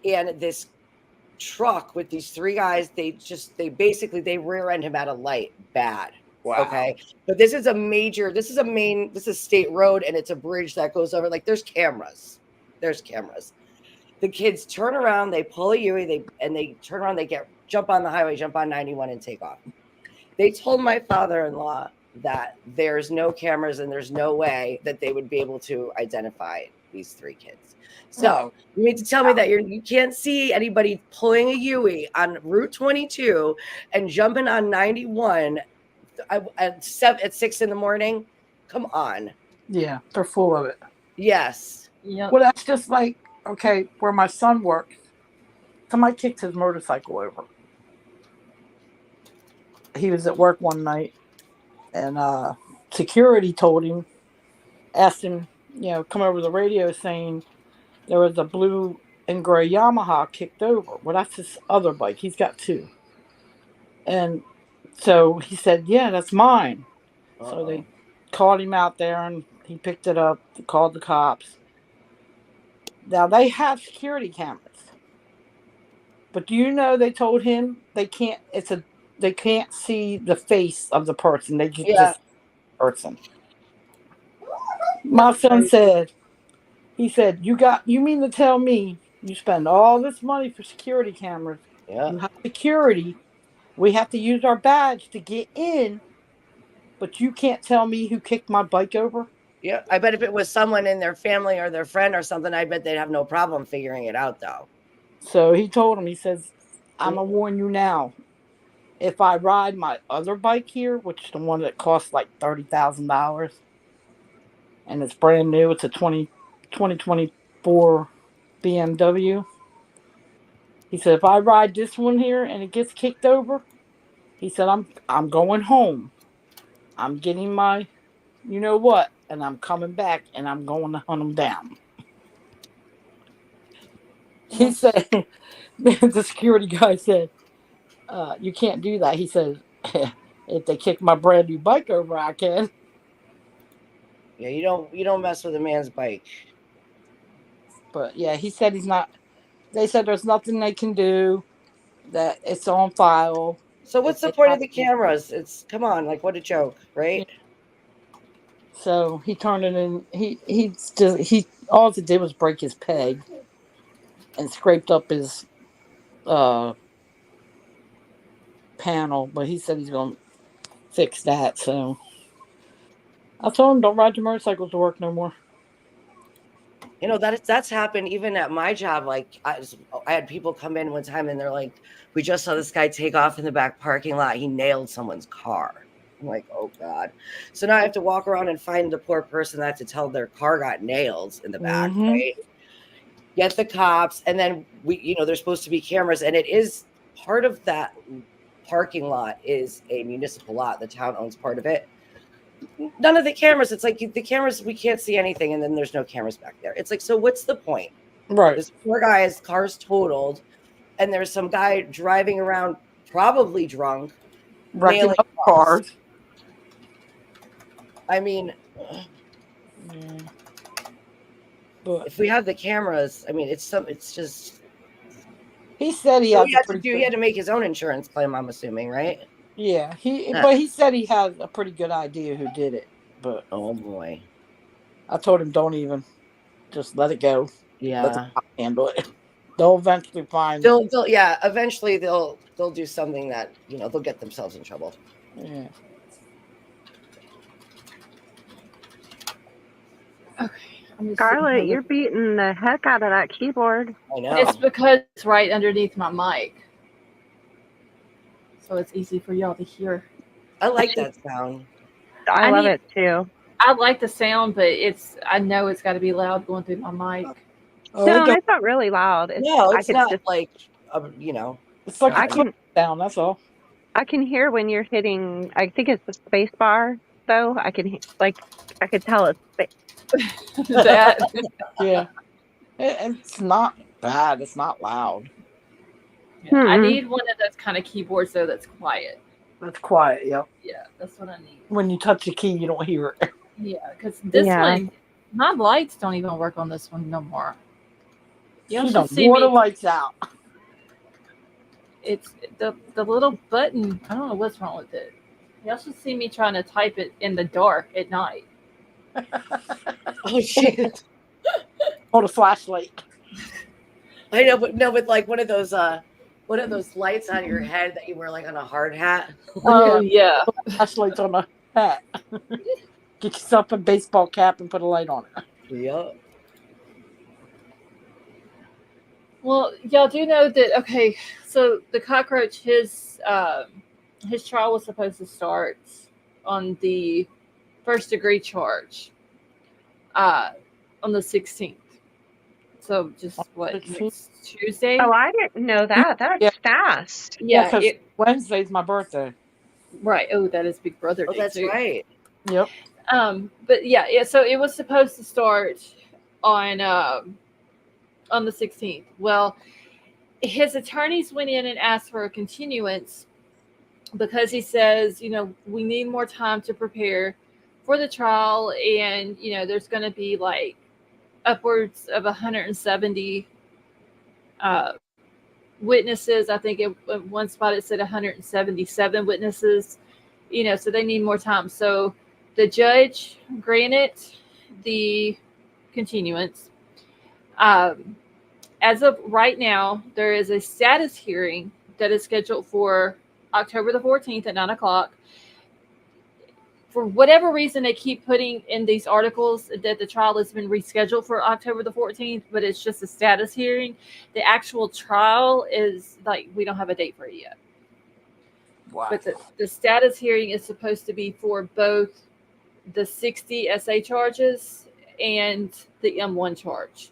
and this truck with these three guys, they rear end him at a light bad. Wow. Okay. But this is a state road, and it's a bridge that goes over, like there's cameras. The kids turn around, they pull a Yui, they turn around, jump on the highway, jump on 91 and take off. They told my father-in-law that there's no cameras and there's no way that they would be able to identify these three kids. So you mean to tell me that you can't see anybody pulling a Yui on Route 22 and jumping on 91 at 6 in the morning? Come on. Yeah, they're full of it. Yes. Yep. Well, that's just like, okay, where my son works, somebody kicked his motorcycle over. He was at work one night, and security asked him, come over the radio saying there was a blue and gray Yamaha kicked over. Well, that's his other bike. He's got two. And so he said, yeah, that's mine. Uh-oh. So they called him out there, and he picked it up, called the cops. Now, they have security cameras. But do you know they told him they can't see the face of the person. They just the person. My son said, you mean to tell me you spend all this money for security cameras? Yeah. You have security. We have to use our badge to get in, but you can't tell me who kicked my bike over? Yeah. I bet if it was someone in their family or their friend or something, I bet they'd have no problem figuring it out, though. So he told him, he says, I'm going to warn you now. If I ride my other bike here, which is the one that costs like $30,000, and it's brand new, it's a 2024 BMW. He said, if I ride this one here and it gets kicked over, he said, I'm going home. I'm getting my, you know what, and I'm coming back and I'm going to hunt them down. He said, the security guy said, You can't do that. He says, if they kick my brand new bike over, I can. Yeah, you don't mess with a man's bike. But yeah, he said he's not. They said there's nothing they can do. That it's on file. So If what's the they point of have the to, cameras? It's come on, like what a joke, yeah. right? So he turned it in. He all it did was break his peg and scraped up his uh panel. But he said he's gonna fix that. So I told him don't ride your motorcycle to work no more. You know that's happened even at my job. Like I had people come in one time and they're like, "We just saw this guy take off in the back parking lot. He nailed someone's car." I'm like, "Oh God!" So now I have to walk around and find the poor person that to tell their car got nailed in the back, Mm-hmm. right? Get the cops, and then there's supposed to be cameras, and it is part of that parking lot is a municipal lot. The town owns part of it. None of the cameras. It's like the cameras, we can't see anything, and then there's no cameras back there. It's like, so what's the point? Right. This poor guy's car's totaled, and there's some guy driving around, probably drunk, Wrecking nailing up cars. cars. I mean, Yeah. But if we have the cameras, I mean, it's just. he said he So has a pretty he good. had to make his own insurance claim. I'm assuming, right? Yeah. But he said he has a pretty good idea who did it. But Oh boy. I told him don't even just let it go. Let the Yeah. cops handle it. They'll eventually find. Yeah. Eventually, they'll do something that they'll get themselves in trouble. Yeah. Okay. I'm just Scarlett, sitting here you're beating the heck out of that keyboard. I know. It's because it's right underneath my mic, so it's easy for y'all to hear. I like that sound. I love it too. I like the sound, but I know it's got to be loud going through my mic. Oh, No, it it's not really loud. No, I it's could not just, like it's like I a can click down. That's all. I can hear when you're hitting. I think it's the space bar though. I can I could tell it's That Yeah. It's not bad. It's not loud. yeah, I need one of those kind of keyboards though that's quiet. That's quiet. Yep. Yeah, that's what I need. When you touch the key, you don't hear it. Yeah, because this one, my lights don't even work on this one no more. You don't wore the lights out. It's the little button. I don't know what's wrong with it. Y'all should see me trying to type it in the dark at night. Oh shit! Hold a flashlight. I know, but like one of those lights on your head that you wear like on a hard hat. Oh yeah. Flashlights on a hat. Get yourself a baseball cap and put a light on it. Yep. Well, y'all do know that. Okay, so the cockroach, his trial was supposed to start on the first-degree charge on the 16th. So just next Tuesday? Oh, I didn't know that. That's fast. Yeah, because Wednesday's my birthday. Right. Oh, that is Big Brother Day. Oh, that's too. right. Yep. But yeah. So it was supposed to start on the 16th. Well, his attorneys went in and asked for a continuance because he says, we need more time to prepare for the trial, and there's going to be like upwards of 170 witnesses. I think at one spot it said 177 witnesses. So they need more time. So the judge granted the continuance. As of right now, there is a status hearing that is scheduled for October the 14th at 9 o'clock. For whatever reason, they keep putting in these articles that the trial has been rescheduled for October the 14th, but it's just a status hearing. The actual trial is we don't have a date for it yet. Wow. But the status hearing is supposed to be for both the 60 SA charges and the M1 charge.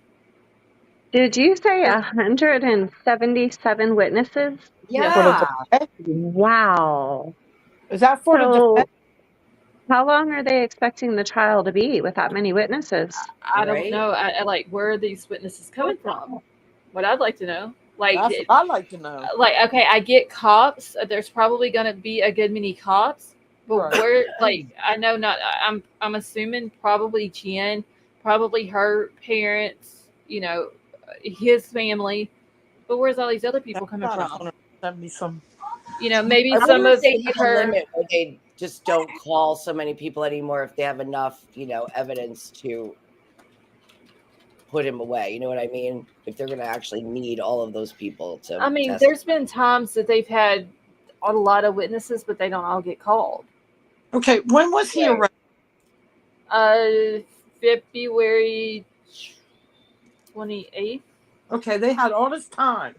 Did you say 177 witnesses? Yeah. Wow. Is that for the defense? How long are they expecting the trial to be with that many witnesses? I don't know. I where are these witnesses coming from? What I'd like to know. Like, That's what I'd like to know. okay, I get cops. There's probably going to be a good many cops, but Right. where, like, I know not. I'm assuming probably Jen, probably her parents, his family. But where's all these other people That's coming not from? 170 some. Maybe I some wonder if of they have a her. limit where they just don't call so many people anymore if they have enough, evidence to put him away. You know what I mean? If they're going to actually need all of those people to I mean, test. there's been times that they've had a lot of witnesses, but they don't all get called. Okay, when was he Right. arrested? February 28th. Okay, they had all this time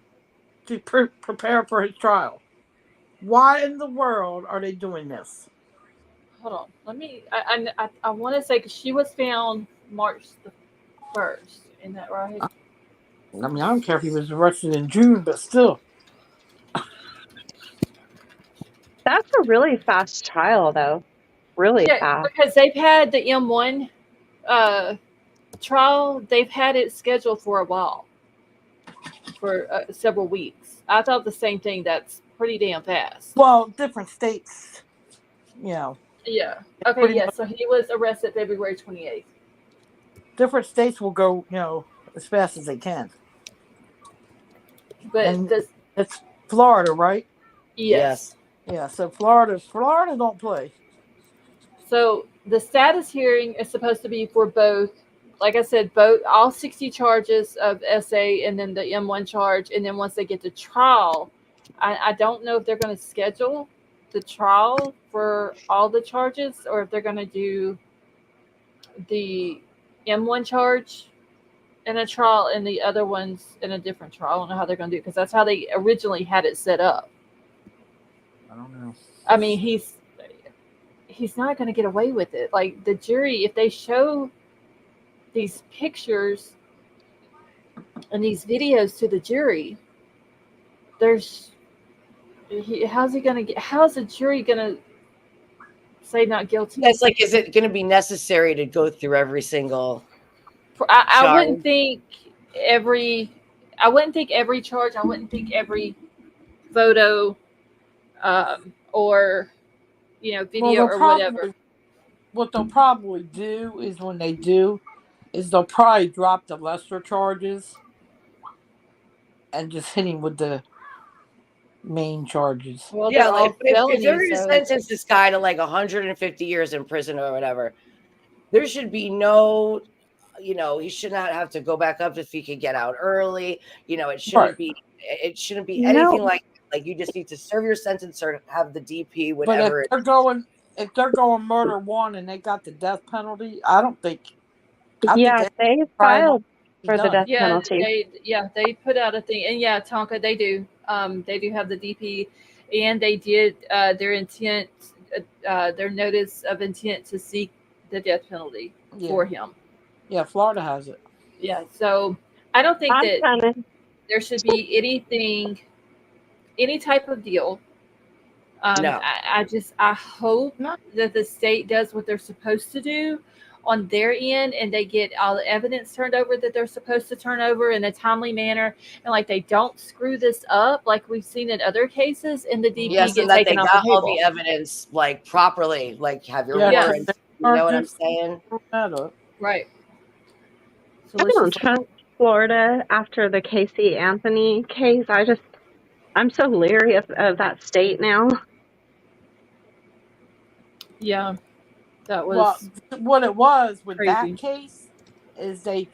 to prepare for his trial. Why in the world are they doing this? Hold on. Let me. I want to say because she was found March the 1st. Isn't that right? I mean, I don't care if he was arrested in June, but still. That's a really fast trial, though. Really Yeah, fast. because they've had the M1 trial. They've had it scheduled for a while, for several weeks. I thought the same thing. That's pretty damn fast. Well, different states, you know. Yeah. Okay. Pretty Yeah. much So he was arrested February 28th. different states will go, as fast as they can. But And this, it's Florida, right? yes. Yes. Yeah, so Florida don't play. So the status hearing is supposed to be for both, like I said, both all 60 charges of SA and then the M1 charge. And then once they get to trial, I don't know if they're going to schedule the trial for all the charges or if they're going to do the M1 charge in a trial and the other ones in a different trial. I don't know how they're going to do it because that's how they originally had it set up. I don't know. I mean, he's not going to get away with it. Like the jury, if they show these pictures and these videos to the jury, how's the jury going to say not guilty? It's like, is it going to be necessary to go through every single I charge? wouldn't think every charge. I wouldn't think every photo, or video or whatever. What they'll probably do is when they do, is they'll probably drop the lesser charges and just hit him with the main charges. Well, Yeah, they're like all if they're felonies, going to so sentence this guy to like 150 years in prison or whatever, there should be no, he should not have to go back up if he could get out early. It shouldn't Right. be. It shouldn't be No. anything like you just need to serve your sentence or have the DP, But whatever. if they're going murder one and they got the death penalty, I don't think. Yeah, they filed for the done. death yeah, penalty. they put out a thing, and yeah, Tonka, they do have the DP, and they did their intent, their notice of intent to seek the death penalty for him. Yeah, Florida has it. Yeah, so I don't think that Montana. there should be any type of deal. No. I hope that the state does what they're supposed to do on their end and they get all the evidence turned over that they're supposed to turn over in a timely manner, and like they don't screw this up like we've seen in other cases and the DP Yes, get and that taken they off got the all table. the evidence like properly, like have your Yes. warrants. You know what I'm saying? Right. So I've been on Trump, Florida after the Casey Anthony case. I'm so leery of that state now. Yeah, that was what it was with crazy. that case is they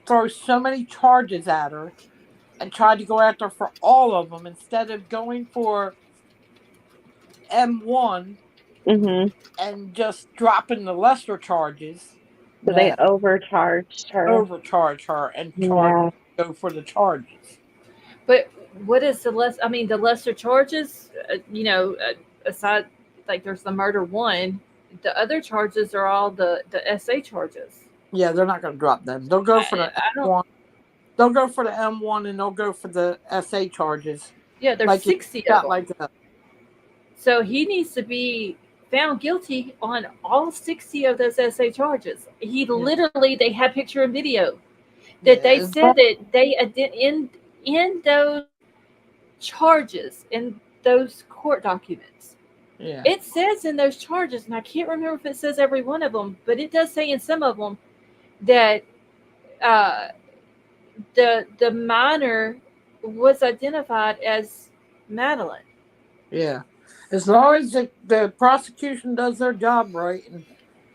throw so many charges at her and tried to go after her for all of them instead of going for M1 and just dropping the lesser charges. So they overcharged her. And charged to go for the charges. But what is the lesser charges? Aside, like there's the murder one, the other charges are all the SA charges. Yeah, they're not going to drop them. They'll go for the M1. They'll go for the M1 and they'll go for the SA charges. Yeah, there's 60 of them. Like that. So he needs to be found guilty on all 60 of those SA charges. They had picture and video that they said that they in those charges, in those court documents, Yeah. it says in those charges, and I can't remember if it says every one of them, but it does say in some of them that uh, the minor was identified as Madeline. Yeah. As long as the prosecution does their job right and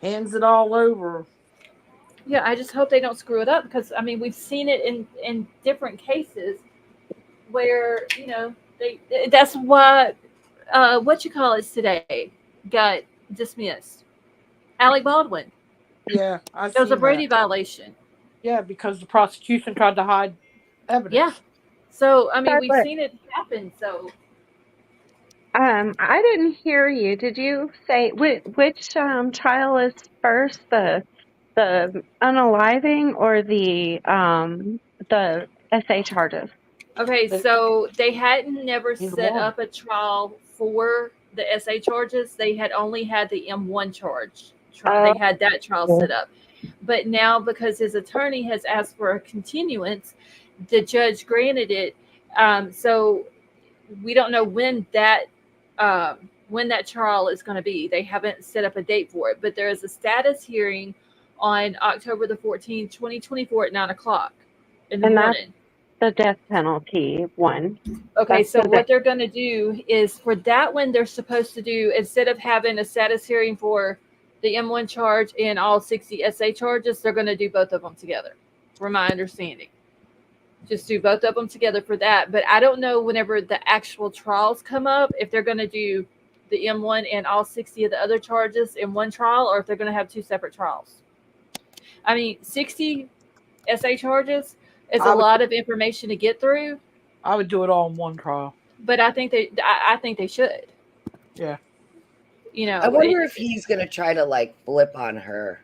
hands it all over. Yeah, I just hope they don't screw it up because I mean we've seen it in different cases where they that's why what you call it today got dismissed. Alec Baldwin. Yeah, I've There was a seen Brady that. violation. Yeah, because the prosecution tried to hide Yeah. evidence. So I mean we've But seen it happen. So I didn't hear you. Did you say which trial is first, the unaliving or the SA charges? okay, They, so they hadn't never either set one. up a trial for the SA charges. They had only had the M1 charge. Oh, They had that trial set up. But now, because his attorney has asked for a continuance, the judge granted it. So we don't know when that trial is going to be. They haven't set up a date for it, but there is a status hearing on October the 14th, 2024 at 9 o'clock in the and that's morning. the death penalty one. Okay, That's so the death. what they're going to do is for that one, they're supposed to do, instead of having a status hearing for the M1 charge and all 60 SA charges, they're going to do both of them together, from my understanding. Just do both of them together for that. But I don't know whenever the actual trials come up if they're going to do the M1 and all 60 of the other charges in one trial or if they're going to have two separate trials. I mean, 60 SA charges is a I would lot of information to get through, I would do it all in one trial. but I think they should. Yeah. I wonder if he's gonna try to like flip on her.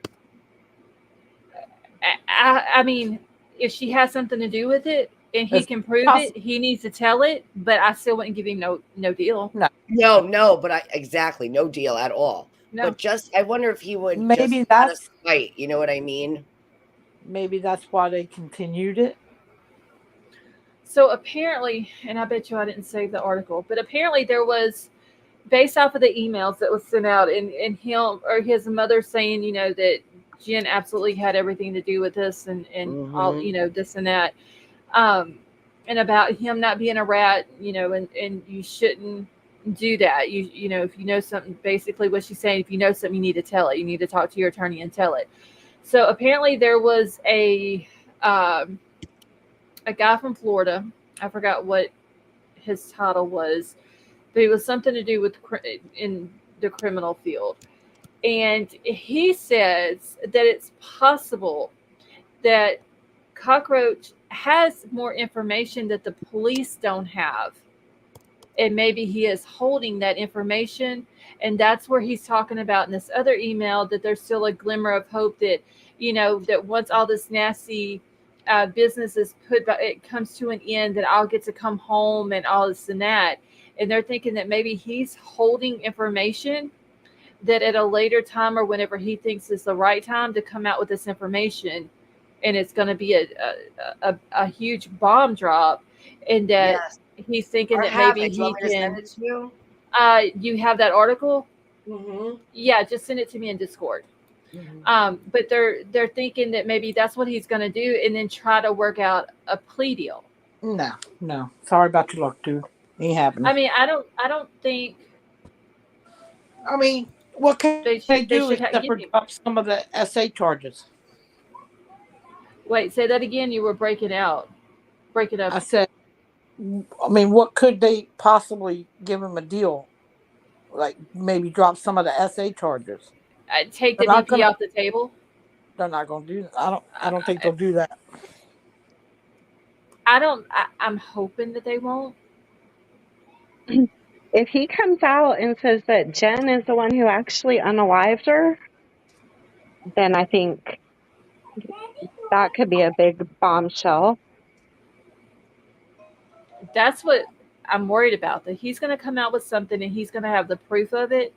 I mean, if she has something to do with it and he It's can prove possible. it, he needs to tell it. But I still wouldn't give him no deal. No, but exactly no deal at all. No. But just I wonder if he would Maybe just out of that's spite. You know what I mean? maybe that's why they continued it. So apparently, and I bet you I didn't save the article, but apparently there was, based off of the emails that was sent out, and him or his mother saying, that Jen absolutely had everything to do with this and all, this and that, and about him not being a rat, and you shouldn't do that. If you know something, basically what she's saying, if you know something, you need to tell it. You need to talk to your attorney and tell it. So apparently there was a guy from Florida. I forgot what his title was, but it was something to do with in the criminal field. And he says that it's possible that Cockroach has more information that the police don't have. And maybe he is holding that information. And that's where he's talking about in this other email that there's still a glimmer of hope that, that once all this nasty business is it comes to an end, that I'll get to come home and all this and that. And they're thinking that maybe he's holding information that at a later time or whenever he thinks is the right time to come out with this information, and it's going to be a huge bomb drop, and that Yes. he's thinking Or that have maybe it. Do you he want me to send can. it to you? You have that article? Mm-hmm. Yeah, just send it to me in Discord. But they're thinking that maybe that's what he's going to do, and then try to work out a plea deal. No. Sorry about your luck, dude. Ain't happening. I mean, I don't think. I mean, what can They they do should except give for him. drop some of the SA charges? Wait, say that again. You were breaking out. Break it up. I said, I mean, what could they possibly give him a deal? Like maybe drop some of the SA charges. Take They're the not DP gonna. off the table. They're not gonna do that. I don't think they'll do that. I'm hoping that they won't. If he comes out and says that Jen is the one who actually unalived her, then I think that could be a big bombshell. That's what I'm worried about. That he's going to come out with something and he's going to have the proof of it,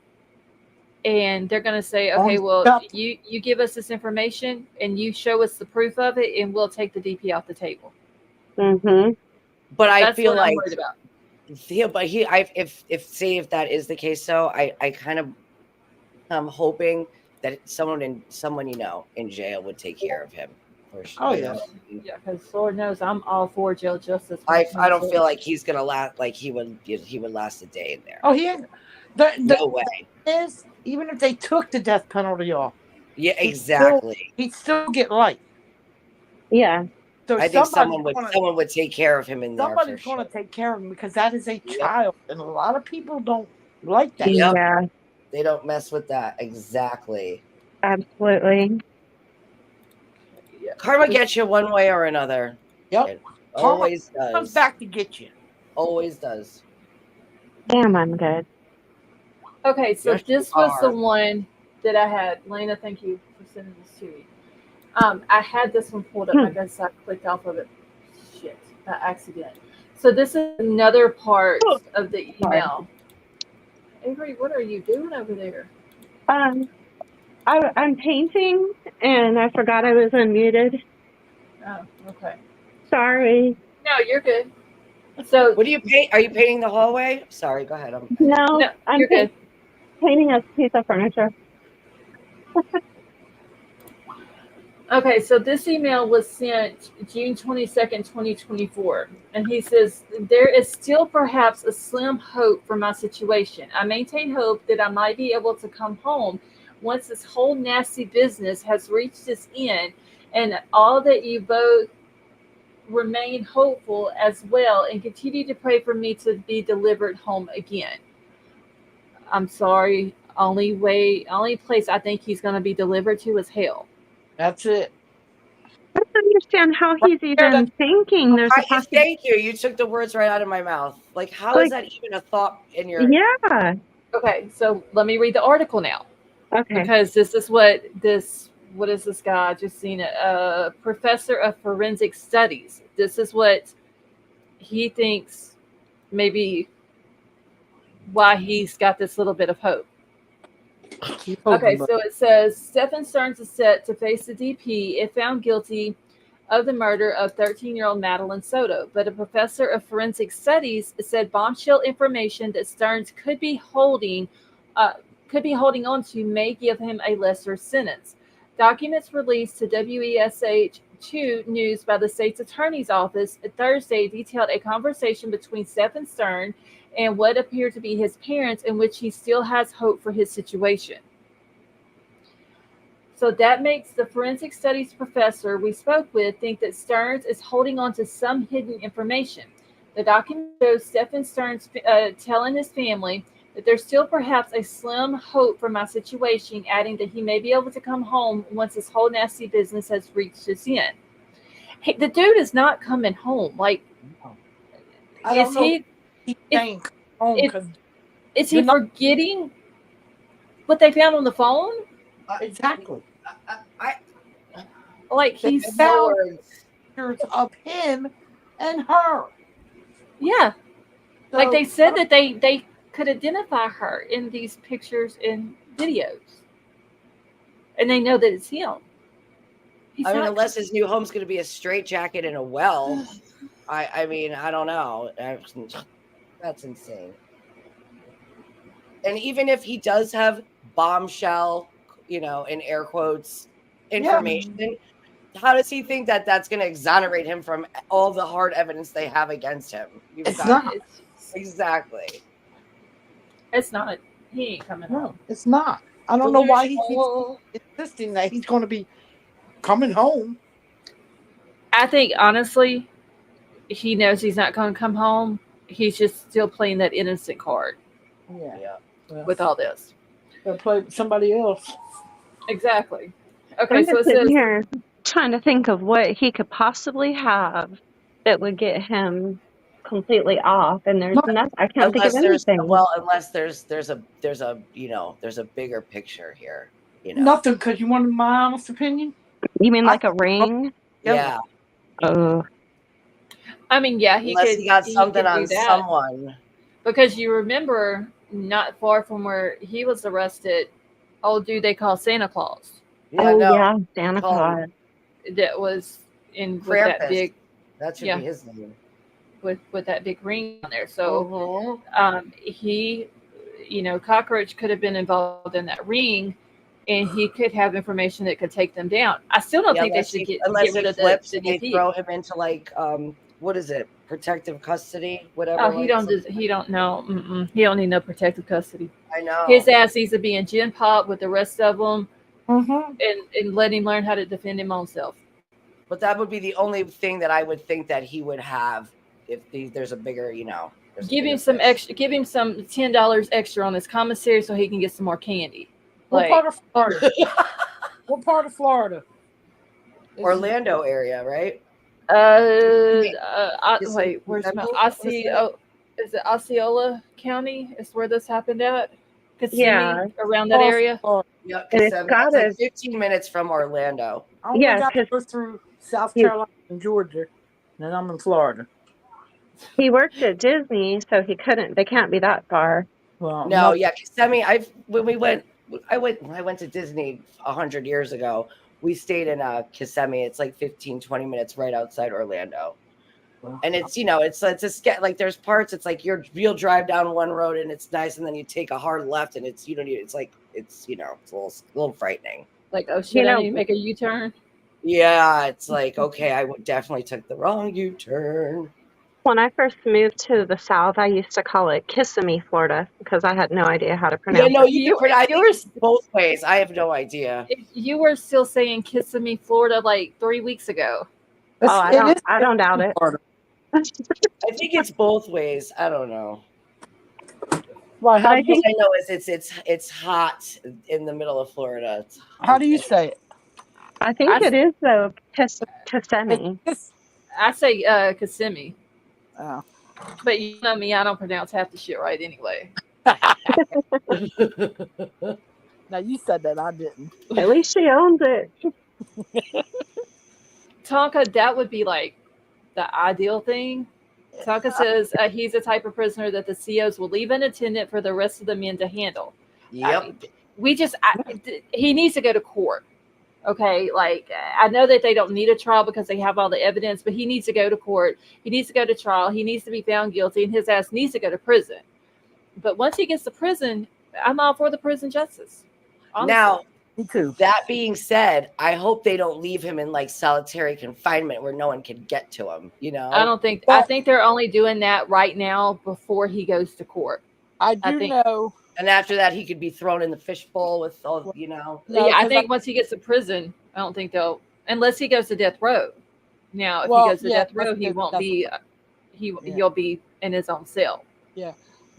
and they're going to say, okay, well, you give us this information and you show us the proof of it, and we'll take the DP off the table. Mm-hmm. But I That's feel what I'm like worried about. if that is the case, though, I kind of I'm hoping that someone in jail would take care of him. For sure. Oh, You know yeah. what I mean? Yeah, because Lord knows I'm all for jail justice when I it I comes don't to. feel like he's gonna last. Like he would last a day in there. Oh, he ain't. The No way. is even if they took the death penalty off, Yeah, he'd still exactly. he'd still get life. Yeah. So I think somebody's gonna someone would take care of him in there for somebody's sure. gonna take care of him because that is a Yep. child, and a lot of people don't like that. Yep. Yeah. They don't mess with that. Exactly. Absolutely. Yeah, Karma gets you one way or another. Yep. It Karma always comes does. back to get you. Always does. Damn, I'm good. okay, so Yes, you this was the are. one that I had. Lena, thank you for sending this to me. I had this one pulled up. I Hmm. guess I clicked off of it. Shit, by accident. So this is another part Oh, of the sorry. email. Avery, what are you doing over there? Um, I'm painting and I forgot I was unmuted. Oh, okay. Sorry. No, you're good. So What do you paint? Are you painting the hallway? Sorry, go ahead. I didn't. No, no, I'm you're good. painting a piece of furniture. Okay, so this email was sent June 22nd, 2024. And he says, there is still perhaps a slim hope for my situation. I maintain hope that I might be able to come home once this whole nasty business has reached its end, and all that you both remain hopeful as well and continue to pray for me to be delivered home again. I'm sorry. Only place I think he's going to be delivered to is hell. That's it. I don't understand how Right he's there, even thinking there's a possibility. Thank you. You took the words right out of my mouth. Like, how is Like, that even a thought in your? yeah. Okay, so let me read the article now, Okay. because this is what is this guy? I just seen it. A professor of forensic studies. This is what he thinks maybe why he's got this little bit of hope. Keep hoping, Okay, but so it says Stephen Stearns is set to face the DP if found guilty of the murder of 13-year-old Madeline Soto, but a professor of forensic studies said bombshell information that Stearns uh, could be holding on to may give him a lesser sentence. Documents released to WESH2 News by the state's attorney's office Thursday detailed a conversation between Stephen Stearns and what appeared to be his parents, in which he still has hope for his situation. So that makes the forensic studies professor we spoke with think that Stearns is holding on to some hidden information. The document shows Stephen Stearns telling his family that there's still perhaps a slim hope for my situation, adding that he may be able to come home once this whole nasty business has reached its end. Hey, the dude is not coming home. Like, I is don't know. he? He's If, staying home if because is he you're not forgetting what they found on the phone? exactly. I Like They he's found words. pictures of him and her. yeah. So Like they said that they could identify her in these pictures and videos, and they know that it's him. He's I mean, not. unless his new home's going to be a straitjacket in a well. I mean, I don't know. That's insane. And even if he does have bombshell, in air quotes, yeah, information, how does he think that that's going to exonerate him from all the hard evidence they have against him? You've it's got not. exactly. It's not. He ain't coming No, home. it's not. I don't know why he keeps Delusional. insisting that he's going to be coming home. I think honestly, he knows he's not going to come home. He's just still playing that innocent card Yeah, Yeah. well, with all this. they'll play with somebody else. Exactly. Okay, I'm so just it sitting says here trying to think of what he could possibly have that would get him completely off. And there's No, nothing, I can't think of anything. Unless there's a bigger picture here. nothing. Because you wanted my honest opinion. You mean I like a think both ring? together. Yeah. Oh, I mean, yeah, he Unless could he got he something could do on that someone. because you remember not far from where he was arrested, old dude they call Santa Claus. Yeah, oh no. yeah, Santa Call him Claus. That was in with that Krampus. big That should yeah be his name. with that big ring on there. So Mhm. he, Cockroach could have been involved in that ring, and he could have information that could take them down. I still don't Yeah, think they should get unless rid he of flips the and they DP. throw him into like what is it? Protective custody, Oh, whatever. he don't know. He don't need no protective custody. I His know. ass needs to be in gin pop with the rest of them, Mm-hmm. and let him learn how to defend him own self. But that would be the only thing that I would think that he would have if there's a bigger, there's a Give him bigger some fish. extra. Give him some $10 extra on his commissary so he can get some more candy. What Like part of Florida? What part of Florida? Orlando area, right? wait, where's my Kissimmee? What is it? Is it Osceola County? Is where this happened at? Yeah, Kissimmee, around that Oh, area. Florida. Yeah, and it's Kissimmee. got It's like to, 15 minutes from Orlando. I only yeah, got to because go through South he, Carolina and Georgia, and then I'm in Florida. he worked at Disney, so they can't be that far. Well, No, no, yeah, Kissimmee. When I went to Disney 100 years ago. We stayed in Kissimmee. It's like 15-20 minutes right outside Orlando. And it's it's like there's parts it's like you'll drive down one road and it's nice and then you take a hard left and it's it's like it's it's a little frightening. Like, oh You shit, I need know, to make a U-turn. Yeah, it's like okay, I would definitely took the wrong U-turn. when I first moved to the South, I used to call it Kissimmee, Florida, because I had no idea how to Yeah, pronounce no, it. you can You pronounce. I you think were it's both ways. I have no idea. you were still saying Kissimmee, Florida, like 3 weeks ago. Oh, it is I don't doubt it. Florida. I think it's both ways. I don't know. Why? But How I do you All think I know is it's hot in the middle of Florida. It's how do you say it? I, it is though It's, Kissimmee. it's I say Kissimmee, oh. but you know me, I don't pronounce half the shit right anyway. Now you said that, I didn't. At least she owns it. Tonka, that would be like the ideal thing. Tonka says he's the type of prisoner that the COs will leave unattended for the rest of the men to handle. Yep. He needs to go to court. Okay, like I know that they don't need a trial because they have all the evidence, but he needs to go to court. He needs to go to trial. He needs to be found guilty, and his ass needs to go to prison. But once he gets to prison, I'm all for the prison justice. Honestly. Now, Me too. that being said, I hope they don't leave him in like solitary confinement where no one can get to him. I don't think. I think they're only doing that right now before he goes to court. I do know. And after that, he could be thrown in the fishbowl with all. No, Yeah, I 'cause think once he gets to prison, I don't think they'll, unless he goes to death row. Now, if Well, he goes to yeah, death row, let's he go to won't death be. He'll be in his own cell. Yeah,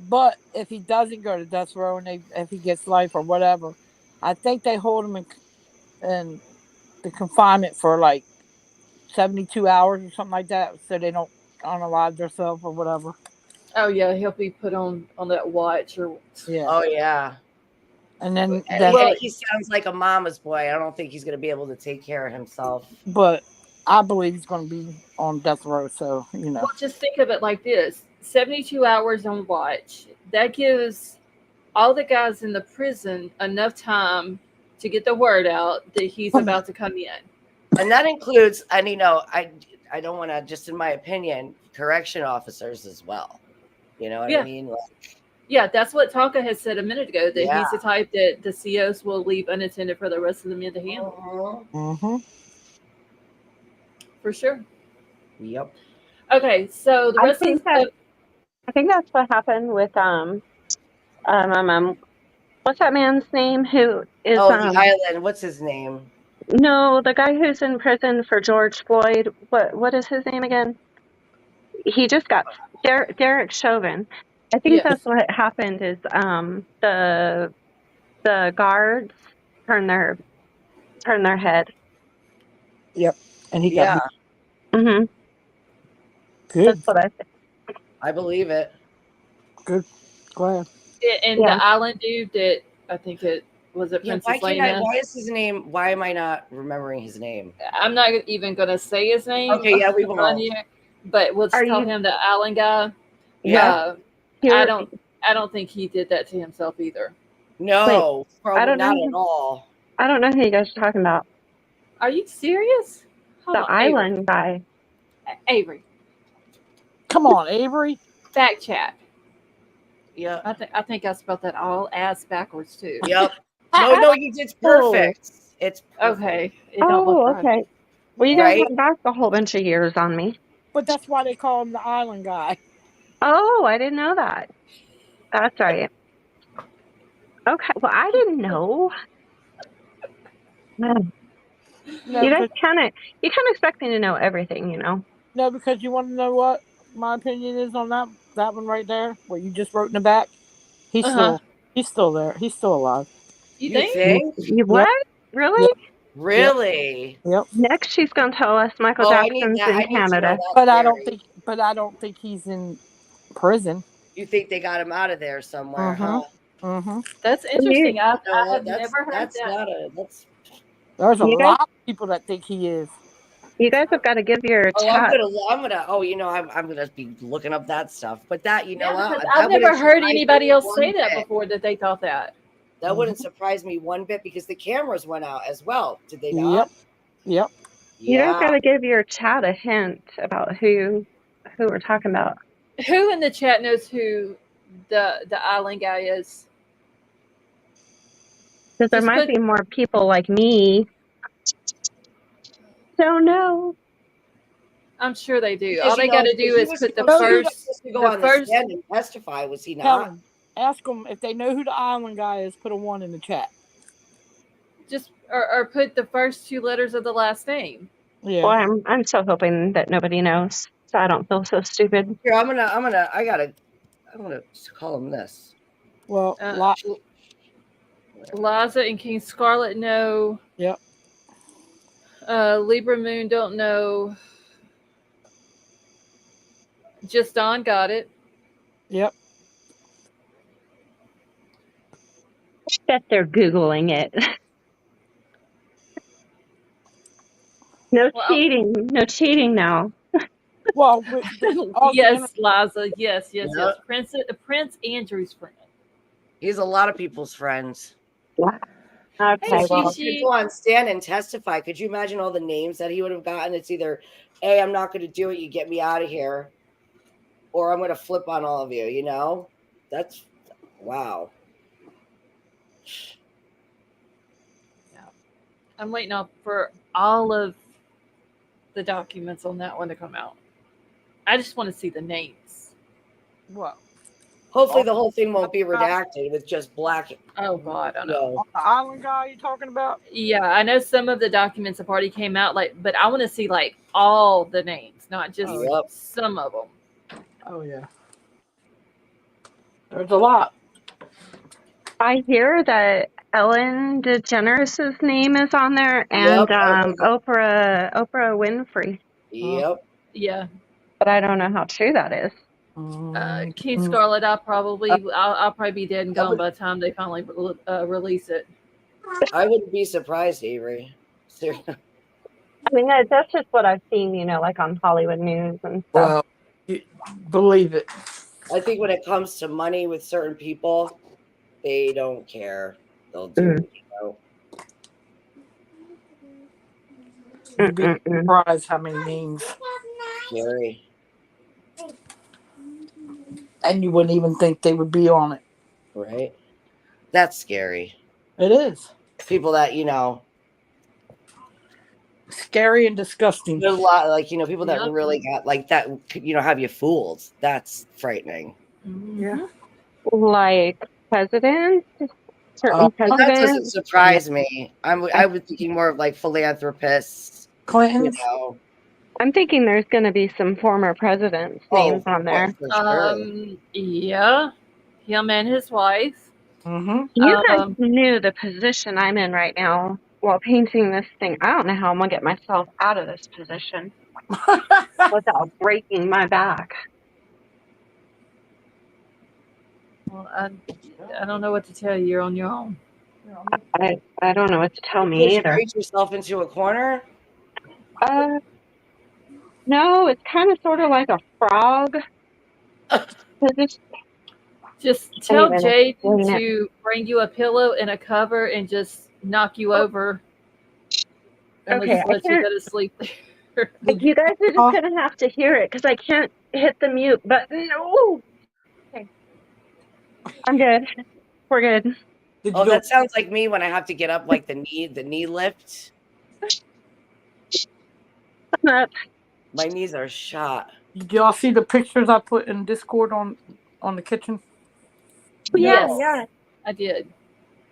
but if he doesn't go to death row and if he gets life or whatever, I think they hold him in the confinement for like 72 hours or something like that, so they don't unalive themselves or whatever. Oh yeah, he'll be put on that watch or. Yeah, Oh yeah. and then And he sounds like a mama's boy. I don't think he's going to be able to take care of himself. but I believe he's going to be on death row. So Well, just think of it like this: 72 hours on watch. That gives all the guys in the prison enough time to get the word out that he's about to come in. And that includes, and I don't want to, just in my opinion, correction officers as well. You know what I mean? Yeah, that's what Tonka has said a minute ago, that Yeah. he's the type that the COs will leave unattended for the rest of the men to handle. Mm-hmm. For sure. Yep. Okay, so the rest of I think that's what happened with what's that man's name who is the island, what's his name? No, the guy who's in prison for George Floyd. What is his name again? He just got Derek Chauvin. I think that's what happened is the guards turn their head. Yep, and he got Mm-hmm. Good. That's what I think. I believe it. Good. Go ahead. And the island dude that I think it was it Princess Lena. Why is his name? Why am I not remembering his name? I'm not even going to say his name. Okay, yeah, we won't. But we'll just call him the island guy. Yeah. I don't think he did that to himself either. No, probably I don't not know. at all. I don't know who you guys are talking about. Are you serious? The island guy. Avery. Come on, Avery. Fact chat. Yeah. I think I spelled that all ass backwards too. Yep. No, you did perfect. It's perfect. Okay. It don't look right. Okay. Well, you guys Right? went back a whole bunch of years on me. But that's why they call him the island guy. Oh, I didn't know that. That's right. Okay. Well, I didn't know. Man, No, you guys because, kind of expect me to know everything, you know. no, because you want to know what my opinion is on that one right there, what you just wrote in the back. He's Uh-huh. still there. He's still alive. You You think? think? You what? Really? Yep. Really? Yep. Next, she's gonna tell us Michael Oh, I need Jackson's that. in I need to know Canada. that But I theory. don't think he's in prison. You think they got him out of there somewhere, huh? Mm-hmm. That's interesting. I No, have never heard that's that. not a that's. There's a You guys, lot of people that think he is. you guys have got to give your Oh, chat. I'm gonna. Oh, I'm gonna be looking up that stuff. But that, you know Yeah, what? because I've That never wouldn't heard surprise anybody me else one say that bit. before that they thought that. That wouldn't surprise me one bit because the cameras went out as well. Did they not? Yep. You guys got Yeah. to give your chat a hint about who we're talking about. Who in the chat knows who the island guy is? Because there Just might put. be more people like me. Don't know. I'm sure they do. Because All they got to do is put the first. supposed to go The on the first. stand and testify. Was he Tell not? them. Ask them if they know who the island guy is. Put a 1 in the chat. Just or put the first 2 letters of the last name. Yeah. Well, I'm so hoping that nobody knows, so I don't feel so stupid. Here, I'm gonna call him this. Well, Liza and King Scarlet know. Yep. Libra Moon don't know. Just Don got it. Yep. I bet they're Googling it. No cheating now. Well, yes, Liza. Yes. Yep. Prince Andrew's friend. He's a lot of people's friends. Okay, well, He could go on stand and testify. Could you imagine all the names that he would have gotten? It's either, A, I'm not going to do it, you get me out of here, or I'm going to flip on all of you, you know? That's, wow. Yeah. I'm waiting for all of the documents on that one to come out. I just want to see the names. What? Hopefully the whole thing won't be redacted with just black. Oh, God, I know. The island guy you talking about? Yeah, I know some of the documents have already came out, but I want to see all the names, not just some of them. Oh yeah, there's a lot. I hear that Ellen DeGeneres' name is on there, and Oprah Winfrey. Yep. Yeah. But I don't know how true that is. King Scarlet, I'll probably be dead and gone by the time they finally release it. I wouldn't be surprised, Avery. Seriously. I mean, that's just what I've seen, like on Hollywood News and stuff. Well, believe it. I think when it comes to money with certain people, they don't care. They'll do it, You'd be surprised how many names. Scary. And you wouldn't even think they would be on it. Right? That's scary. It is. People that, scary and disgusting. There's a lot, people that really got, that, have you fooled. That's frightening. Yeah. Like presidents? Certain presidents? That doesn't surprise me. I was thinking more of, philanthropists. Clinton. I'm thinking there's going to be some former presidents' names on there. Yeah, him and his wife. Mm-hmm. You guys knew the position I'm in right now while painting this thing. I don't know how I'm going to get myself out of this position without breaking my back. Well, I don't know what to tell you. You're on your own. I don't know what to tell me either. Reach yourself into a corner? No, it's kind of sort of like a frog. Just tell Jaden to bring you a pillow and a cover and just knock you over and just let you go to sleep there. You guys are just going to have to hear it because I can't hit the mute button. Ooh. Okay. I'm good. We're good. Did you Oh, go? that sounds like me when I have to get up like the knee lift. My knees are shot. Did y'all see the pictures I put in Discord on the kitchen? Yeah, No, yeah. I did.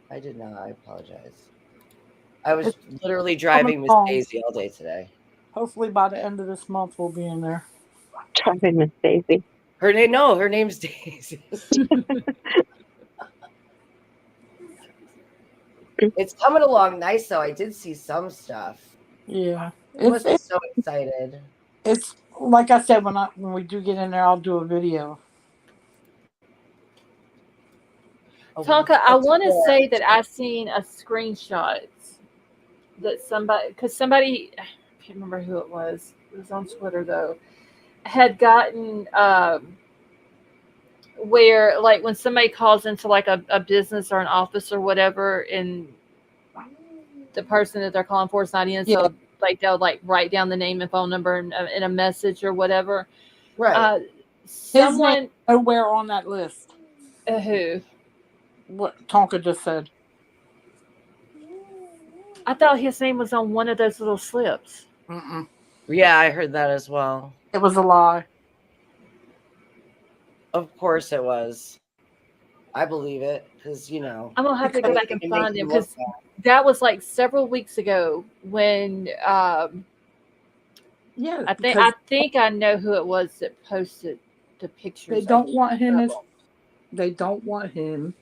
I did not. I apologize. I was It's literally coming driving Miss along. Daisy all day today. Hopefully by the end of this month we'll be in there. Driving Miss Daisy. Her name? No, her name's Daisy. It's coming along nice though. I did see some stuff. Yeah, I wasn't so excited. it's like I said, when we do get in there, I'll do a video. Oh, Tonka, I that's want to good. say that I seen a screenshot that somebody, I can't remember who it was on Twitter though, had gotten where like when somebody calls into like a business or an office or whatever, and the person that they're calling for is not in, Yeah, so like they'll like write down the name and phone number in a message or whatever. Right. his name Someone nowhere on that list. who What Tonka just said. I thought his name was on one of those little slips. Mm-mm. Yeah, I heard that as well. It was a lie. Of course it was. I believe it because I'm gonna have to go back and anything to make find you him look because bad. that was like several weeks ago when Yeah, I because think I know who it was that posted the pictures. they don't want him of as they don't want him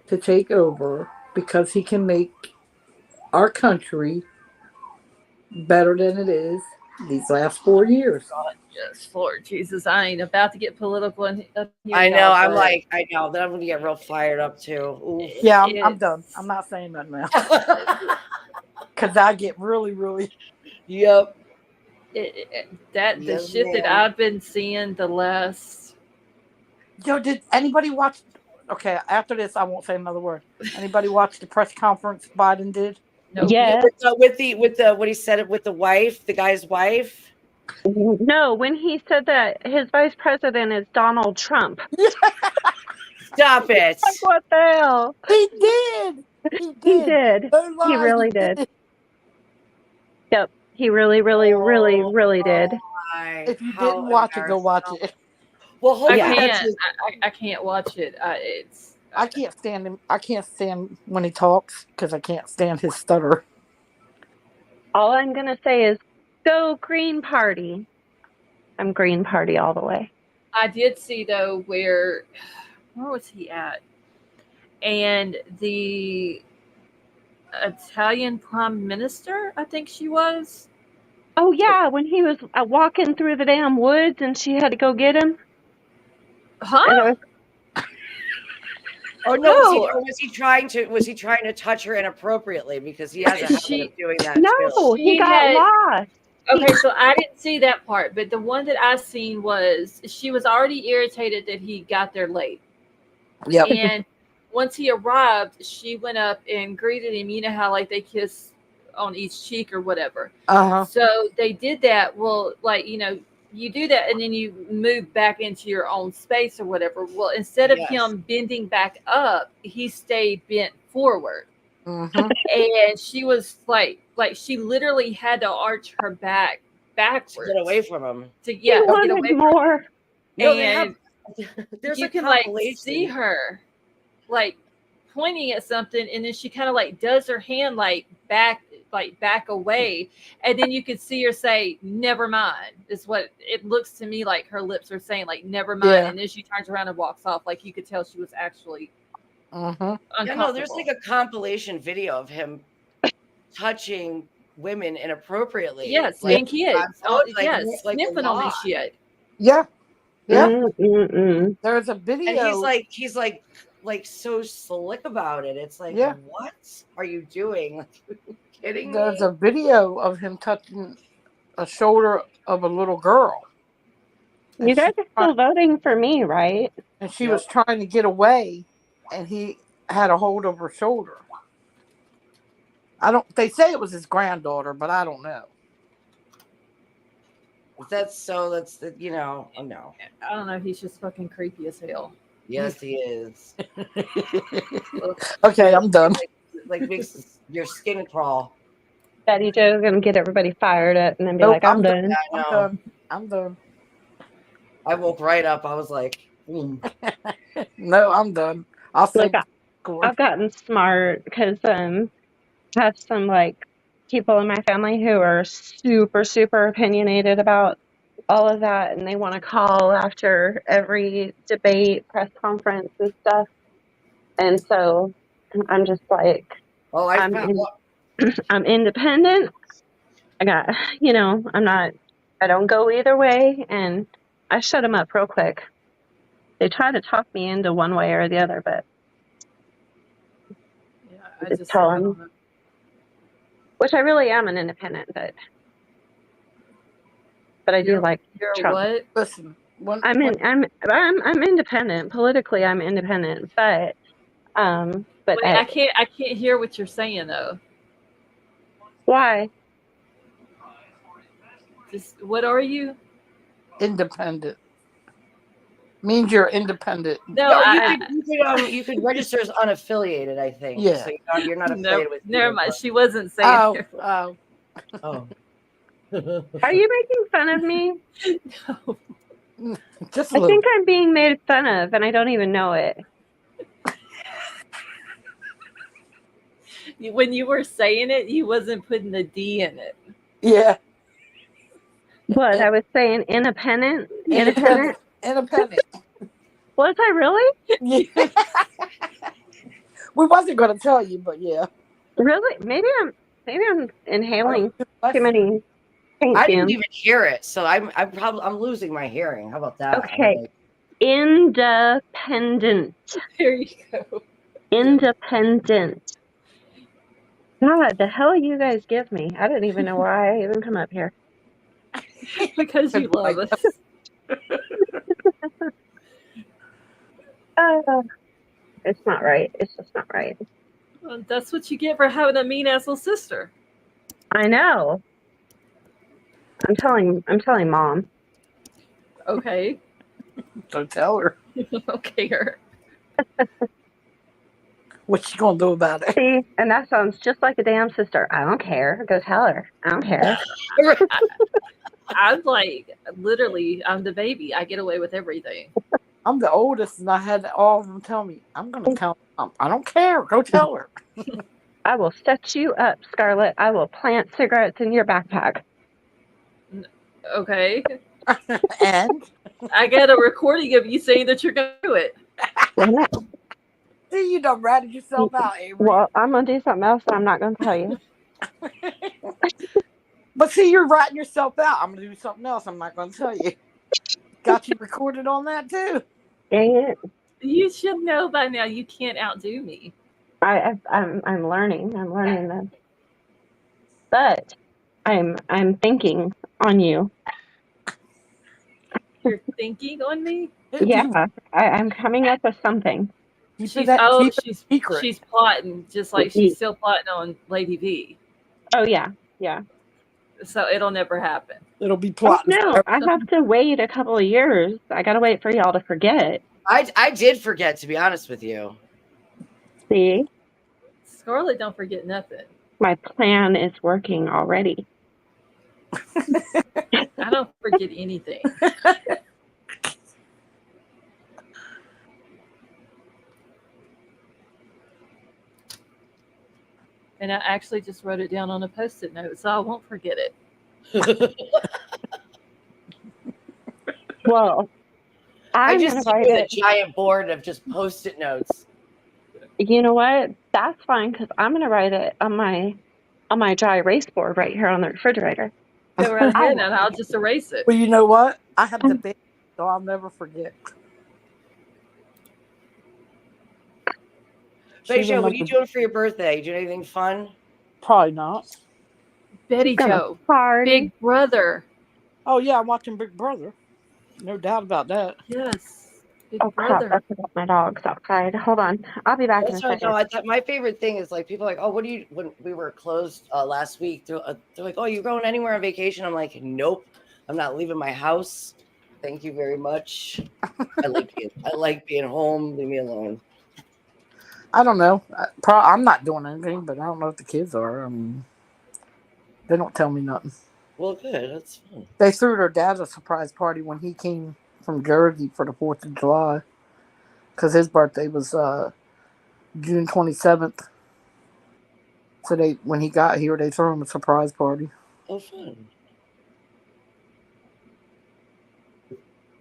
to take over because he can make our country better than it is these last 4 years. God, yes, Lord Jesus, I ain't about to get political up here, I know. y'all, I'm but like, I know. Then I'm gonna get real fired up too. Oof. Yeah, I'm it's done. I'm not saying that now because I get really. Yep. that the Yes, shit that ma'am. I've been seeing the last. Yo, did anybody watch? Okay, after this, I won't say another word. Anybody watch the press conference Biden did? Nope. Yeah, Yes. with the what he said it with the wife, the guy's wife. No, when he said that his vice president is Donald Trump. Stop it. Like, what the hell? He did. He He did. did. No He lie, really he did. did. Yep. He really, really, really, Oh, really did. my! If you How didn't watch it, go embarrassing. watch it. Well, I hopefully Yeah. that's can't. his. I can't watch it. It's I can't stand him. I can't stand when he talks because I can't stand his stutter. All I'm going to say is go Green Party. I'm Green Party all the way. I did see though where was he at? And the Italian prime minister, I think she was. Oh, yeah. When he was walking through the damn woods and she had to go get him. Huh? And I was, Oh no, No. was he trying to touch her inappropriately because he has a habit of She doing that too. no, he she got had lost. okay, so I didn't see that part, but the one that I seen was she was already irritated that he got there late. Yep. And once he arrived, she went up and greeted him. You know how like they kiss on each cheek or whatever. Uh-huh. So they did that. Well, like, you do that and then you move back into your own space or whatever. Well, instead of Yes. him bending back up, he stayed bent forward. Mm-hmm. And she was like she literally had to arch her back To backwards get away from him. to He get wanted away from more. No, they have. and There's you a can like compilation. see her like pointing at something, and then she kind of like does her hand like back away, and then you can see her say never mind, is what it looks to me like her lips are saying, like never mind. Yeah. And then she turns around and walks off, like you could tell she was actually Mm-hmm. uncomfortable. Yeah, no, there's like a compilation video of him touching women inappropriately. yes, Yeah. and kids, yes, like a sniffing on lot. this shit. Yeah. Yeah. Mm-mm-mm. There's a And video. he's like so slick about it. It's like, Yeah. what are you doing? Like, are you kidding There's me? a video of him touching a shoulder of a little girl. You guys are still voting for me, right? And she Yep. was trying to get away, and he had a hold of her shoulder. They say it was his granddaughter, but I don't know. That's you know. Oh no. I don't know. He's just fucking creepy as hell. Yes, he is. Okay, I'm done. Like makes your skin crawl. Betty Joe's gonna get everybody fired up and then be Nope, like, I'm done. I I'm know. done. I'm done. I woke right up. I was like, No, I'm done. I'll Look, say Gord. I've gotten smart because I have some like people in my family who are super, super opinionated about all of that, and they want to call after every debate, press conference, and stuff. And so I'm just like, oh, I'm I'm independent. I got, I don't go either way, and I shut them up real quick. They try to talk me into one way or the other, but Yeah, I just tell them, don't know. which I really am an independent, but I do like You're Trump. what? Listen, I'm independent politically. I'm independent, but Wait, I can't hear what you're saying though. why? Just what are you? independent means you're independent. No, No, you could register as unaffiliated. I think. Yeah. So you're not no, affiliated with. never mind. She wasn't saying. Oh, Oh. Are you making fun of me? No. just a I little. think I'm being made fun of, and I don't even know it. When you were saying it, you wasn't putting the D in it. Yeah. What I was saying, independent. Independent. Was I really? Yeah. We wasn't going to tell you, but yeah. Really? Maybe I'm inhaling Bless too you. many paint I didn't fumes. even hear it, so I'm losing my hearing. How about that? Okay. Independent. There you go. Independent. God, the hell you guys give me. I didn't even know why I even come up here. Because you love us. It's not right. It's just not right. Well, that's what you get for having a mean ass little sister. I know. I'm telling mom. Okay. So tell her. Okay. What you going to do about it? See, and that sounds just like a damn sister. I don't care. Go tell her. I don't care. I'm like, literally, I'm the baby. I get away with everything. I'm the oldest, and I had all of them tell me, I'm going to tell them. I don't care. Go tell her. I will set you up, Scarlett. I will plant cigarettes in your backpack. Okay. And? I got a recording of you saying that you're going to do it. See, you done ratted yourself out, Avery. Well, I'm going to do something else that I'm not going to tell you. But see, you're ratting yourself out. I'm going to do something else I'm not going to tell you. Got you recorded on that, too. Dang it. You should know by now you can't outdo me. I'm learning. I'm learning this. But I'm thinking on you. You're thinking on me? Yeah, I'm coming up with something. She's plotting, just like she's still plotting on Lady V. Oh yeah. So it'll never happen. It'll be plotting. Oh, no, I have to wait a couple of years. I gotta wait for y'all to forget. I did forget, to be honest with you. See? Scarlett don't forget nothing. My plan is working already. I don't forget anything. And I actually just wrote it down on a Post-it note, so I won't forget it. Well, I just see a giant board of just Post-it notes. You know what? That's fine, because I'm gonna write it on my dry erase board right here on the refrigerator. Go right ahead, and I'll just erase it. Well, you know what? I have the baby, so I'll never forget. Beja, what are you doing for your birthday? You doing anything fun? Probably not. Betty Joe, Big Brother. Oh yeah, I'm watching Big Brother. No doubt about that. Yes, Big Crap, Brother. I forgot my dog's outside. Hold on, I'll be back in a second. My favorite thing is like people are like, oh, what do you? When we were closed last week, they're like, oh, you going anywhere on vacation? I'm like, nope. I'm not leaving my house. Thank you very much. I like being home. Leave me alone. I don't know. I'm not doing anything, but I don't know if the kids are. I mean, they don't tell me nothing. Well, good. That's fun. They threw their dad a surprise party when he came from Jersey for the 4th of July because his birthday was June 27th. So when he got here, they threw him a surprise party. Oh, fun.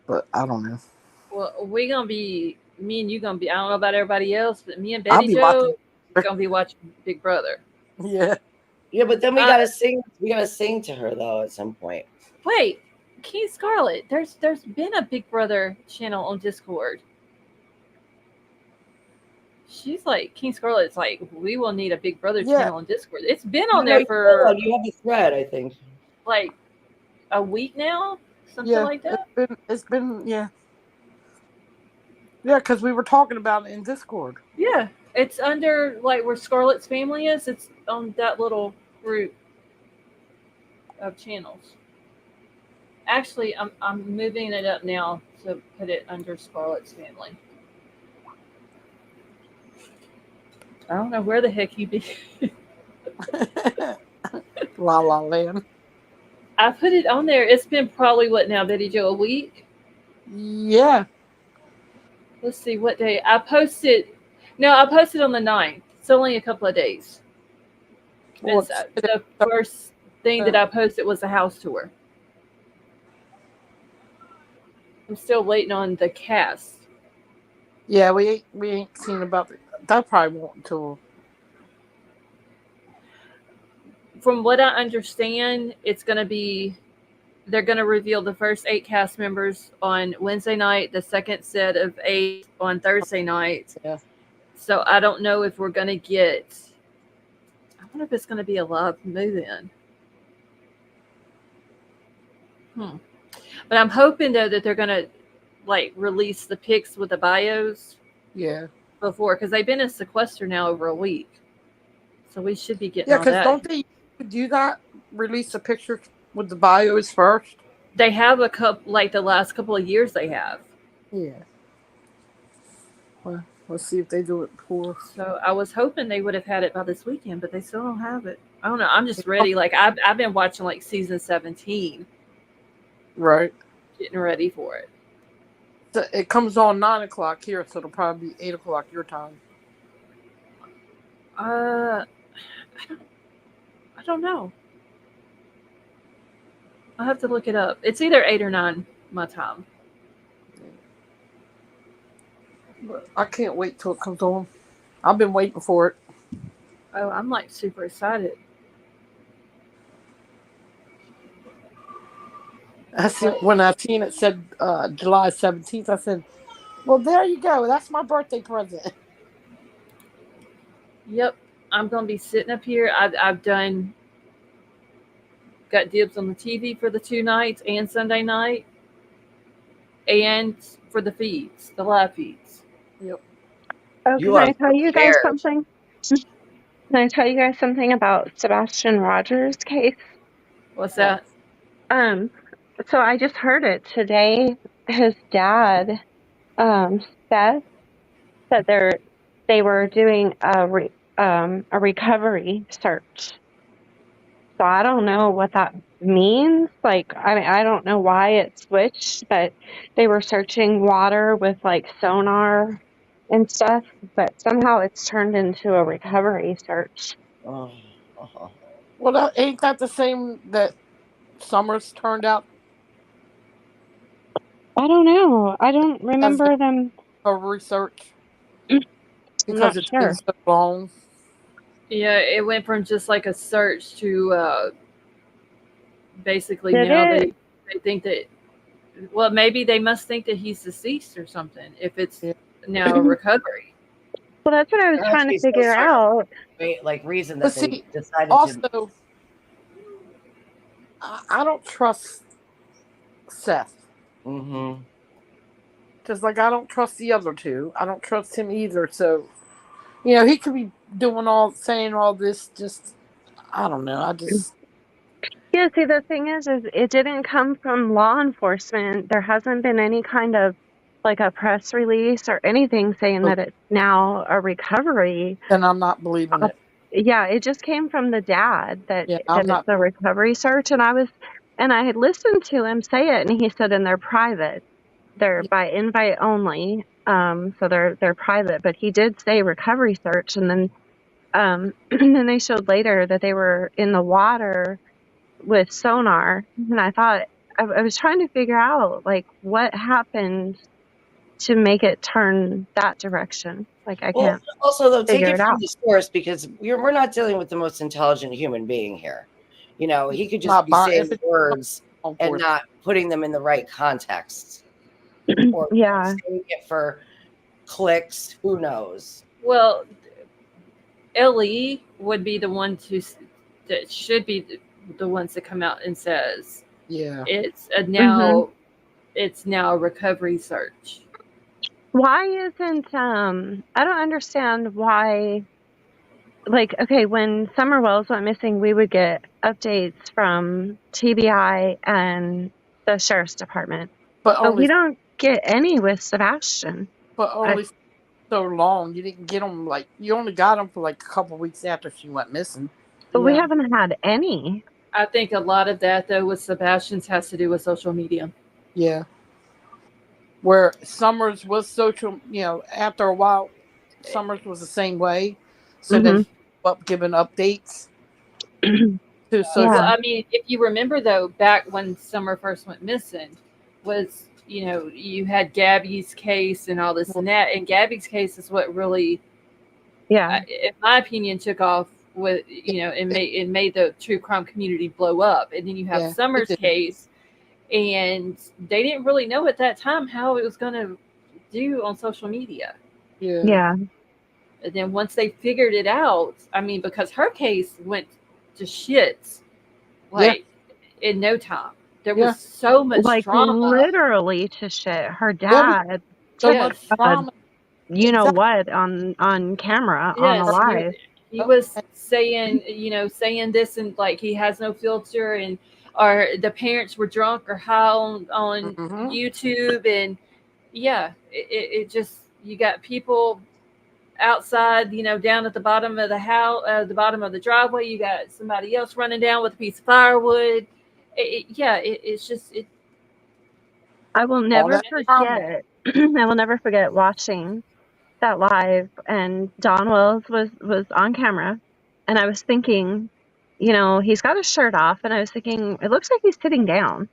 But I don't know. Well, we gonna be me and you gonna be. I don't know about everybody else, but me and I'll Betty be Joe watching. gonna be watching Big Brother. Yeah. Yeah, but then we Uh, gotta sing. We gotta sing to her though at some point. Wait, King Scarlet. There's been a Big Brother channel on Discord. She's like King Scarlet's like we will need a Big Brother Yeah. channel on Discord. It's been on there for you have the thread, I think. like a week now, something Yeah. like that. It's been yeah. Yeah, because we were talking about it in Discord. Yeah, it's under like where Scarlet's family is. It's on that little group of channels. Actually, I'm moving it up now to put it under Scarlet's family. I don't know where the heck you be. La La Land. I put it on there. It's been probably what now, Betty Joe, a week? Yeah. Let's see what day. I posted on the 9th. It's only a couple of days. Well, The first thing that I posted was a house tour. I'm still waiting on the cast. Yeah, we ain't seen about it. That probably won't until. From what I understand, they're going to reveal the first 8 cast members on Wednesday night, the second set of 8 on Thursday night. Yeah. So I don't know if we're going to get. I wonder if it's going to be a live move-in. But I'm hoping though that they're going to like release the pics with the bios. Yeah. Before, because they've been in sequester now over a week, so we should be getting. Yeah, because don't they do that? Release a picture with the bios first. They have a couple, like the last couple of years. They have. Yeah. Well, let's see if they do it before. So I was hoping they would have had it by this weekend, but they still don't have it. I don't know. I'm just ready. Like I've been watching like season 17. Right. Getting ready for it. So it comes on 9:00 here, so it'll probably be 8:00 your time. I don't know. I'll have to look it up. It's either 8 or 9 my time. But I can't wait till it comes on. I've been waiting for it. Oh, I'm like super excited. When I seen it said July 17th, I said, well, there you go. That's my birthday present. Yep. I'm going to be sitting up here. I've got dibs on the TV for the 2 nights and Sunday night and for the feeds, the live feeds. Yep. Oh, can I tell you guys something? Can I tell you guys something about Sebastian Rogers' case? What's that? So I just heard it today. His dad, Seth, said they were doing a recovery search. So I don't know what that means. Like, I mean, I don't know why it switched, but they were searching water with like sonar and stuff. But somehow it's turned into a recovery search. Well, ain't that the same that Summers turned out? I don't know. I don't remember them. Recovery search. Because it's been so long. Yeah, it went from just like a search to basically now they think that, well, maybe they must think that he's deceased or something if it's now a recovery. Well, that's what I was trying to figure out. Like reason that they decided also, to. I don't trust Seth. Mm-hmm. Just like I don't trust the other two. I don't trust him either. So, he could be saying all this. Just, I don't know. Yeah, see, the thing is it didn't come from law enforcement. There hasn't been any kind of like a press release or anything saying that it's now a recovery. And I'm not believing it. Yeah, it just came from the dad that Yeah, I'm not. it's a recovery search, and I had listened to him say it, and he said, and they're private, they're by invite only, so they're private. But he did say recovery search, and then and then they showed later that they were in the water with sonar, and I thought I was trying to figure out like what happened to make it turn that direction. Like I Well, can't also though, take figure it it from out. the source because we're not dealing with the most intelligent human being here. You know, he could just Not be buying saying if it's words on and for not putting them in the right context, or Yeah, saying it for clicks. Who knows? Well, LE would be the one that should be the ones that come out and says Yeah. it's a hmm now a recovery search. why isn't I don't understand why, like, okay, when Summer Wells went missing, we would get updates from TBI and the sheriff's department, But but we only don't get any with Sebastian. but I, only for so long. You didn't get them like you only got them for like a couple weeks after she went missing. but we Yeah. haven't had any. I think a lot of that though with Sebastian's has to do with social media. Yeah. Where Summers was social, after a while, Summers was the same way. So then hmm he up giving updates to Well, social. Yeah, I mean, if you remember though, back when Summer first went missing, was you had Gabby's case and all this and that, and Gabby's case is what really, yeah. in my opinion, took off with it made the true crime community blow up, and then you have Yeah, it Summer's did. case, and they didn't really know at that time how it was going to do on social media. Yeah. Yeah. And then once they figured it out, I mean, because her case went to shits Yeah. like in no time. There was Yeah. so much Like drama. literally to shit. Her Yeah. We dad so took much Yes, drama. you know Exactly. what on camera on a yes. live. He Yep. was saying, saying this and like he has no filter, and or the parents were drunk or high on Mm-hmm. YouTube, and yeah, it just you got people outside, down at the bottom of the house, the bottom of the driveway. You got somebody else running down with a piece of firewood. It's just it. I will All never that drama. forget. I will never forget watching that live, and Don Wells was on camera, and I was thinking, he's got his shirt off, and I was thinking it looks like he's sitting down.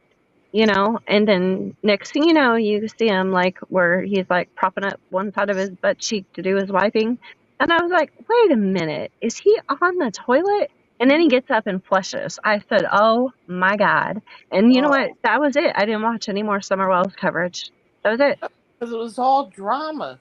And then next thing you know, you see him like where he's like propping up one side of his butt cheek to do his wiping. And I was like, wait a minute, is he on the toilet? And then he gets up and flushes. I said, oh my God. And you know what? Oh, That was it. I didn't watch any more Summer Wells coverage. That was it. Because it was all drama.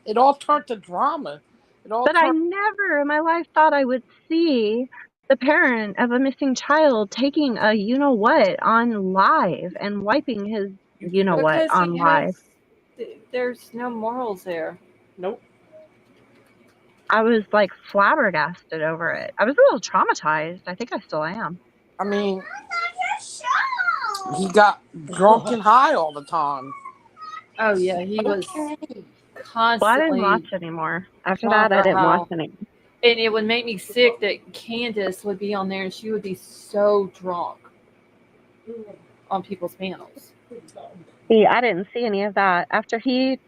It all turned to drama. It all But I turned. never in my life thought I would see the parent of a missing child taking a you know what on live and wiping his You you think know that? what Because on he has, live. there's no morals there. Nope. I was like flabbergasted over it. I was a little traumatized. I think I still am. I mean, he got drunk and high all the time. Oh yeah, he was Okay. Well, I didn't constantly watch anymore. After that, drunk I or didn't watch high, any. and it would make me sick that Candace would be on there and she would be so drunk on people's panels. See, I didn't see any of that. After he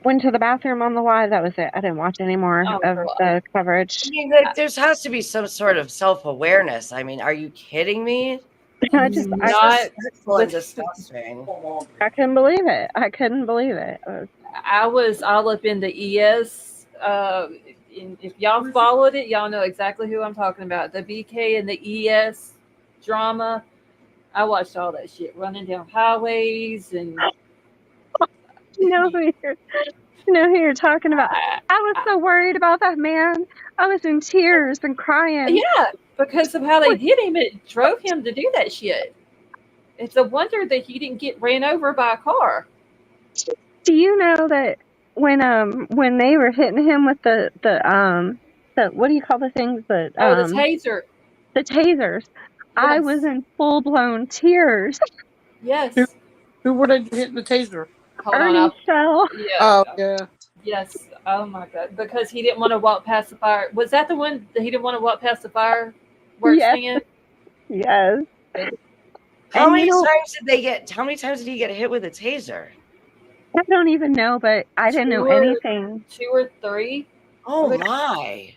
went to the bathroom on the live, that was it. I didn't watch any more Oh, of well, the I coverage. mean, like, there has to be some sort of self-awareness. I mean, are you kidding me? I not Disrespectful and with. disgusting. couldn't believe it. I couldn't believe it. I was all up in the ES. If y'all followed it, y'all know exactly who I'm talking about. The BK and the ES drama. I watched all that shit running down highways and You know who you're, you know who you're talking about. I, I was I, so worried about that man. I was in tears and crying. yeah, because of how they did him, it drove him to do that shit. It's a wonder that he didn't get ran over by a car. Do you know that when they were hitting him with the what do you call the things that Oh, the taser. the tasers, I Yes. was in full blown tears. Yes. Who were they hitting the taser? Hold on. Ernie Shell. Yeah. Oh yeah. Yes. Oh my God. Because he didn't want to walk past the fire. Was that the one that he didn't want to walk past the fireworks Yes, stand? yes. How And you many know, times did they get? How many times did he get hit with a taser? I don't even know, but I didn't know Two or anything. 3. Oh my!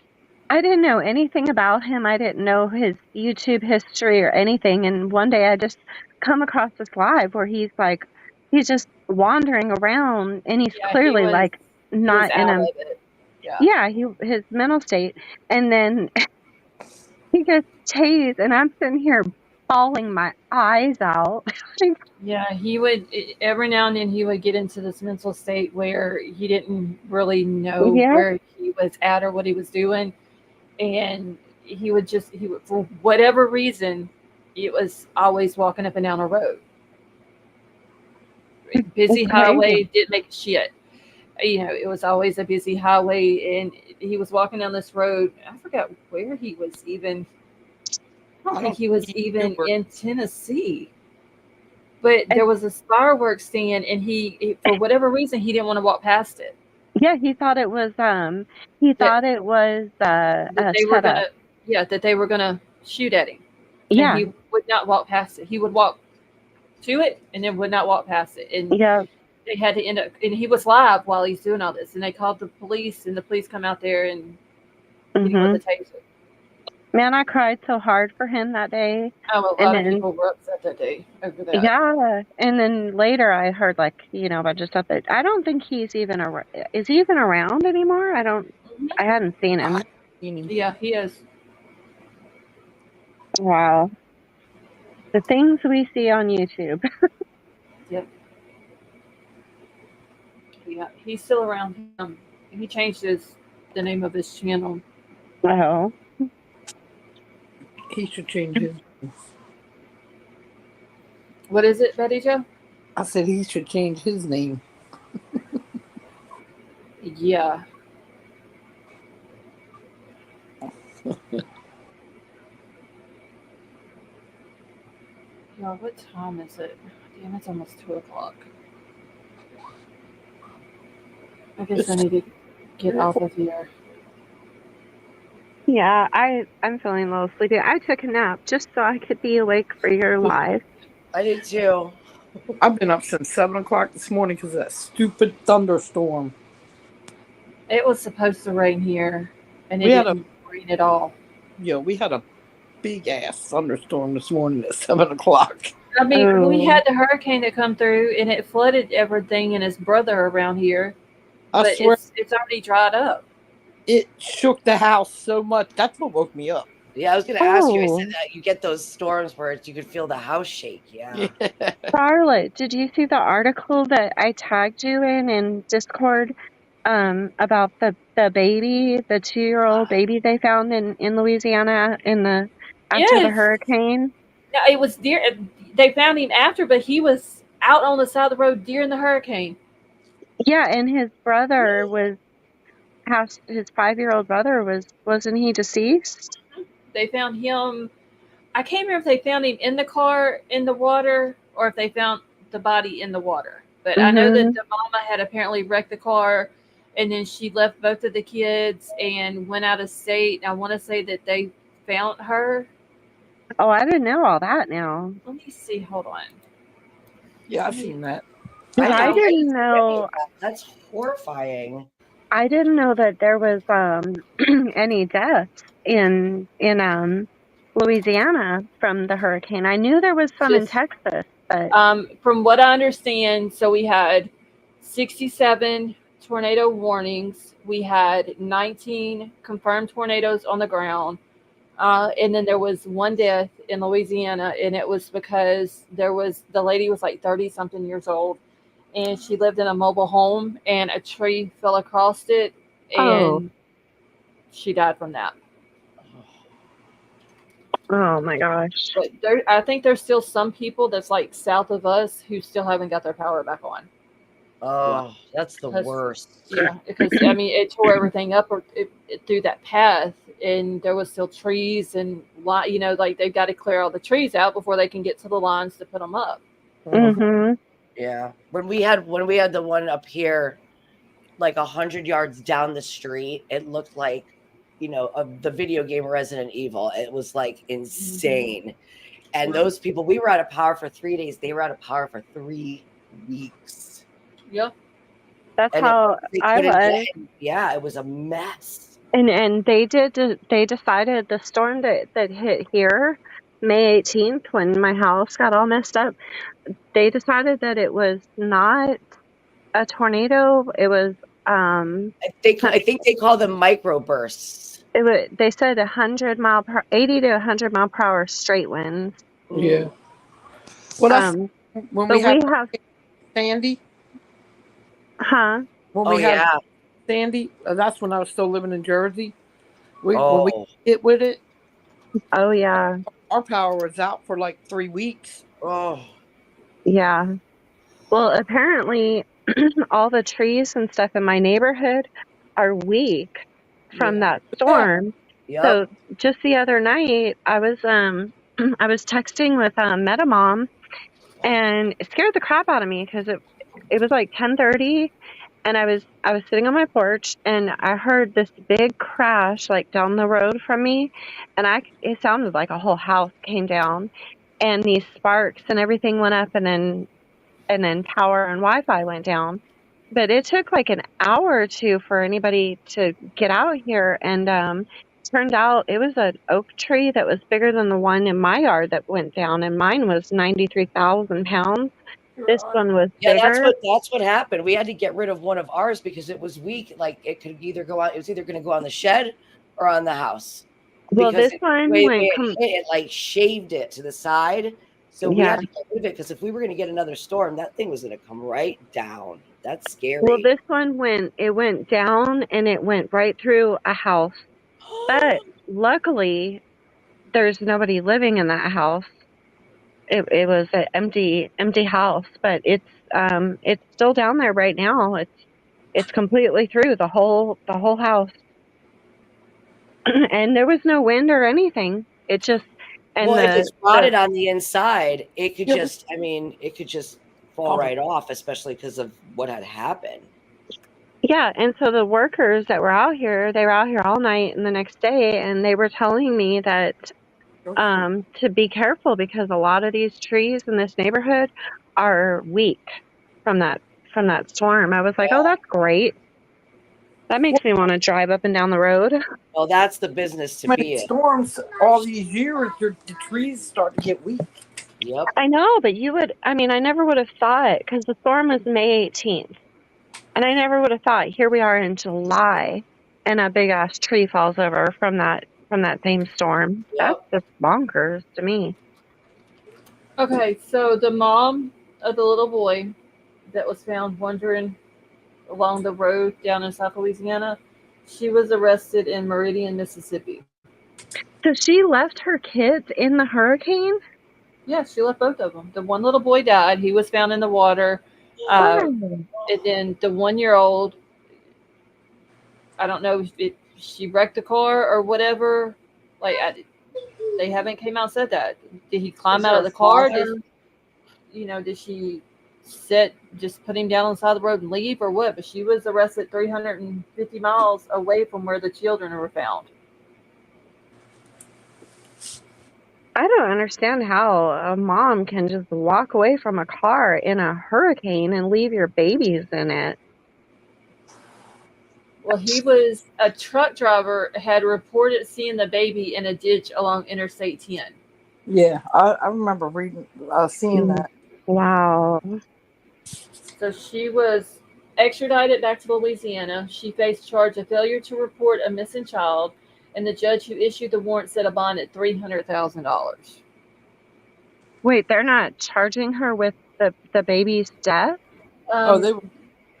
I didn't know anything about him. I didn't know his YouTube history or anything. And one day I just come across this live where he's just wandering around and he's Yeah, clearly like he was not in out a, of it. Yeah. yeah, his mental state. And then he gets tased and I'm sitting here bawling my eyes out. Yeah, he would every now and then he would get into this mental state where he didn't really know Yeah, where he was at or what he was doing, and he would for whatever reason, it was always walking up and down a road, it's busy crazy. highway, didn't make shit. It was always a busy highway, and he was walking down this road. I forgot where he was even. I don't think he was even in Tennessee. But And there was this fireworks stand, and for whatever reason, he didn't want to walk past it. yeah, he thought it was That that a they were setup. gonna, yeah, that they were gonna shoot at him, and Yeah, he would not walk past it. He would walk to it, and then would not walk past it. And yeah. they had to end up, and he was live while he's doing all this, and they called the police, and the police come out there and hit him with Mhm. a taser. Man, I cried so hard for him that day. Oh, a And lot of then, people were upset that day over that. yeah. And then later I heard, like, a bunch of stuff that I don't think is he even around anymore? I hadn't seen him. Yeah, he is. Wow. The things we see on YouTube. Yep. Yeah, he's still around. He changed the name of his channel. Oh. He should change his. What is it, Betty Jo? I said he should change his name. Yeah. Yeah, what time is it? Damn, it's almost 2 o'clock. I guess I need to get off of here. Yeah, I'm feeling a little sleepy. I took a nap just so I could be awake for your live. I did too. I've been up since 7 o'clock this morning because of that stupid thunderstorm. It was supposed to rain here, and it We had didn't rain at all. we had a big ass thunderstorm this morning at 7 o'clock. I mean, we Oh. had the hurricane that come through, and it flooded everything and his brother around here. I But swear it's already dried up. it shook the house so much. That's what woke me up. Yeah, I was going to ask you. I Oh. said that you get those storms where you could feel the house shake. Yeah. Charlotte, did you see the article that I tagged you in Discord about the baby, the 2-year-old baby they found in Louisiana after the Yes. hurricane? No, it was they found him after, but he was out on the side of the road during the hurricane. Yeah, and his brother his 5-year-old brother wasn't he deceased? They found him. I can't remember if they found him in the car in the water or if they found the body in the water. But I know that Mm-hmm. the mama had apparently wrecked the car, and then she left both of the kids and went out of state. I want to say that they found her. Oh, I didn't know all that now. Let me see. Hold on. Yeah, I've seen that. I know. didn't know. That's horrifying. I didn't know that there was any deaths in Louisiana from the hurricane. I knew there was some in Just- Texas, but From what I understand, so we had 67 tornado warnings. We had 19 confirmed tornadoes on the ground. And then there was one death in Louisiana, and it was because the lady was like 30 something years old, and she lived in a mobile home, and a tree fell across it, and she died from that. oh my gosh. But I think there's still some people that's like south of us who still haven't got their power back on. Oh, that's the Because worst. yeah, because I mean, it tore everything up through that path, and there was still trees and like they've got to clear all the trees out before they can get to the lines to put them up. Mhm. Yeah. When we had the one up here, like 100 yards down the street, it looked like, the video game Resident Evil. It was like insane. And those people, we were out of power for 3 days. They were out of power for 3 weeks. Yeah. That's And how they I couldn't was. yeah, it was a mess. And they decided the storm that hit here May 18th when my house got all messed up, they decided that it was not a tornado. It was I think they call them microbursts. they said 80 to 100 mile per hour straight winds. Yeah. Well, that's Um when we but had we have Sandy. huh? When Oh we had yeah. Sandy, that's when I was still living in Jersey. When we Oh. hit with it, Oh yeah. our power was out for like 3 weeks. Oh. Yeah. Well, apparently all the trees and stuff in my neighborhood are weak from Yeah. that Yeah. storm. So Yep. just the other night, I was I was texting with Metamom, and it scared the crap out of me because it was like 10:30, and I was sitting on my porch, and I heard this big crash like down the road from me, and it sounded like a whole house came down, and these sparks and everything went up, and then power and Wi-Fi went down. But it took like an hour or two for anybody to get out here, and turned out it was an oak tree that was bigger than the one in my yard that went down, and mine was 93,000 pounds. This one was Yeah, that's bigger. what happened. We had to get rid of one of ours because it was weak. Like it could either go on. It was either going to go on the shed or on the house Well, because this the one way went it hit, it like shaved it to the side. So we yeah. had to get rid of it because if we were going to get another storm, that thing was going to come right down. That's Well, scary. this one went down and it went right through a house. But luckily, there's nobody living in that house. It was an empty house, but it's still down there right now. It's completely through the whole house. And there was no wind or anything. It just and Well, if it's the rotted on the inside, it could Yeah. just. I mean, it could just fall right off, especially because of what had happened. yeah, and so the workers that were out here, they were out here all night and the next day, and they were telling me that to be careful because a lot of these trees in this neighborhood are weak from that storm. I was like, oh, that's great. That Well, makes me want to drive up and down the road. Well, that's the business to many be in. storms all these years, the trees start to get weak. Yep. I know, but I mean, I never would have thought because the storm was May 18th, and I never would have thought here we are in July, and a big ass tree falls over from that same storm. That's Yep. just bonkers to me. Okay, so the mom of the little boy that was found wandering along the road down in South Louisiana, she was arrested in Meridian, Mississippi. So she left her kids in the hurricane? Yeah, she left both of them. The one little boy died. He was found in the water. Oh. And then the 1-year-old, I don't know if she wrecked the car or whatever. Like, they haven't came out and said that. Did he climb out of the car? Did she just put him down on the side of the road and leave or what? But she was arrested 350 miles away from where the children were found. I don't understand how a mom can just walk away from a car in a hurricane and leave your babies in it. Well, he was a truck driver, had reported seeing the baby in a ditch along Interstate 10. Yeah, I remember seeing that. Wow. So she was extradited back to Louisiana. She faced charge of failure to report a missing child, and the judge who issued the warrant set a bond at $300,000. Wait, they're not charging her with the baby's death? They were.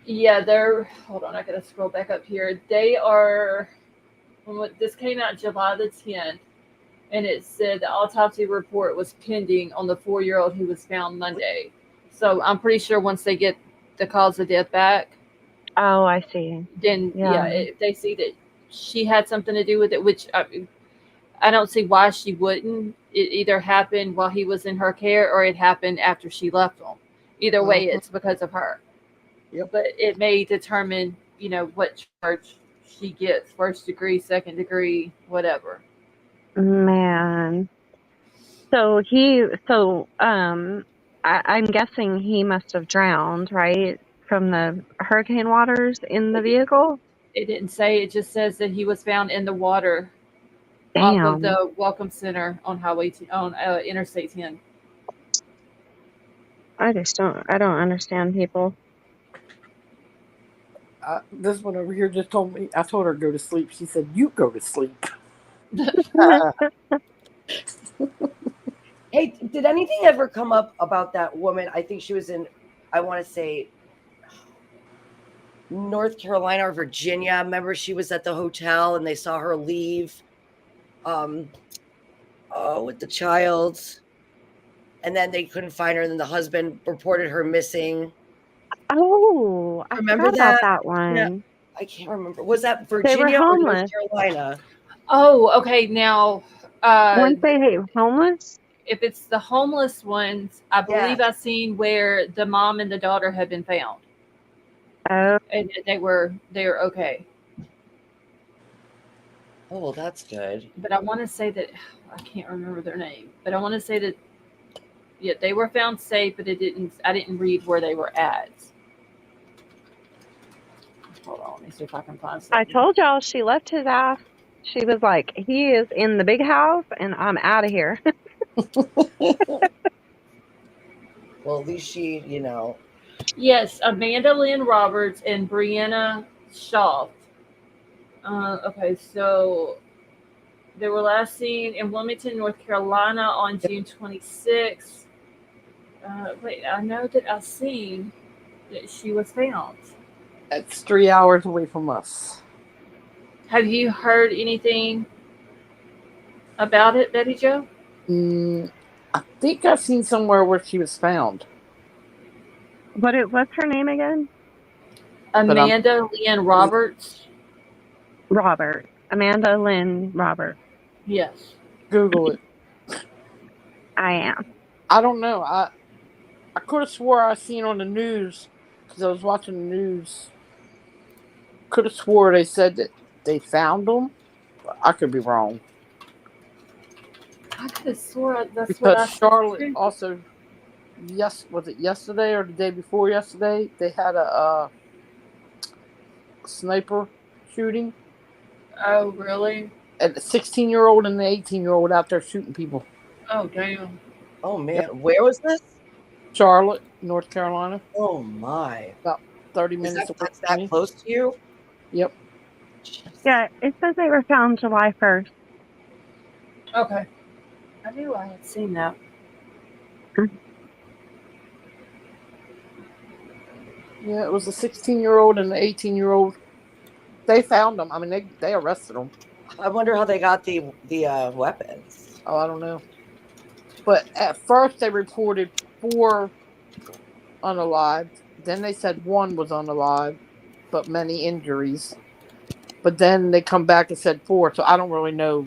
Yeah, hold on, I gotta scroll back up here. They are, this came out July the 10th, and it said the autopsy report was pending on the 4-year-old who was found Monday. So I'm pretty sure once they get the cause of death back, Oh, I see. then Yeah. if they see that she had something to do with it, which I don't see why she wouldn't. It either happened while he was in her care or it happened after she left him. Either way, Mhm. it's because of her. Yep. But it may determine, what charge she gets: first degree, second degree, whatever. Man. I'm guessing he must have drowned, right? From the hurricane waters in the vehicle? It didn't say. It just says that he was found in the water off of Damn. the Welcome Center on on Interstate 10. I don't understand people. This one over here just told me. I told her to go to sleep. She said, "You go to sleep." Hey, did anything ever come up about that woman? I think she was in, I want to say, North Carolina or Virginia. Remember, she was at the hotel and they saw her leave um, with the child, and then they couldn't find her. And then the husband reported her missing. Oh, I Remember forgot about that? that Yeah, one. I can't remember. Was that They were Virginia or North homeless. Carolina? Oh, okay. Now, Weren't they homeless? if it's the homeless ones, I believe Yes. I seen where the mom and the daughter had been found, Oh, and they're okay. Oh, well, that's good. But I want to say that I can't remember their name. But I want to say that they were found safe, but it didn't. I didn't read where they were at. Hold on, let me see if I can find I something. told y'all she left his ass. She was like, he is in the big house and I'm out of here. Well, at least she. Yes, Amanda Lynn Roberts and Brianna Shaw. Okay, so they were last seen in Wilmington, North Carolina on June 26th. Wait, I know that I seen that she was found. That's 3 hours away from us. Have you heard anything about it, Betty Jo? I think I've seen somewhere where she was found, What's her name again? but I'm Amanda Lynn Roberts. Robert. Amanda Lynn Robert. Yes. Google it. I am. I don't know. I could have swore I seen on the news because I was watching the news. Could have swore they said that they found them. But I could be wrong I could have swore that's what because I said Charlotte too. also, yes, was it yesterday or the day before yesterday? They had a sniper shooting Oh, really? and a 16-year-old and the 18-year-old out there shooting people. Oh, damn. Oh Yep. man, where was this? Charlotte, North Carolina, Oh my, about 30 is minutes that away that's from that me. close to you? Yep. Yeah, it says they were found July 1st. Okay. I knew I had seen that. Yeah, it was a 16-year-old and the 18-year-old. They found them. I mean, they arrested them. I wonder how they got the weapons. Oh, I don't know. But at first they reported 4 unalived. Then they said 1 was unalived, but many injuries. But then they come back and said 4. So I don't really know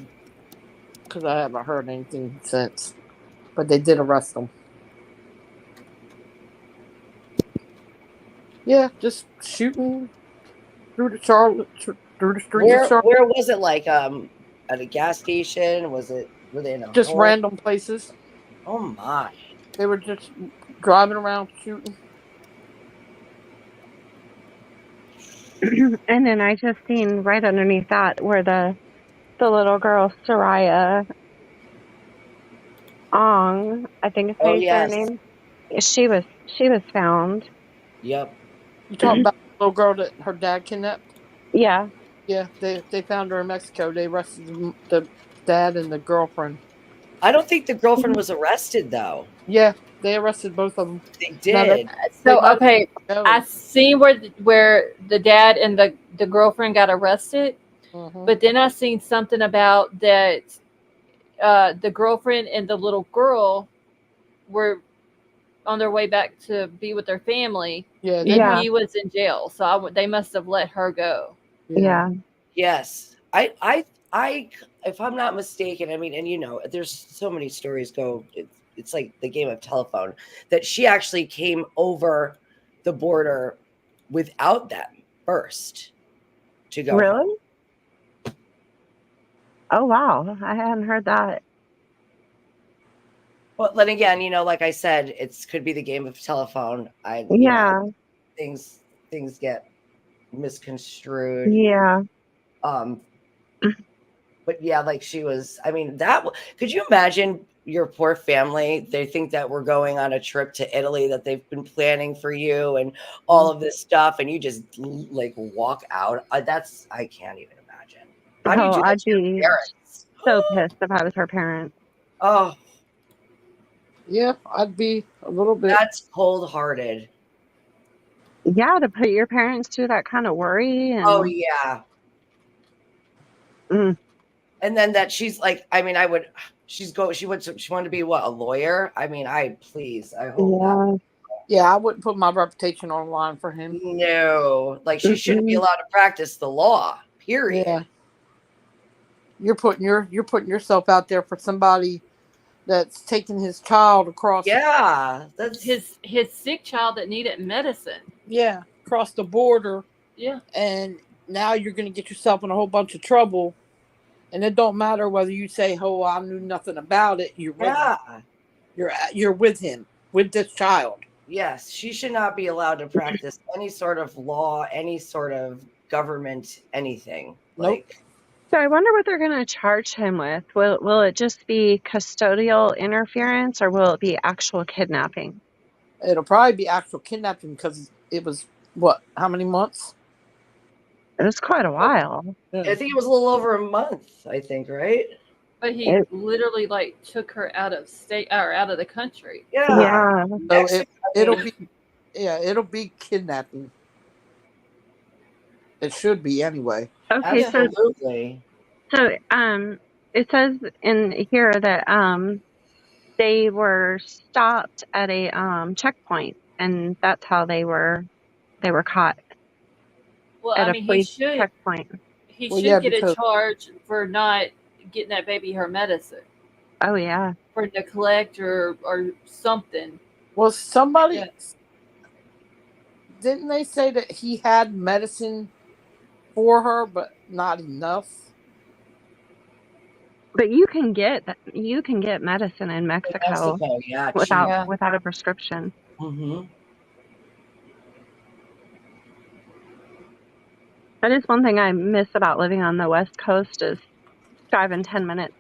because I haven't heard anything since. But they did arrest them. Yeah, just shooting through the through the streets of Charlotte. Where was it? Like at a gas station? Were they in a Just home? random places. Oh my. They were just driving around shooting. And then I just seen right underneath that where the little girl Soraya Ong, I think is how Oh you say her yes. name. She was found. Yep. You talking about the little girl that her dad kidnapped? Yeah. Yeah, they found her in Mexico. They arrested the dad and the girlfriend. I don't think the girlfriend was arrested though. Yeah, they arrested both of them. They Now did. they So, might okay, I go. seen where the dad and the girlfriend got arrested, Mm-hmm. but then I seen something about that the girlfriend and the little girl were on their way back to be with their family, Yeah, and Yeah. he was in jail. So they must have let her go. Yeah. Yes. I if I'm not mistaken, I mean, and you know, there's so many stories go, it's like the game of telephone, that she actually came over the border without them first to go home. Really? Oh wow, I hadn't heard that. But then again, you know, like I said, it's could be the game of telephone. You Yeah. know, things get misconstrued. Yeah. But yeah, like she was, I mean, could you imagine your poor family? They think that we're going on a trip to Italy that they've been planning for you and all of this stuff, and you just like walk out. I can't even imagine. How do you Oh, do that I'd to your be parents? so pissed if I was her parent. Oh, Yeah, I'd be a little bit. that's cold hearted. Yeah, to put your parents through that kind of worry Oh, and yeah. mm, And then that she's like, I mean, she wanted to be what, a lawyer? I mean, I hope not. yeah. Yeah, I wouldn't put my reputation on the line for him. No, like she shouldn't be Mm-mm. allowed to practice the law, period. Yeah, you're putting yourself out there for somebody that's taking his child across. Yeah, that's His sick child that needed medicine. Yeah, across the border, Yeah. and now you're going to get yourself in a whole bunch of trouble. And it don't matter whether you say, "Oh, I knew nothing about it." You're with him. You're with him, with this child. Yes, she should not be allowed to practice any sort of law, any sort of government, anything. Nope. Like, So I wonder what they're going to charge him with. Will it just be custodial interference or will it be actual kidnapping? It'll probably be actual kidnapping because it was what? How many months? It was quite a while. I think it was a little over a month, I think, right? But he literally like took her out of state or out of the country. Yeah. Yeah. So it'll be kidnapping. It should be anyway. Okay, Absolutely. so it says in here that they were stopped at a checkpoint and that's how they were caught Well, at I a mean, police checkpoint. he Well, should yeah, get a because- charge for not getting that baby her medicine, Oh yeah. for neglect or something. Well, somebody Yeah. didn't they say that he had medicine for her, but not enough? But you can get medicine in Mexico Yeah, without a prescription. Mm-hmm. That is one thing I miss about living on the West Coast is driving 10 minutes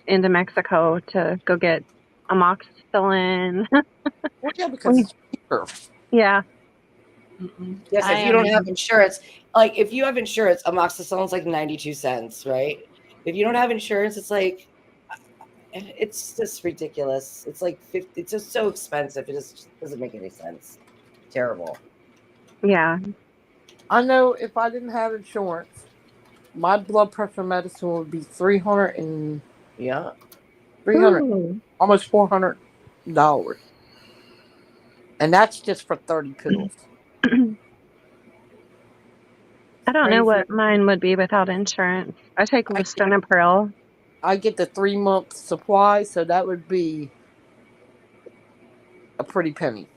into Mexico to go get amoxicillin. Well, yeah, because it's cheaper. Yeah. Yes, if you don't have insurance, like if you have insurance, amoxicillin's like 92 cents, right? If you don't have insurance, it's like, it's just ridiculous. It's like 50, it's just so expensive. It just doesn't make any sense. Terrible. Yeah. I know if I didn't have insurance, my blood pressure medicine would be $300, Ooh. almost $400, and that's just for 30 pills. I don't know what mine would be without insurance. I take lisinopril. I get the 3-month supply, so that would be a pretty penny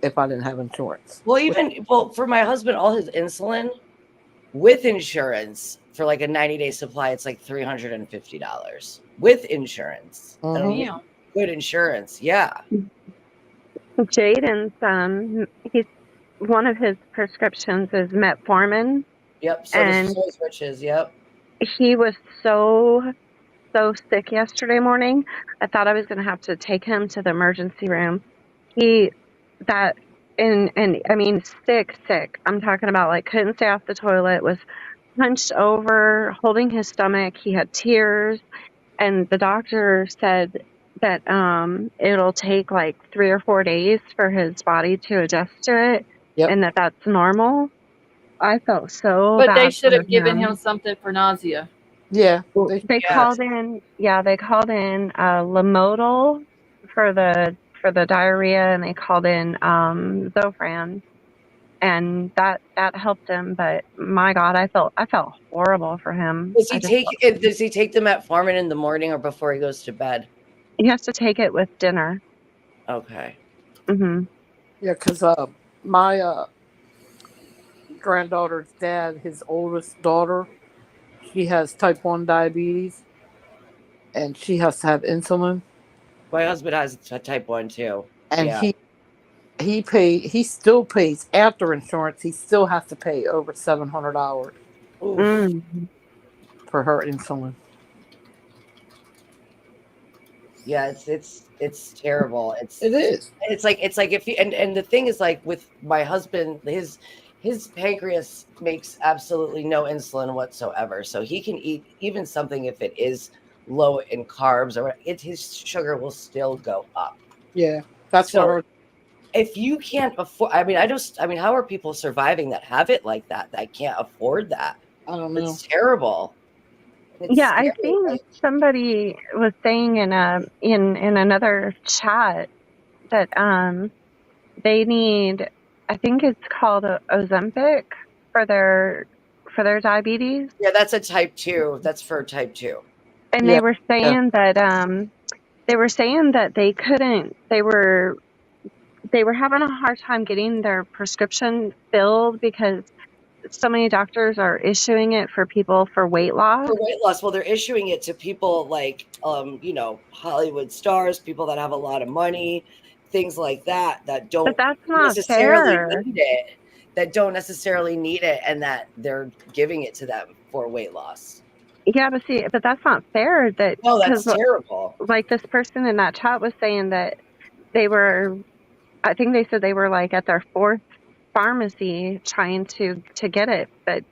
if I didn't have insurance. Well, for my husband, all his insulin with insurance for like a 90-day supply, it's like $350 with insurance. I don't need good insurance. Yeah. Jaden's he's one of his prescriptions is metformin. Yep. So and does Soy Switches. Yep. He was so sick yesterday morning. I thought I was going to have to take him to the emergency room. And I mean, sick. I'm talking about like couldn't stay off the toilet, was hunched over, holding his stomach. He had tears. And the doctor said that it'll take like 3 or 4 days for his body to adjust to it. Yep. And that's normal. I felt so But bad they should have for given him something for nausea. Yeah. They called in Lamodal for the for the diarrhea, and they called in Zofran, and that helped him. But my God, I felt horrible for him. Does he take the metformin in the morning or before he goes to bed? He has to take it with dinner. Okay. Mhm. Yeah, because my granddaughter's dad, his oldest daughter, she has type 1 diabetes and she has to have insulin. My husband has type 1 too. And Yeah. he still pays after insurance. He still has to pay over $700 Oof. Mm. for her insulin. Yeah, it's terrible. It is. It's like if you and the thing is like with my husband, his pancreas makes absolutely no insulin whatsoever. So he can eat even something if it is low in carbs or his sugar will still go up. Yeah, that's what So her. if you can't afford, I mean, how are people surviving that have it like that can't afford that? I don't know. It's terrible. It's Yeah, I scary, think right? somebody was saying in another chat that they need, I think it's called Ozempic for their diabetes, Yeah, that's a type 2. That's for type 2. and Yeah, yeah, they were saying that they couldn't, they were having a hard time getting their prescription filled because so many doctors are issuing it for people for weight loss. For weight loss, well, they're issuing it to people like, Hollywood stars, people that have a lot of money, things like that But don't that's not necessarily fair. need it, and that they're giving it to them for weight loss. Yeah, but that's not fair. That No, because that's terrible. like this person in that chat was saying that they were, I think they said they were like at their fourth pharmacy trying to get it. But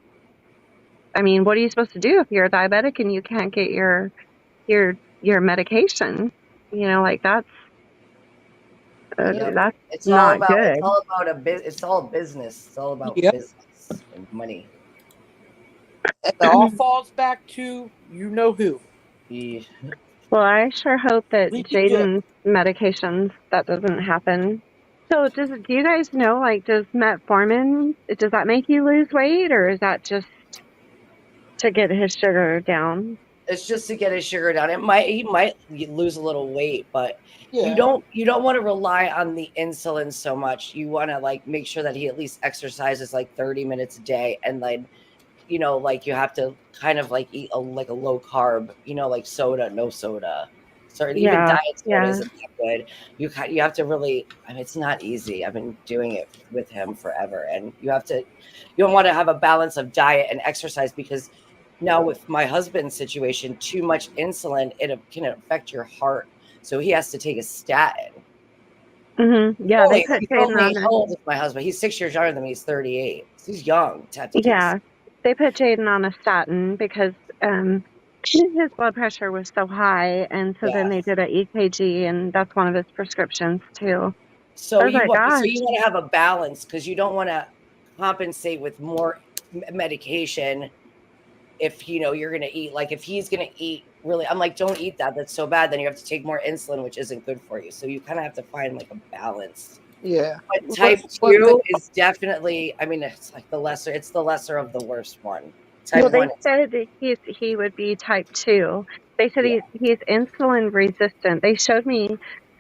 I mean, what are you supposed to do if you're a diabetic and you can't get your medication? You know, like Yep. that's It's all not about it's good. all about it's all business. It's all about yep. business and money. And it all falls back to you know who. Yeah. Well, I sure hope that We do. Jaden's medications that doesn't happen. So do you guys know, like, does metformin, does that make you lose weight, or is that just to get his sugar down? It's just to get his sugar down. He might lose a little weight, but you Yeah. don't want to rely on the insulin so much. You want to like make sure that he at least exercises like 30 minutes a day, and then like you have to kind of like eat like a low carb, like soda, no soda. So even Yeah, diet soda yeah. isn't that good. You have to really. I mean, it's not easy. I've been doing it with him forever, and you don't want to have a balance of diet and exercise because now with my husband's situation, too much insulin it can affect your heart. So he has to take a statin. Yeah, they put He's Jaden only on how a, old is my husband? He's 6 years younger than me. He's 38. So he's young to have to take a yeah, they put Jaden on a statin because his blood pressure was so high, and so then yeah. they did an EKG, and that's one of his prescriptions too. I So was like, gosh, you want to have a balance because you don't want to compensate with more medication if you're going to eat, like if he's going to eat really, I'm like, don't eat that, that's so bad, then you have to take more insulin, which isn't good for you. So you kind of have to find like a balance. Yeah. But type 2 is definitely, I mean, it's like the lesser of the worst one. Type well, they 1 is, said that he would be type 2. They said yeah. he's insulin resistant. They showed me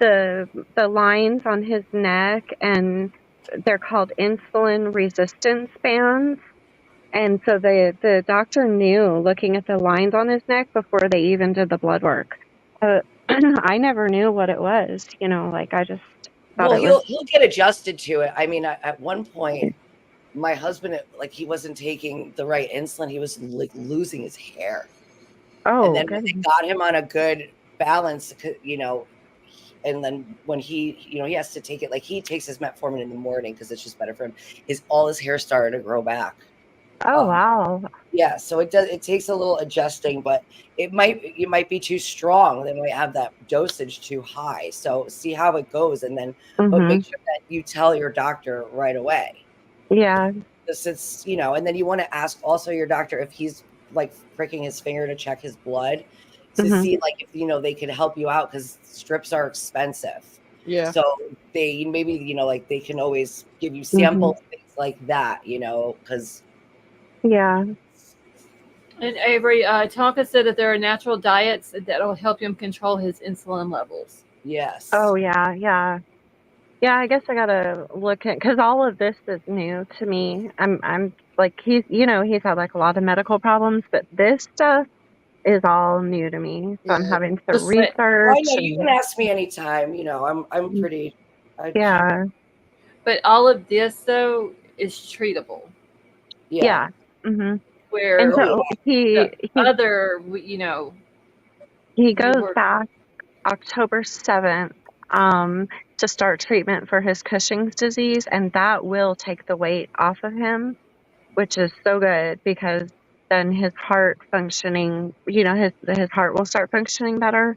the lines on his neck, and they're called insulin resistance bands. And so the doctor knew, looking at the lines on his neck before they even did the blood work. I never knew what it was, like I just thought Well, it was. he'll get adjusted to it. I mean, at one point my husband, like he wasn't taking the right insulin, he was like losing his hair. And Oh, then when they goodness. got him on a good balance, and then when he has to take it, like he takes his metformin in the morning because it's just better for him. All his hair started to grow back. Oh, wow. Yeah, so it takes a little adjusting, but it might be too strong. They might have that dosage too high. So see how it goes, and then but Mm-hmm. make sure that you tell your doctor right away. Yeah. This it's and then you want to ask also your doctor if he's like pricking his finger to check his blood to Mm-hmm. see like if they could help you out because strips are expensive. Yeah. So they maybe, like they can always give you Mm-hmm. samples, things like that, because Yeah. And Avery, Tonka said that there are natural diets that'll help him control his insulin levels. yes. Oh yeah, yeah. Yeah, I guess I gotta look at because all of this is new to me. I'm like he's he's had like a lot of medical problems, but this stuff is all new to me. So I'm Yeah. having to Just- Oh, I research know you can and ask me anytime. I'm pretty. yeah, But all of this, though, is treatable. Yeah. yeah. Mhm. And Where Oh so the he other, he you goes were, back October 7th to start treatment for his Cushing's disease, and that will take the weight off of him, which is so good because then his heart functioning, his heart will start functioning better.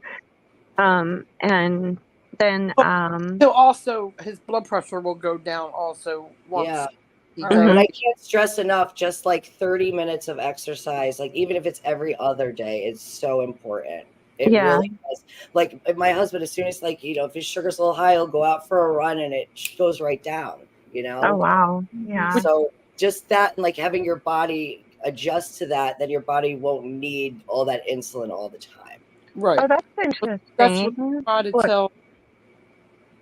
And then He'll also his blood pressure will go down also yeah. once he All goes. right. And mhm, I can't stress enough, just like 30 minutes of exercise, like even if it's every other day, it's so important. It yeah. really does. Like my husband, as soon as if his sugar's a little high, he'll go out for a run and it goes right down. Oh wow. Yeah. So just that and like having your body adjust to that, then your body won't need all that insulin all the time. Right. Oh, that's That's what interesting. they try to Look, tell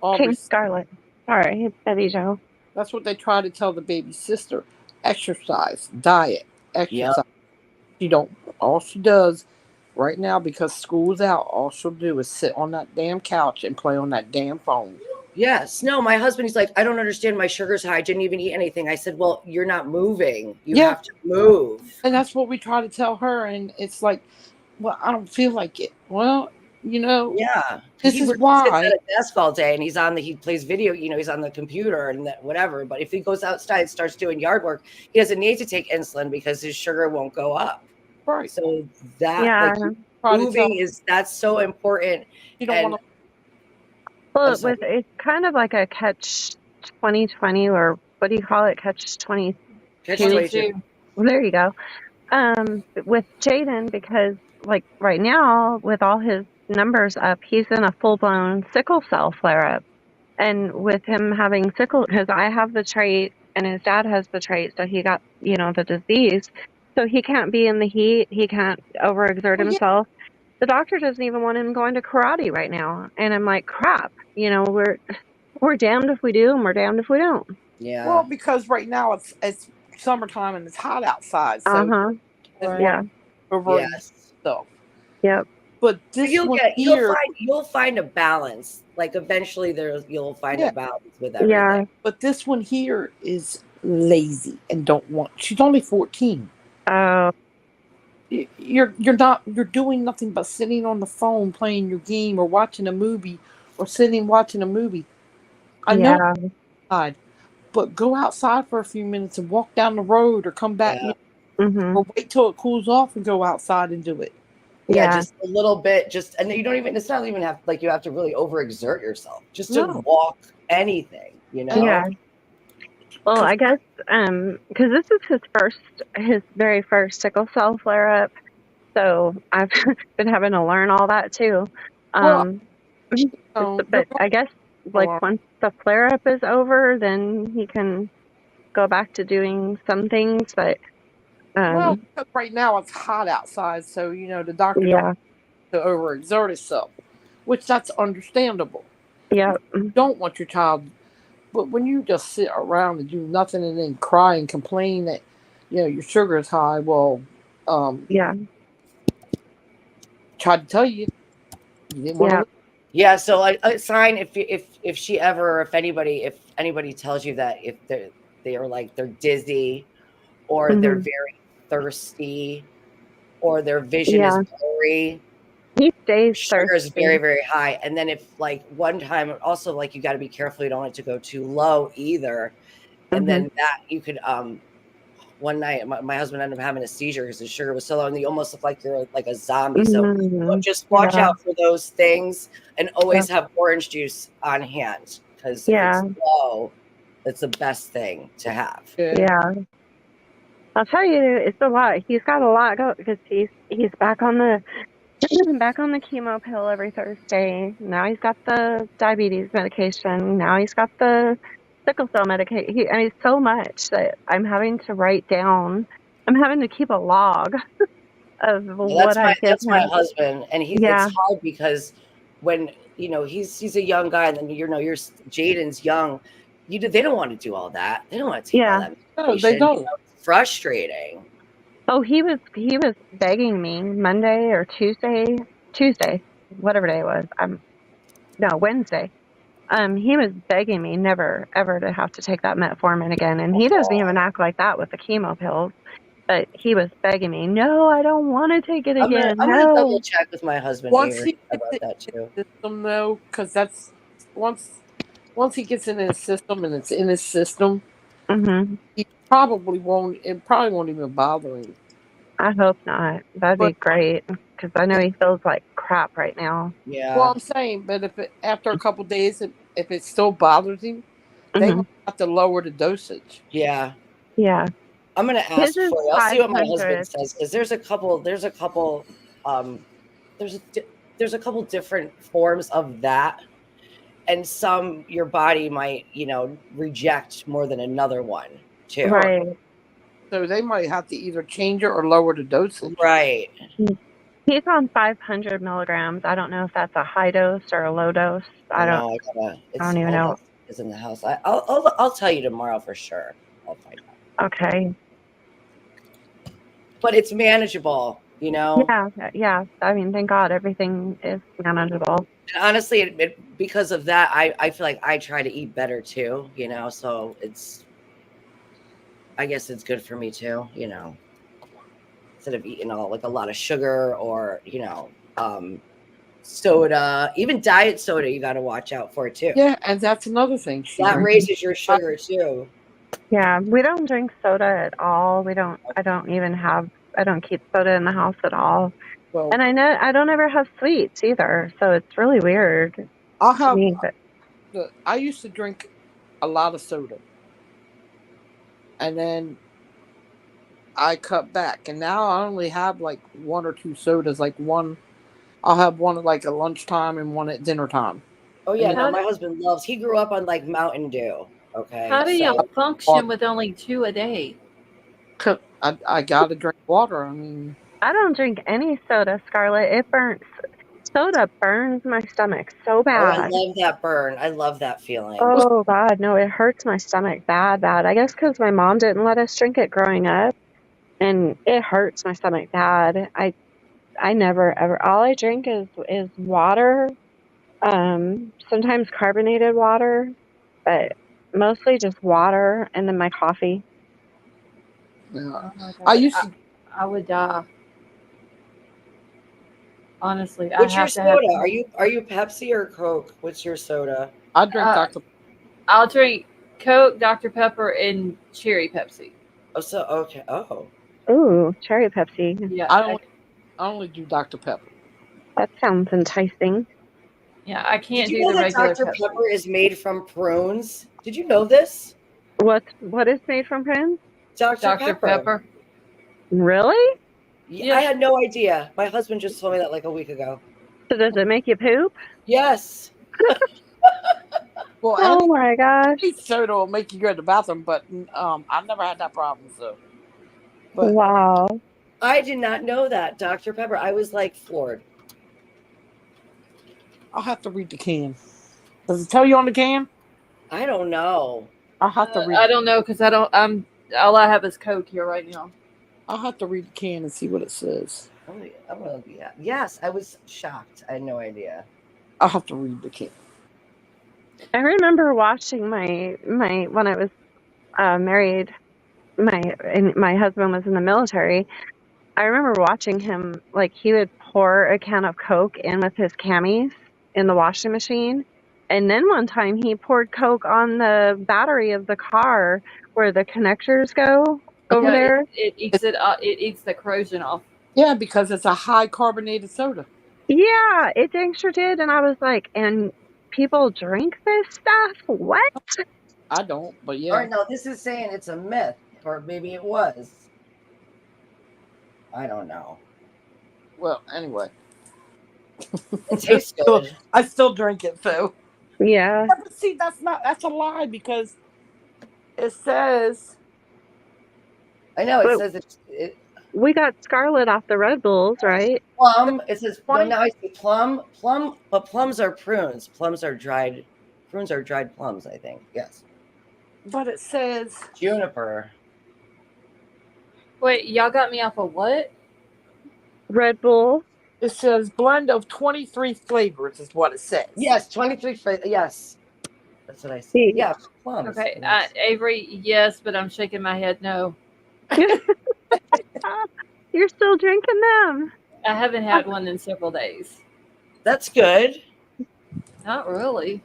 Aubrey. King Scarlet. Sorry, it's Betty Joe. That's what they try to tell the baby's sister. Exercise, diet, Yeah. exercise. She don't. All she does right now, because school's out, all she'll do is sit on that damn couch and play on that damn phone. Yes. No, my husband, he's like, I don't understand. My sugar's high. I didn't even eat anything. I said, well, you're not moving. You Yeah. have to move. And that's what we try to tell her. And it's like, well, I don't feel like it. Well, Yeah. this He is sits why. at a desk all day and he plays video, he's on the computer and that whatever. But if he goes outside and starts doing yard work, he doesn't need to take insulin because his sugar won't go up. Right. So that Yeah. Try to tell moving that's so important. you don't And want to. Well, I'm sorry. it's kind of like a catch 2020, or what do you call it? Catch 20. Catch 22. 22. Well, there you go. With Jaden, because like right now, with all his numbers up, he's in a full blown sickle cell flare up. And with him having sickle, because I have the trait and his dad has the trait, so he got, the disease. So he can't be in the heat. He can't overexert Well, yeah. himself. The doctor doesn't even want him going to karate right now. And I'm like, crap, we're damned if we do and we're damned if we don't. Yeah. Well, because right now it's summertime and it's hot outside, so Uh-huh. it's Right. Yeah. over Yes. stuff. Yep. But this one here, You'll find a balance. Like eventually you'll find a yeah. balance with Yeah. everything. But this one here is lazy and don't want. She's only 14. Oh, You're doing nothing but sitting on the phone playing your game or watching a movie or sitting watching a movie. I know yeah. it's outside, but go outside for a few minutes and walk down the road or come back Yeah. Mhm. or wait till it cools off and go outside and do it. Yeah, Yeah. just a little bit, and you don't even, it's not even you have to really overexert yourself just to No. walk anything, Yeah. Well, I guess because this is his very first sickle cell flare up, so I've been having to learn all that too. Well, But I guess like once the flare up is over, then he can go back to doing some things. But well, because right now it's hot outside, so the doctor don't yeah, want to overexert himself, which that's understandable. yeah, You don't want your child, but when you just sit around and do nothing and then cry and complain that your sugar is high, well, yeah, tried to tell you, you didn't want yeah. to. Yeah, so a sign if she ever, if anybody tells you that if they're dizzy or they're Mhm. very thirsty or their vision Yeah. is blurry, He stays sugar is thirsty. very, very high. And then if like one time also like you got to be careful, you don't want it to go too low either. And then that you could one night my husband ended up having a seizure because his sugar was so low and you almost look like you're like a zombie. So just watch out for those things and always have orange juice on hand because if it's low, it's the best thing to have. Yeah. I'll tell you, it's a lot. He's got a lot going because he's back on the back on the chemo pill every Thursday. Now he's got the diabetes medication. Now he's got the sickle cell medication. I mean, so much that I'm having to write down. I'm having to keep a log of what I give That's my him. husband, and it's Yeah, hard because when he's a young guy, and then you're Jaden's young. They don't want to do all that. They don't want to take all yeah. that No, they medication. don't. It's frustrating. Oh, he was begging me Monday or Tuesday, whatever day it was. No, Wednesday. He was begging me never ever to have to take that metformin again, and he doesn't even act like that with the chemo pills. But he was begging me, no, I don't want to take it again. I'm gonna double No. check with my husband Once Avery he gets about it that in too. his system, though, because that's once he gets it in his system and it's in his system, Hmm. he probably won't. It probably won't even bother him. I hope not. That'd But be great because I know he feels like crap right now. well, Yeah, I'm saying, but after a couple days, if it still bothers him, they Hmm. might have to lower the dosage. yeah. Yeah. I'm gonna His ask is for you. I'll see what my husband 500. says because um, there's there's a couple different forms of that, and some your body might reject more than another one too. Right. Right. So they might have to either change it or lower the dosage. Right. He's on 500 milligrams. I don't know if that's a high dose or a low dose. I know. I don't It's even all know. that is in the house. I'll tell you tomorrow for sure. I'll find out. Okay. But it's manageable. Yeah. Yeah. I mean, thank God everything is manageable. And honestly, because of that, I feel like I try to eat better too. So I guess it's good for me too. Instead of eating a lot of sugar or soda, even diet soda, you got to watch out for it too. Yeah, and that's another thing. She That drinks. raises your sugar too. Yeah. We don't drink soda at all. I don't keep soda in the house at all. Well, And I don't ever have sweets either. So it's really weird I'll to have. me. But I used to drink a lot of soda, and then I cut back, and now I only have like one or two sodas. Like one, I'll have one at like at lunchtime and one at dinner time. Oh yeah, And no, How my do, husband he grew up on like Mountain Dew. Okay, how do you so function with only 2 a day? I gotta drink water. I mean, I don't drink any soda, Scarlett. Soda burns my stomach so oh, I bad. love that burn. I love that feeling. Oh God, no, it hurts my stomach bad, bad. I guess because my mom didn't let us drink it growing up, and it hurts my stomach bad. I never ever. All I drink is water. Sometimes carbonated water, but mostly just water, and then my coffee. yeah. Oh my I God. used to. I would die. Honestly, I What's your have to have. soda? Are you Pepsi or Coke? What's your soda? I drink Uh, Dr. I'll drink Coke, Dr. Pepper, and cherry Pepsi. Oh, so okay. Oh, Ooh, cherry Pepsi. Yeah, I only do Dr. Pepper. That sounds enticing. I did can't you do know the that regular Dr. Pepsi. Pepper is made from prunes? Did you know this? What is made from prunes? Dr. Dr. Pepper. Really? Yeah, I had no idea. My husband just told me that like a week ago. So does it make you poop? Yes. Well, Oh my gosh. any soda will make you go to the bathroom, but I've never had that problem. So, but Wow. I did not know that, Dr. Pepper. I was like floored. I'll have to read the can. Does it tell you on the can? I don't know. I'll have to read. I don't know because I don't. All I have is Coke here right now. I'll have to read the can and see what it says. Yes, I was shocked. I had no idea. I'll have to read the can. I remember watching my when I was married. My husband was in the military. I remember watching him, like, he would pour a can of Coke in with his camis in the washing machine. And then one time he poured Coke on the battery of the car where the connectors go over there. It eats it eats the corrosion off. Yeah, because it's a high carbonated soda. Yeah, it dang sure did. And I was like, and people drink this stuff? What? I don't, but All yeah. right, no, this is saying it's a myth, or maybe it was. I don't know. Well, anyway, It tastes good. I still drink it though. Yeah. Yeah, but see, that's a lie because it says I know it But says it we got Scarlet off the Red Bulls, right? plum. It says no. 20, Now I see plum, but plums are prunes. Prunes are dried plums. I think yes. but it says Juniper. Wait, y'all got me off of what? Red Bull. it says blend of 23 flavors is what it says. Yes, 23. Yes, that's what I see. See. Yeah, plums. Okay, Yes. Avery, yes, but I'm shaking my head no. You're still drinking them. I haven't had one in several days. That's good. Not really.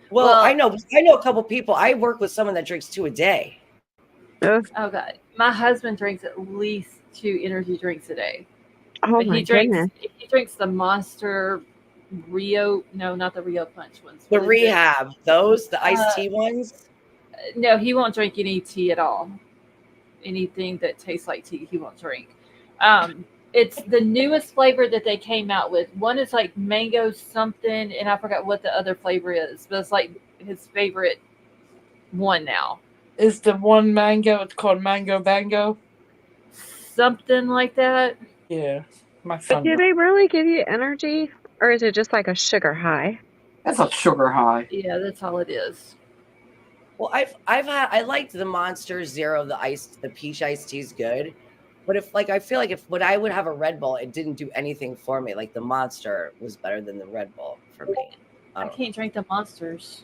Well, Well- I know a couple people. I work with someone that drinks 2 a day. Oh, Oh god, my husband drinks at least 2 energy drinks a day. oh But my he drinks goodness. the Monster Rio. No, not the Rio Punch ones. The What is it? Rehab, the iced tea ones. No, he won't drink any tea at all. Anything that tastes like tea, he won't drink. It's the newest flavor that they came out with. One is like mango something, and I forgot what the other flavor is, but it's like his favorite one now. It's the one mango. It's called Mango Bango. Something like that. Yeah, my But son. do they really give you energy, or is it just like a sugar high? That's a sugar high. Yeah, that's all it is. Well, I liked the Monster Zero, the peach iced tea is good. But I feel like if when I would have a Red Bull, it didn't do anything for me. Like the Monster was better than the Red Bull for me. I can't drink the Monsters.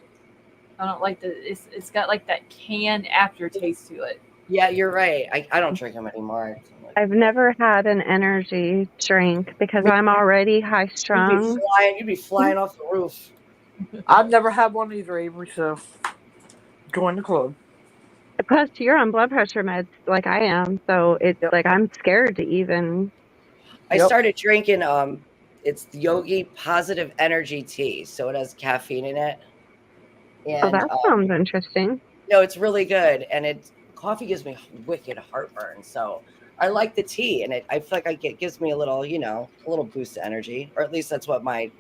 I don't like it's got like that canned aftertaste to it. Yeah, you're right. I don't drink them anymore. I've never had an energy drink because I'm already high strung. You'd be flying off the roof. I've never had one either, Avery. So join the club. Plus, you're on blood pressure meds like I am, so it's like I'm scared to even. I started drinking it's Yogi Positive Energy Tea, so it has caffeine in it. And Oh, that sounds interesting. no, it's really good, and coffee gives me wicked heartburn, so I like the tea, and I feel like it gives me a little, a little boost of energy, or at least that's what my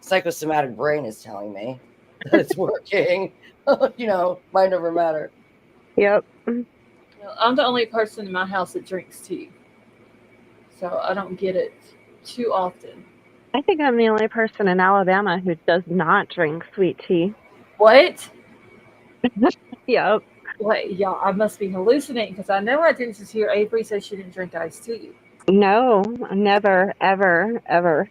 psychosomatic brain is telling me that it's working. Mind over matter. Yep. Well, I'm the only person in my house that drinks tea, so I don't get it too often. I think I'm the only person in Alabama who does not drink sweet tea. What? Yep. Wait, y'all, I must be hallucinating because I know I didn't just hear Avery say she didn't drink iced tea. No, never, ever, ever.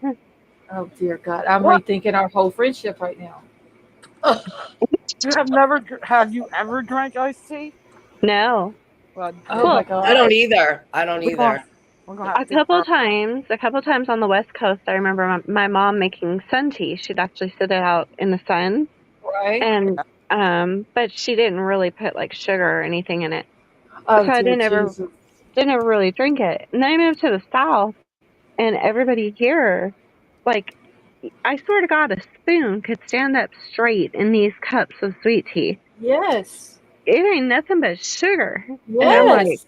Oh dear God, I'm What? rethinking our whole friendship right now. Have you ever drank iced tea? No. Well, Oh my God, I don't either. we're gonna have A to figure couple times on the West Coast, I remember my mom making sun tea. She'd actually sit it out in the sun, right? and but she didn't really put like sugar or anything in it. Oh, So I dear didn't ever really drink it. And then I moved to the South, and everybody here, like, I swear to God, a spoon could stand up straight in these cups of sweet tea. Yes. It ain't nothing but sugar. Yes. And I'm like,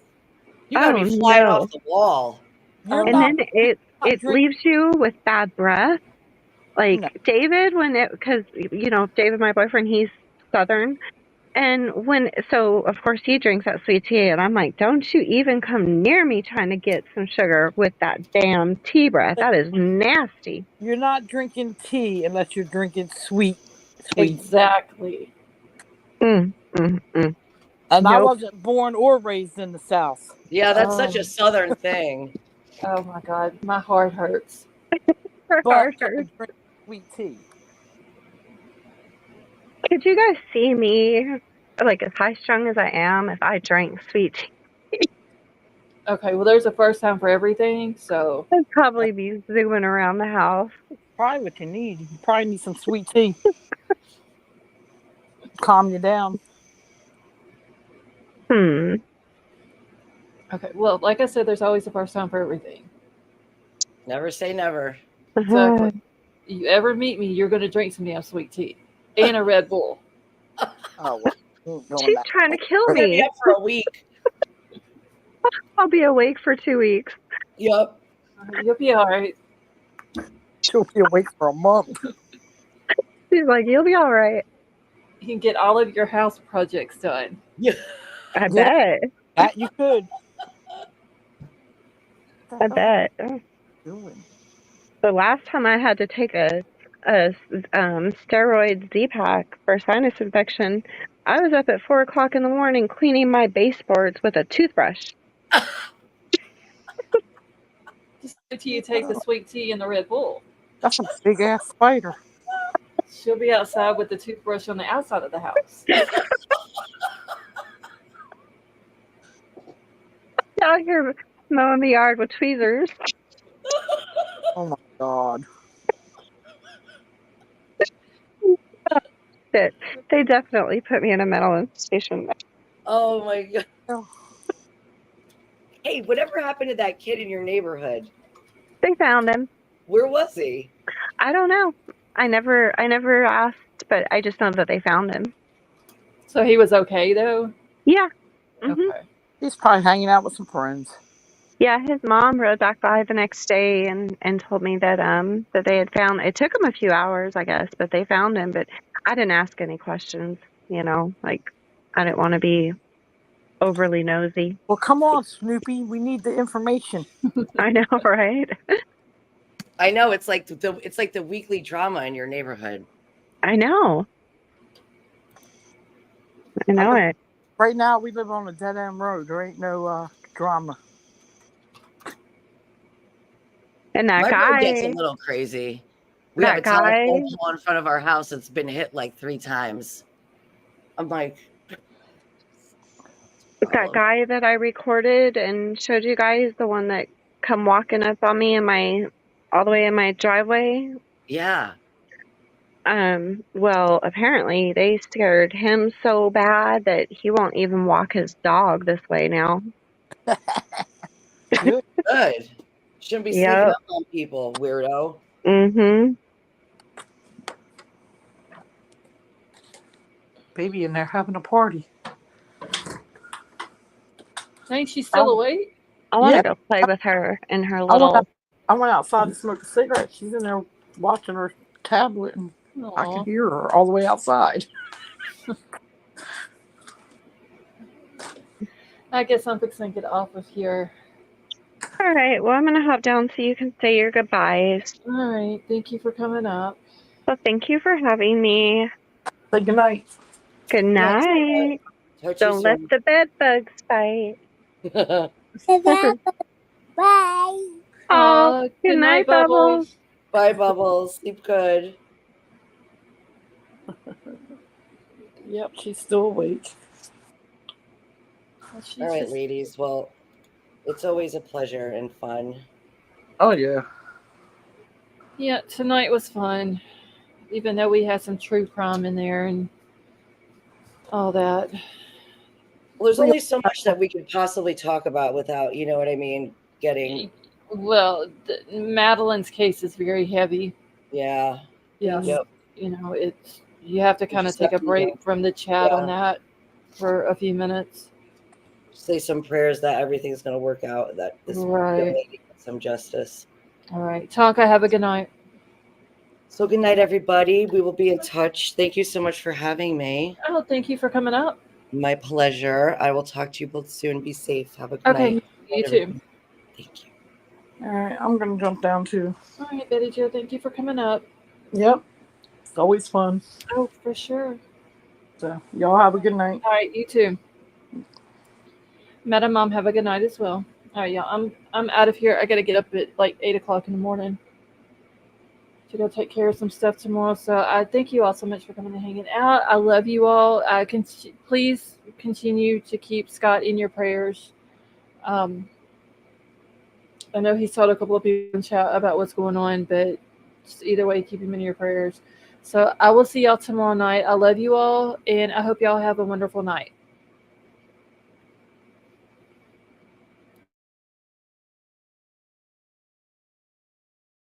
You gotta oh, be flying no. off the wall. You're And not, then it drink- leaves you with bad breath. Like No. David, because David, my boyfriend, he's Southern, and so of course he drinks that sweet tea, and I'm like, don't you even come near me trying to get some sugar with that damn tea breath. That is nasty. you're not drinking tea unless you're drinking sweet. Exactly. Mm. And I Nope. wasn't born or raised in the South. Yeah, that's such a Southern thing. Oh my God, my heart hurts. But I Harder. drink sweet tea. Could you guys see me, like as high strung as I am, if I drank sweet tea? Okay, well, there's a first time for everything, so I'd probably be zooming around the house. Probably what you need. You probably need some sweet tea. Calm you down. Hmm. okay. Well, like I said, there's always a first time for everything. Never say never. Exactly. You ever meet me, you're going to drink some damn sweet tea and a Red Bull. Oh, well, you ain't going She's that trying to way. kill We're gonna be me. up for a week. I'll be awake for 2 weeks. Yep. You'll be all right. She'll be awake for a month. She's like, you'll be all right. You can get all of your house projects done. Yeah. I Yeah. bet. That you could. I bet. Doing? The last time I had to take a steroid Z-Pack for sinus infection, I was up at 4 o'clock in the morning cleaning my baseboards with a toothbrush. Just wait till you take the sweet tea and the Red Bull. That's a big ass spider. She'll be outside with the toothbrush on the outside of the house. Out here mowing the yard with tweezers. Oh my god. They definitely put me in a mental institution. Oh my god. Oh. Hey, whatever happened to that kid in your neighborhood? They found him. Where was he? I don't know. I never asked, but I just know that they found him. So he was okay though? Yeah. hmm Okay. He's probably hanging out with some friends. Yeah, his mom rode back by the next day and told me that that they had found. It took them a few hours, I guess, but they found him. But I didn't ask any questions. Like I didn't want to be overly nosy. Well, come on, Snoopy. We need the information. I know, right? I know it's like the weekly drama in your neighborhood. I know. I know it. Right now, we live on a dead end road. There ain't no drama. And that My road gets a guy, little crazy. We have a that guy, telephone pole in front of our house that's been hit like 3 times. I'm like, that guy that I recorded and showed you guys, the one that come walking up on me all the way in my driveway. yeah. Well, apparently they scared him so bad that he won't even walk his dog this way now. Good. Good. Shouldn't be sneaking Yep. up on people, weirdo. Mm-hmm. Baby in there having a party. Ain't she still Oh. awake? I want to Yeah. go play with her in her I little. went outside to smoke a cigarette. She's in there watching her tablet, and I Aw. can hear her all the way outside. I guess I'm fixing to get off of here. All right. Well, I'm gonna hop down so you can say your goodbyes. All right. Thank you for coming up. So thank you for having me. Say goodnight. Good night. Talk to Don't let the bed bugs bite. you Bye. Oh, good night, Bubbles. Bye, Bubbles. Sleep good. Yep, she's still awake. Well, she's All right, just- ladies. Well, it's always a pleasure and fun. Oh yeah. Yeah, tonight was fun. Even though we had some true crime in there and all that. Well, there's only so much that we could possibly talk about without, you know what I mean, getting, Well, Madeline's case is very heavy. yeah. Yes. Yep. You know, you have to kind of just take a have to, break from the chat on yeah. that for a few minutes. Say some prayers that everything's going to work out, that this Right. young lady gets some justice. All right. Tonka, have a good night. So good night, everybody. We will be in touch. Thank you so much for having me. Oh, thank you for coming up. My pleasure. I will talk to you both soon. Be safe. Have a good Okay. night. You too. Thank you. All right, I'm gonna jump down too. All right, Betty Jo, thank you for coming up. Yep. It's always fun. Oh, for sure. So y'all have a good night. All right, you too. Madam Mom, have a good night as well. All right, y'all. I'm out of here. I got to get up at like 8 o'clock in the morning to go take care of some stuff tomorrow. So I thank you all so much for coming and hanging out. I love you all. Please continue to keep Scott in your prayers. I know he's told a couple of people in chat about what's going on, but just either way, keep him in your prayers. So I will see y'all tomorrow night. I love you all, and I hope y'all have a wonderful night.